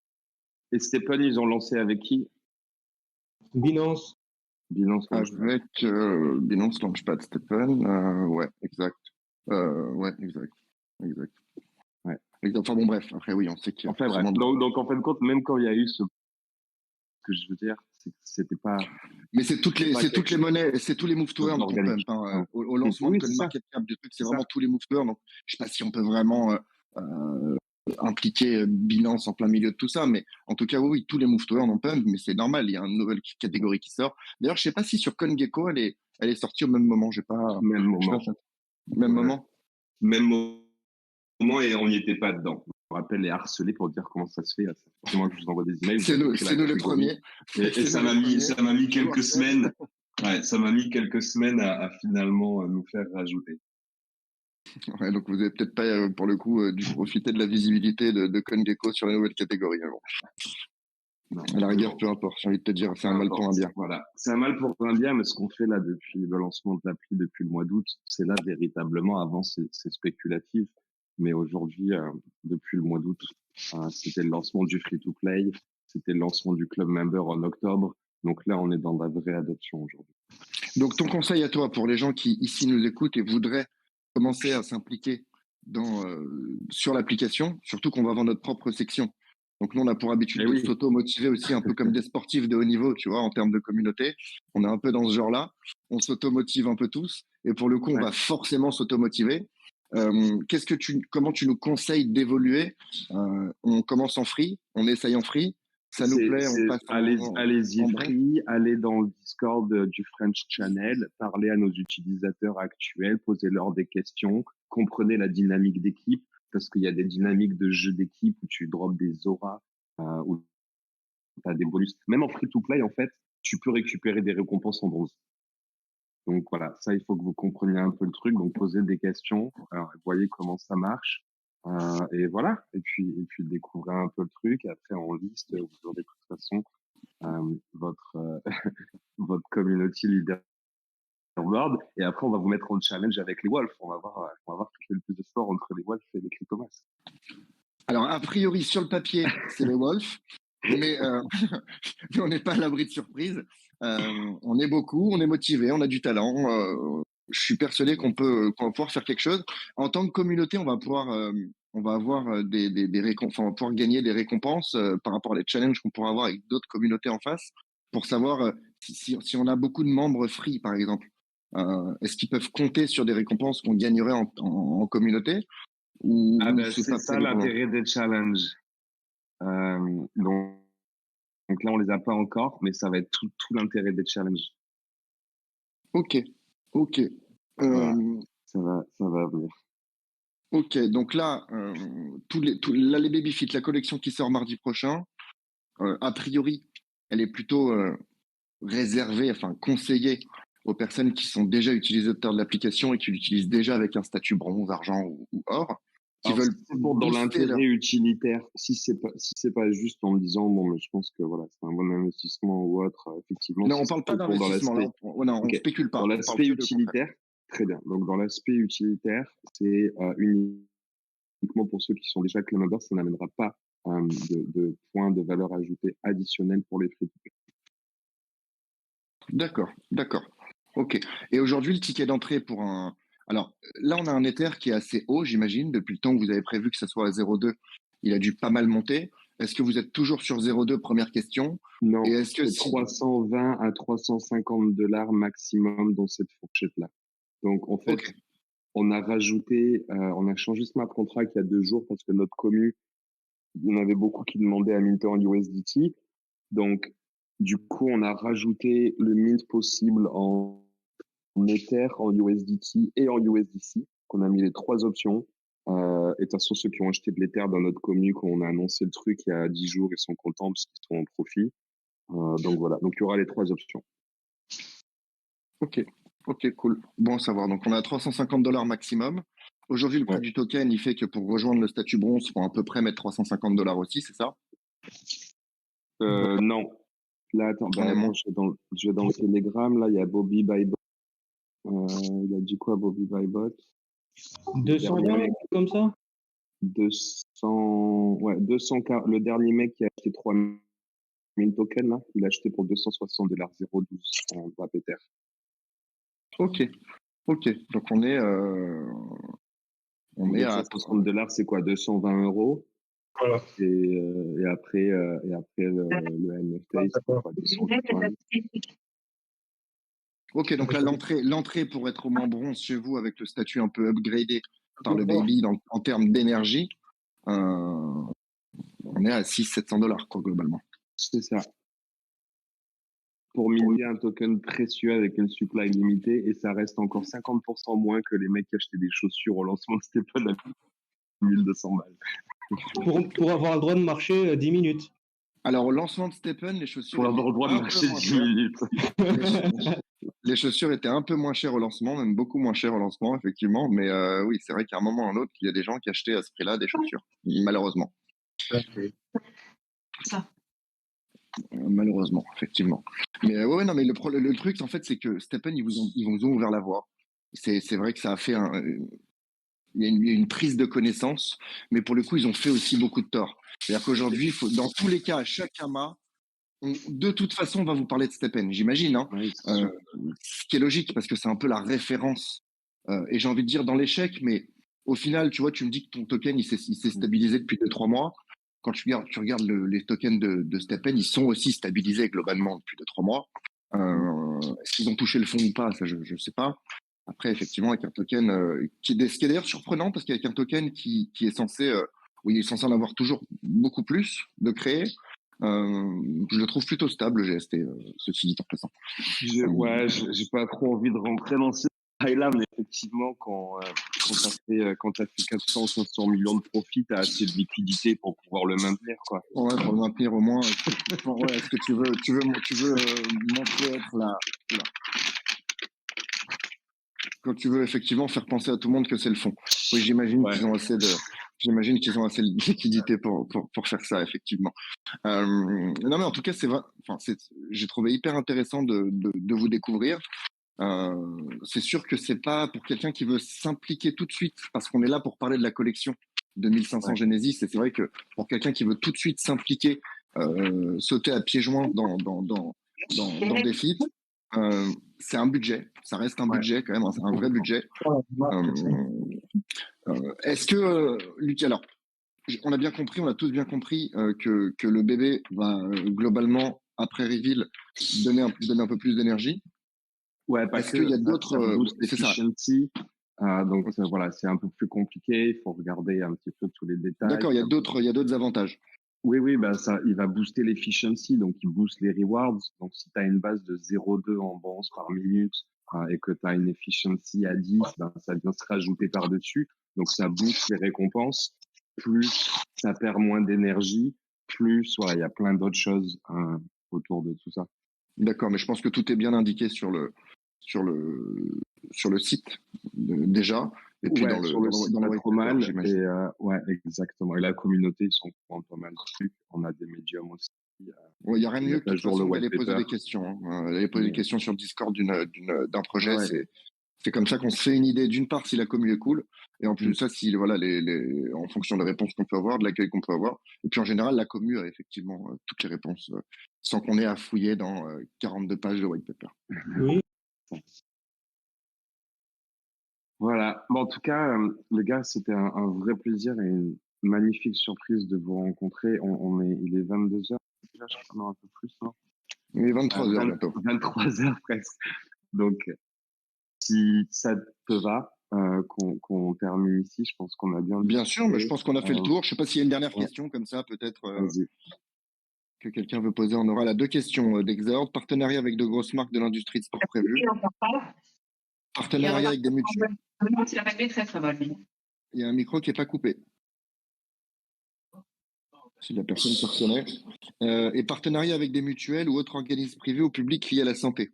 Et Stephen, ils ont lancé avec qui? Binance. Avec Binance Launchpad Stephen, ouais, exact. Ouais, exact. Ouais. Enfin bon, bref, après oui, on sait qu'il y a enfin, bref. Donc en fin de compte, même quand il y a eu ce que je veux dire, c'était pas. Mais c'est toutes les monnaies, c'est tous les move to earn qu'on pump, hein, au lancement de CoinMarketCap du truc, c'est vraiment tous les move to earn. Donc, je sais pas si on peut vraiment impliquer Binance en plein milieu de tout ça, mais en tout cas, oui, tous les move to earn on pump, mais c'est normal, il y a une nouvelle catégorie qui sort. D'ailleurs, je sais pas si sur CoinGecko, elle est sortie au même moment, j'ai pas. Même moment. Même moment. Même moment et on n'y était pas dedans. rappelle, et harcelé pour dire comment ça se fait. C'est forcément que je vous envoie des emails. C'est nous les premiers. Et ça m'a mis quelques semaines. Ouais, ça m'a mis quelques semaines à finalement nous faire rajouter. Ouais, donc vous avez peut-être pas, pour le coup, dû profiter de la visibilité de CoinGecko sur les nouvelles catégories. Bon. Non, À la rigueur, peu importe. J'ai envie de te dire, c'est un mal pour un bien. Voilà, c'est un mal pour un bien, mais ce qu'on fait là depuis le lancement de l'appli depuis le mois d'août, c'est là véritablement. Avant, c'est spéculatif, mais aujourd'hui, depuis le mois d'août, c'était le lancement du free-to-play, c'était le lancement du club member en octobre. Donc là, on est dans la vraie adoption aujourd'hui. Donc ton conseil à toi pour les gens qui ici nous écoutent et voudraient commencer à s'impliquer sur l'application, surtout qu'on va avoir notre propre section. Donc nous, on a pour habitude de s'auto-motiver aussi un peu comme des sportifs de haut niveau, tu vois, en termes de communauté. On est un peu dans ce genre-là. On s'auto-motive un peu tous. Et pour le coup, on va forcément s'auto-motiver. Comment tu nous conseilles d'évoluer? On commence en free, on essaye en free. Ça nous plaît, on passe allez-y free, allez dans le Discord du French Channel, parlez à nos utilisateurs actuels, posez-leur des questions, comprenez la dynamique d'équipe, parce qu'il y a des dynamiques de jeu d'équipe où tu drops des auras, où tu as des bonus. Même en free-to-play, en fait, tu peux récupérer des récompenses en bronze. Donc voilà, ça, il faut que vous compreniez un peu le truc. Donc posez des questions, voyez comment ça marche. Et voilà. Et puis découvrez un peu le truc. Après, en liste, vous aurez de toute façon votre votre community leaderboard. Et après, on va vous mettre en challenge avec les Wolves. On va voir qui fait le plus de sport entre les Wolves et les Cryptomas. Alors, a priori, sur le papier, c'est les Wolves. Mais on n'est pas à l'abri de surprises. On est beaucoup, on est motivé, on a du talent. Je suis persuadé qu'on va pouvoir faire quelque chose. En tant que communauté, on va avoir des récompenses, on va pouvoir gagner des récompenses par rapport à les challenges qu'on pourra avoir avec d'autres communautés en face, pour savoir si on a beaucoup de membres free, par exemple. Est-ce qu'ils peuvent compter sur des récompenses qu'on gagnerait en communauté, ou c'est ça l'intérêt des challenges. Donc là, on les a pas encore, mais ça va être tout l'intérêt des challenges. Ok. Voilà. Ça va venir. Ok, donc là, les Babyfit, la collection qui sort mardi prochain, a priori, elle est plutôt réservée, enfin conseillée aux personnes qui sont déjà utilisateurs de l'application et qui l'utilisent déjà avec un statut bronze, argent ou or. Qui veulent dans l'intérêt utilitaire, si c'est pas juste en me disant bon, mais je pense que voilà, c'est un bon investissement ou autre, effectivement. Non, on parle pas d'investissement là. On spécule pas. Dans l'aspect utilitaire, très bien. Donc dans l'aspect utilitaire, c'est uniquement pour ceux qui sont déjà club members, ça n'amènera pas de points de valeur ajoutée additionnels pour les free-to-play. D'accord. Ok. Et aujourd'hui, le ticket d'entrée pour un... Alors là, on a un Ether qui est assez haut, j'imagine, depuis le temps que vous avez prévu que ça soit à 0,2. Il a dû pas mal monter. Est-ce que vous êtes toujours sur 0,2, première question? Non, et est-ce que c'est 320 à 350 $ maximum dans cette fourchette-là. Donc en fait, on a rajouté, on a changé smart contract il y a 2 jours parce que notre commu, il y en avait beaucoup qui demandaient à minter en USDT. Donc du coup, on a rajouté le mint possible en Ether, en USDT et en USDC. On a mis les 3 options. Et de toute façon, ceux qui ont acheté de l'Ether dans notre commu, quand on a annoncé le truc il y a 10 jours, ils sont contents parce qu'ils sont en profit. Donc voilà, donc il y aura les 3 options. Ok, cool. Bon à savoir. Donc on a 350 $ maximum. Aujourd'hui, le prix du token, il fait que pour rejoindre le statut bronze, il faut à peu près mettre 350 $ aussi, c'est ça? Non. Là, attends, je vais dans le Telegram. Là, il y a Bobby Bybot. Il a dit quoi, Bobby Bybot? 220, comme ça? 200, ouais, 200. Le dernier mec qui a acheté 3000 tokens, là, il a acheté pour 260 $, 0,12 en wrap Ether. Ok. Donc on est à 60 $, c'est quoi? 220 €. Voilà. Et après le NFT, c'est quoi? 280. Ok, donc là, l'entrée pour être au moins bronze chez vous avec le statut un peu upgradé par le baby en termes d'énergie, on est à 600-700 $, quoi, globalement. C'est ça. Pour miner un token précieux avec une supply limitée, et ça reste encore 50% moins que les mecs qui achetaient des chaussures au lancement de Stephen à 1200 balles. pour avoir le droit de marcher 10 minutes. Alors, au lancement de Stephen, les chaussures Pour avoir le droit de étaient un marcher peu moins 10 chères. minutes. Les chaussures étaient un peu moins chères au lancement, même beaucoup moins chères au lancement, effectivement. Mais oui, c'est vrai qu'à un moment ou à un autre, il y a des gens qui achetaient à ce prix-là des chaussures, malheureusement. Malheureusement, effectivement. Mais ouais, non, mais le truc, en fait, c'est que Stephen, ils vous ont ouvert la voie. C'est vrai que ça a fait il y a une prise de connaissance, mais pour le coup, ils ont fait aussi beaucoup de tort. C'est-à-dire qu'aujourd'hui, dans tous les cas, à chaque AMA, de toute façon, on va vous parler de Stephen, j'imagine. Hein. Oui, c'est sûr. Ce qui est logique, parce que c'est un peu la référence. Et j'ai envie de dire dans l'échec, mais au final, tu vois, tu me dis que ton token, il s'est stabilisé depuis 2-3 mois. Quand tu regardes les tokens de Stephen, ils sont aussi stabilisés globalement depuis 2-3 mois. Est-ce qu'ils ont touché le fond ou pas, ça, je ne sais pas. Après, effectivement, avec un token, ce qui est d'ailleurs surprenant, parce qu'avec un token qui est censé, oui, il est censé en avoir toujours beaucoup plus de créer, je le trouve plutôt stable, le GST, ceci dit en passant. J'ai pas trop envie de rentrer dans ces détails-là, mais effectivement, quand t'as fait 400, 500 millions de profits, t'as assez de liquidité pour pouvoir le maintenir, quoi. Ouais, pour le maintenir au moins. Ouais, est-ce que tu veux montrer être quand tu veux effectivement faire penser à tout le monde que c'est le fond. Oui, j'imagine qu'ils ont assez de liquidité pour faire ça, effectivement. Non, mais en tout cas, j'ai trouvé hyper intéressant de vous découvrir. C'est sûr que c'est pas pour quelqu'un qui veut s'impliquer tout de suite, parce qu'on est là pour parler de la collection de 1500 Genesis, et c'est vrai que pour quelqu'un qui veut tout de suite s'impliquer, sauter à pieds joints dans des feats, c'est un budget, ça reste un budget quand même, un vrai budget. Est-ce que, Luc, alors, on a tous bien compris que le bébé va globalement, après reveal, donner un peu plus d'énergie. Ouais, parce Est-ce qu'il y a d'autres. C'est ça. Donc voilà, c'est un peu plus compliqué. Il faut regarder un petit peu tous les détails. D'accord, il y a d'autres avantages. Oui, bah il va booster l'efficiency, donc il booste les rewards. Donc si tu as une base de 0,2 en bounce par minute et que tu as une efficiency à 10, ça vient se rajouter par-dessus. Donc ça booste les récompenses. Plus ça perd moins d'énergie, plus il y a plein d'autres choses autour de tout ça. D'accord, mais je pense que tout est bien indiqué sur le site déjà. Et puis dans le site, pas trop mal. Et ouais, exactement. Et la communauté, ils sont pas mal dessus. On a des médiums aussi. Il n'y a rien de mieux que de toute façon d'aller poser des questions. Aller poser des questions sur le Discord d'un projet, c'est comme ça qu'on se fait une idée d'une part si la commu est cool, et en plus de ça, si voilà en fonction des réponses qu'on peut avoir, de l'accueil qu'on peut avoir, et puis en général la commu a effectivement toutes les réponses sans qu'on ait à fouiller dans 42 pages de white paper. Oui. Voilà. Bon, en tout cas, les gars, c'était un vrai plaisir et une magnifique surprise de vous rencontrer. Il est 22h. Déjà, je crois un peu plus, non? Il est 23h bientôt. 23h presque. Donc, si ça te va, qu'on termine ici, je pense qu'on a bien sûr, mais je pense qu'on a fait le tour. Je sais pas s'il y a une dernière question comme ça, peut-être que quelqu'un veut poser. On aura là 2 questions d'Exord. Partenariat avec de grosses marques de l'industrie de sport prévu. Partenariat avec des mutuelles. Il y a un micro qui n'est pas coupé. Si la personne se reconnaît. Et partenariat avec des mutuelles ou autres organismes privés ou publics liés à la santé.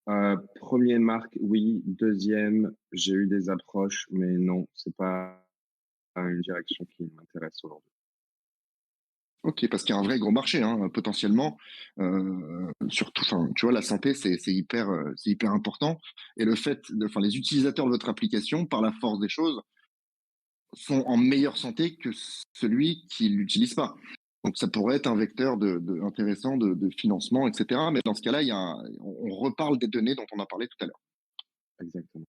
Première marque, oui. Deuxième, j'ai eu des approches, mais non, c'est pas une direction qui m'intéresse aujourd'hui. Ok, parce qu'il y a un vrai gros marché, hein, potentiellement. Surtout, tu vois, la santé, c'est hyper important. Et le fait, les utilisateurs de votre application, par la force des choses, sont en meilleure santé que celui qui l'utilise pas. Donc ça pourrait être un vecteur intéressant de financement, etc. Mais dans ce cas-là, on reparle des données dont on a parlé tout à l'heure. Exactement.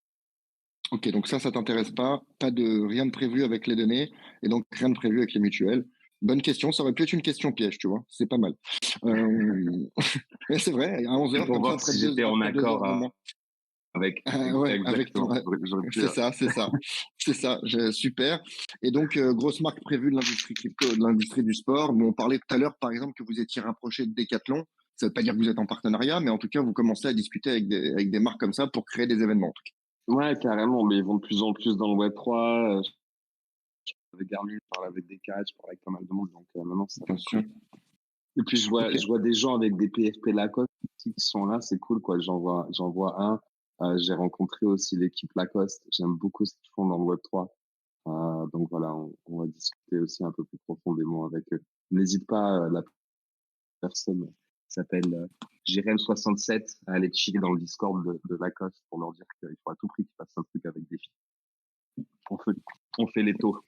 Ok, donc ça t'intéresse pas. Rien de prévu avec les données et donc rien de prévu avec les mutuelles. Bonne question, ça aurait pu être une question piège, tu vois, c'est pas mal. Mais c'est vrai, à 11h, pour voir si j'étais en accord avec c'est ça, super. Et donc grosse marque prévue de l'industrie crypto, de l'industrie du sport. Bon, on parlait tout à l'heure par exemple que vous étiez rapproché de Decathlon. Ça veut pas dire que vous êtes en partenariat, mais en tout cas vous commencez à discuter avec des marques comme ça pour créer des événements. Ouais, carrément, mais ils vont de plus en plus dans le Web3. avec Garmin, je parle avec des catchs, je parle avec pas mal de monde. Donc maintenant, c'est Bien sûr. Et puis Ok. je vois des gens avec des PFP Lacoste qui sont là, c'est cool quoi. J'en vois un. J'ai rencontré aussi l'équipe Lacoste. J'aime beaucoup ce qu'ils font dans le Web3. Donc voilà, on va discuter aussi un peu plus profondément avec eux. N'hésite pas, la personne s'appelle Jirel67 à aller chiller dans le Discord de Lacoste pour leur dire qu'il faut à tout prix qu'ils fassent un truc avec des filles. On fait les taux.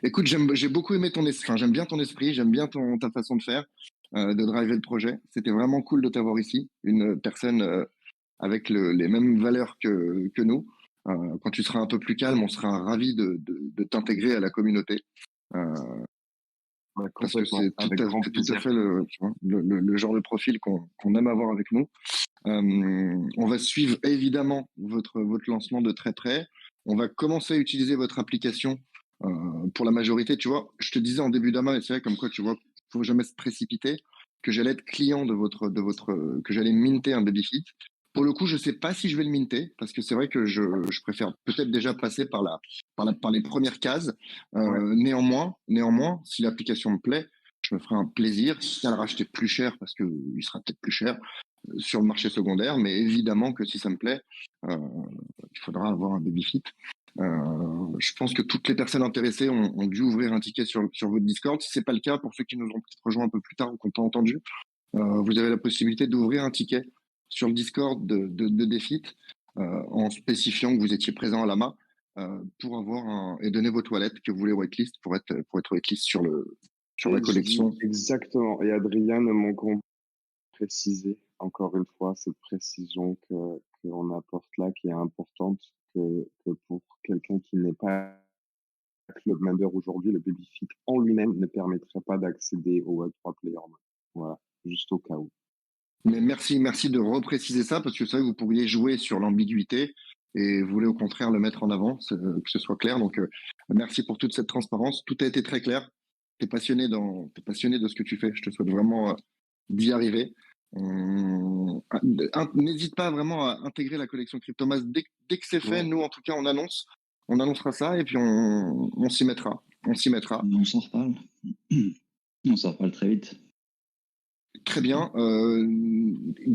Écoute, j'ai beaucoup aimé ton esprit. Enfin, j'aime bien ton esprit, j'aime bien ta façon de faire, de driver le projet. C'était vraiment cool de t'avoir ici, une personne avec les mêmes valeurs que nous. Quand tu seras un peu plus calme, on sera ravi de t'intégrer à la communauté. Ouais, Parce que c'est avec grand tout à plaisir. fait tu vois, le genre de profil qu'on aime avoir avec nous. On va suivre évidemment votre lancement de très près. On va commencer à utiliser votre application pour la majorité. Tu vois, je te disais en début d'année, et c'est vrai comme quoi tu vois, faut jamais se précipiter, que j'allais être client que j'allais minter un Babyfit. Pour le coup, je sais pas si je vais le minter parce que c'est vrai que je préfère peut-être déjà passer par les premières cases. Ouais. Néanmoins, si l'application me plaît, je me ferai un plaisir. Si à le racheter plus cher parce que il sera peut-être plus cher sur le marché secondaire, mais évidemment que si ça me plaît, il faudra avoir un Babyfit. Je pense que toutes les personnes intéressées ont dû ouvrir un ticket sur votre Discord. Si c'est pas le cas, pour ceux qui nous ont peut-être rejoint un peu plus tard ou qui n'ont pas entendu, vous avez la possibilité d'ouvrir un ticket sur le Discord de Defit en spécifiant que vous étiez présent à l'AMA pour avoir et donner votre wallet que vous voulez whitelist pour être whitelist sur la collection. Exactement. Et Adrien, ne manquons préciser encore une fois cette précision qu'on apporte là, qui est importante, que pour quelqu'un qui n'est pas club member aujourd'hui, le Babyfit en lui-même ne permettrait pas d'accéder au Web3 Player Mode. Voilà, juste au cas où. Mais merci de repréciser ça parce que c'est vrai que vous pourriez jouer sur l'ambiguïté et vous voulez au contraire le mettre en avant, que ce soit clair. Donc merci pour toute cette transparence. Tout a été très clair. T'es passionné de ce que tu fais. Je te souhaite vraiment d'y arriver. N'hésite pas vraiment à intégrer la collection Cryptomass dès que c'est fait. Ouais. Nous, en tout cas, on annoncera ça et puis on s'y mettra. On s'y mettra. On s'en reparle. On s'en reparle très vite. Très bien.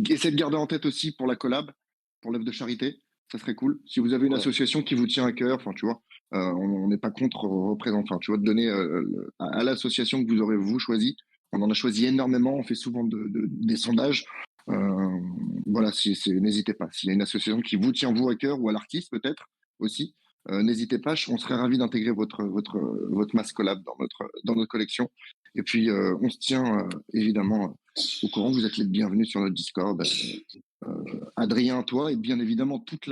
Essayez de garder en tête aussi pour la collab, pour l'œuvre de charité. Ça serait cool. Si vous avez une association qui vous tient à cœur, enfin, tu vois, on n'est pas contre représenter, enfin, tu vois, de donner à l'association que vous aurez vous choisi. On en a choisi énormément. On fait souvent des sondages. Voilà, n'hésitez pas. S'il y a une association qui vous tient vous à cœur ou à l'artiste peut-être aussi, n'hésitez pas. On serait ravi d'intégrer votre masse collab dans notre collection. Et puis, on se tient évidemment au courant. Vous êtes les bienvenus sur notre Discord. Adrien, toi, et bien évidemment toutes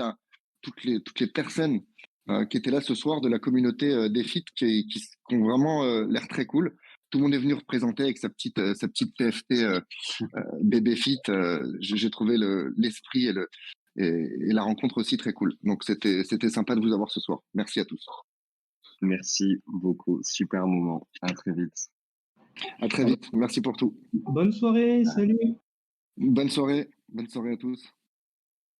les personnes qui étaient là ce soir de la communauté des FIT qui ont vraiment l'air très cool. Tout le monde est venu représenter avec sa petite PFT bébé fit. J'ai trouvé l'esprit et la rencontre aussi très cool. Donc c'était sympa de vous avoir ce soir. Merci à tous. Merci beaucoup. Super moment. À très vite. À très vite. Merci pour tout. Bonne soirée, salut. Bonne soirée à tous.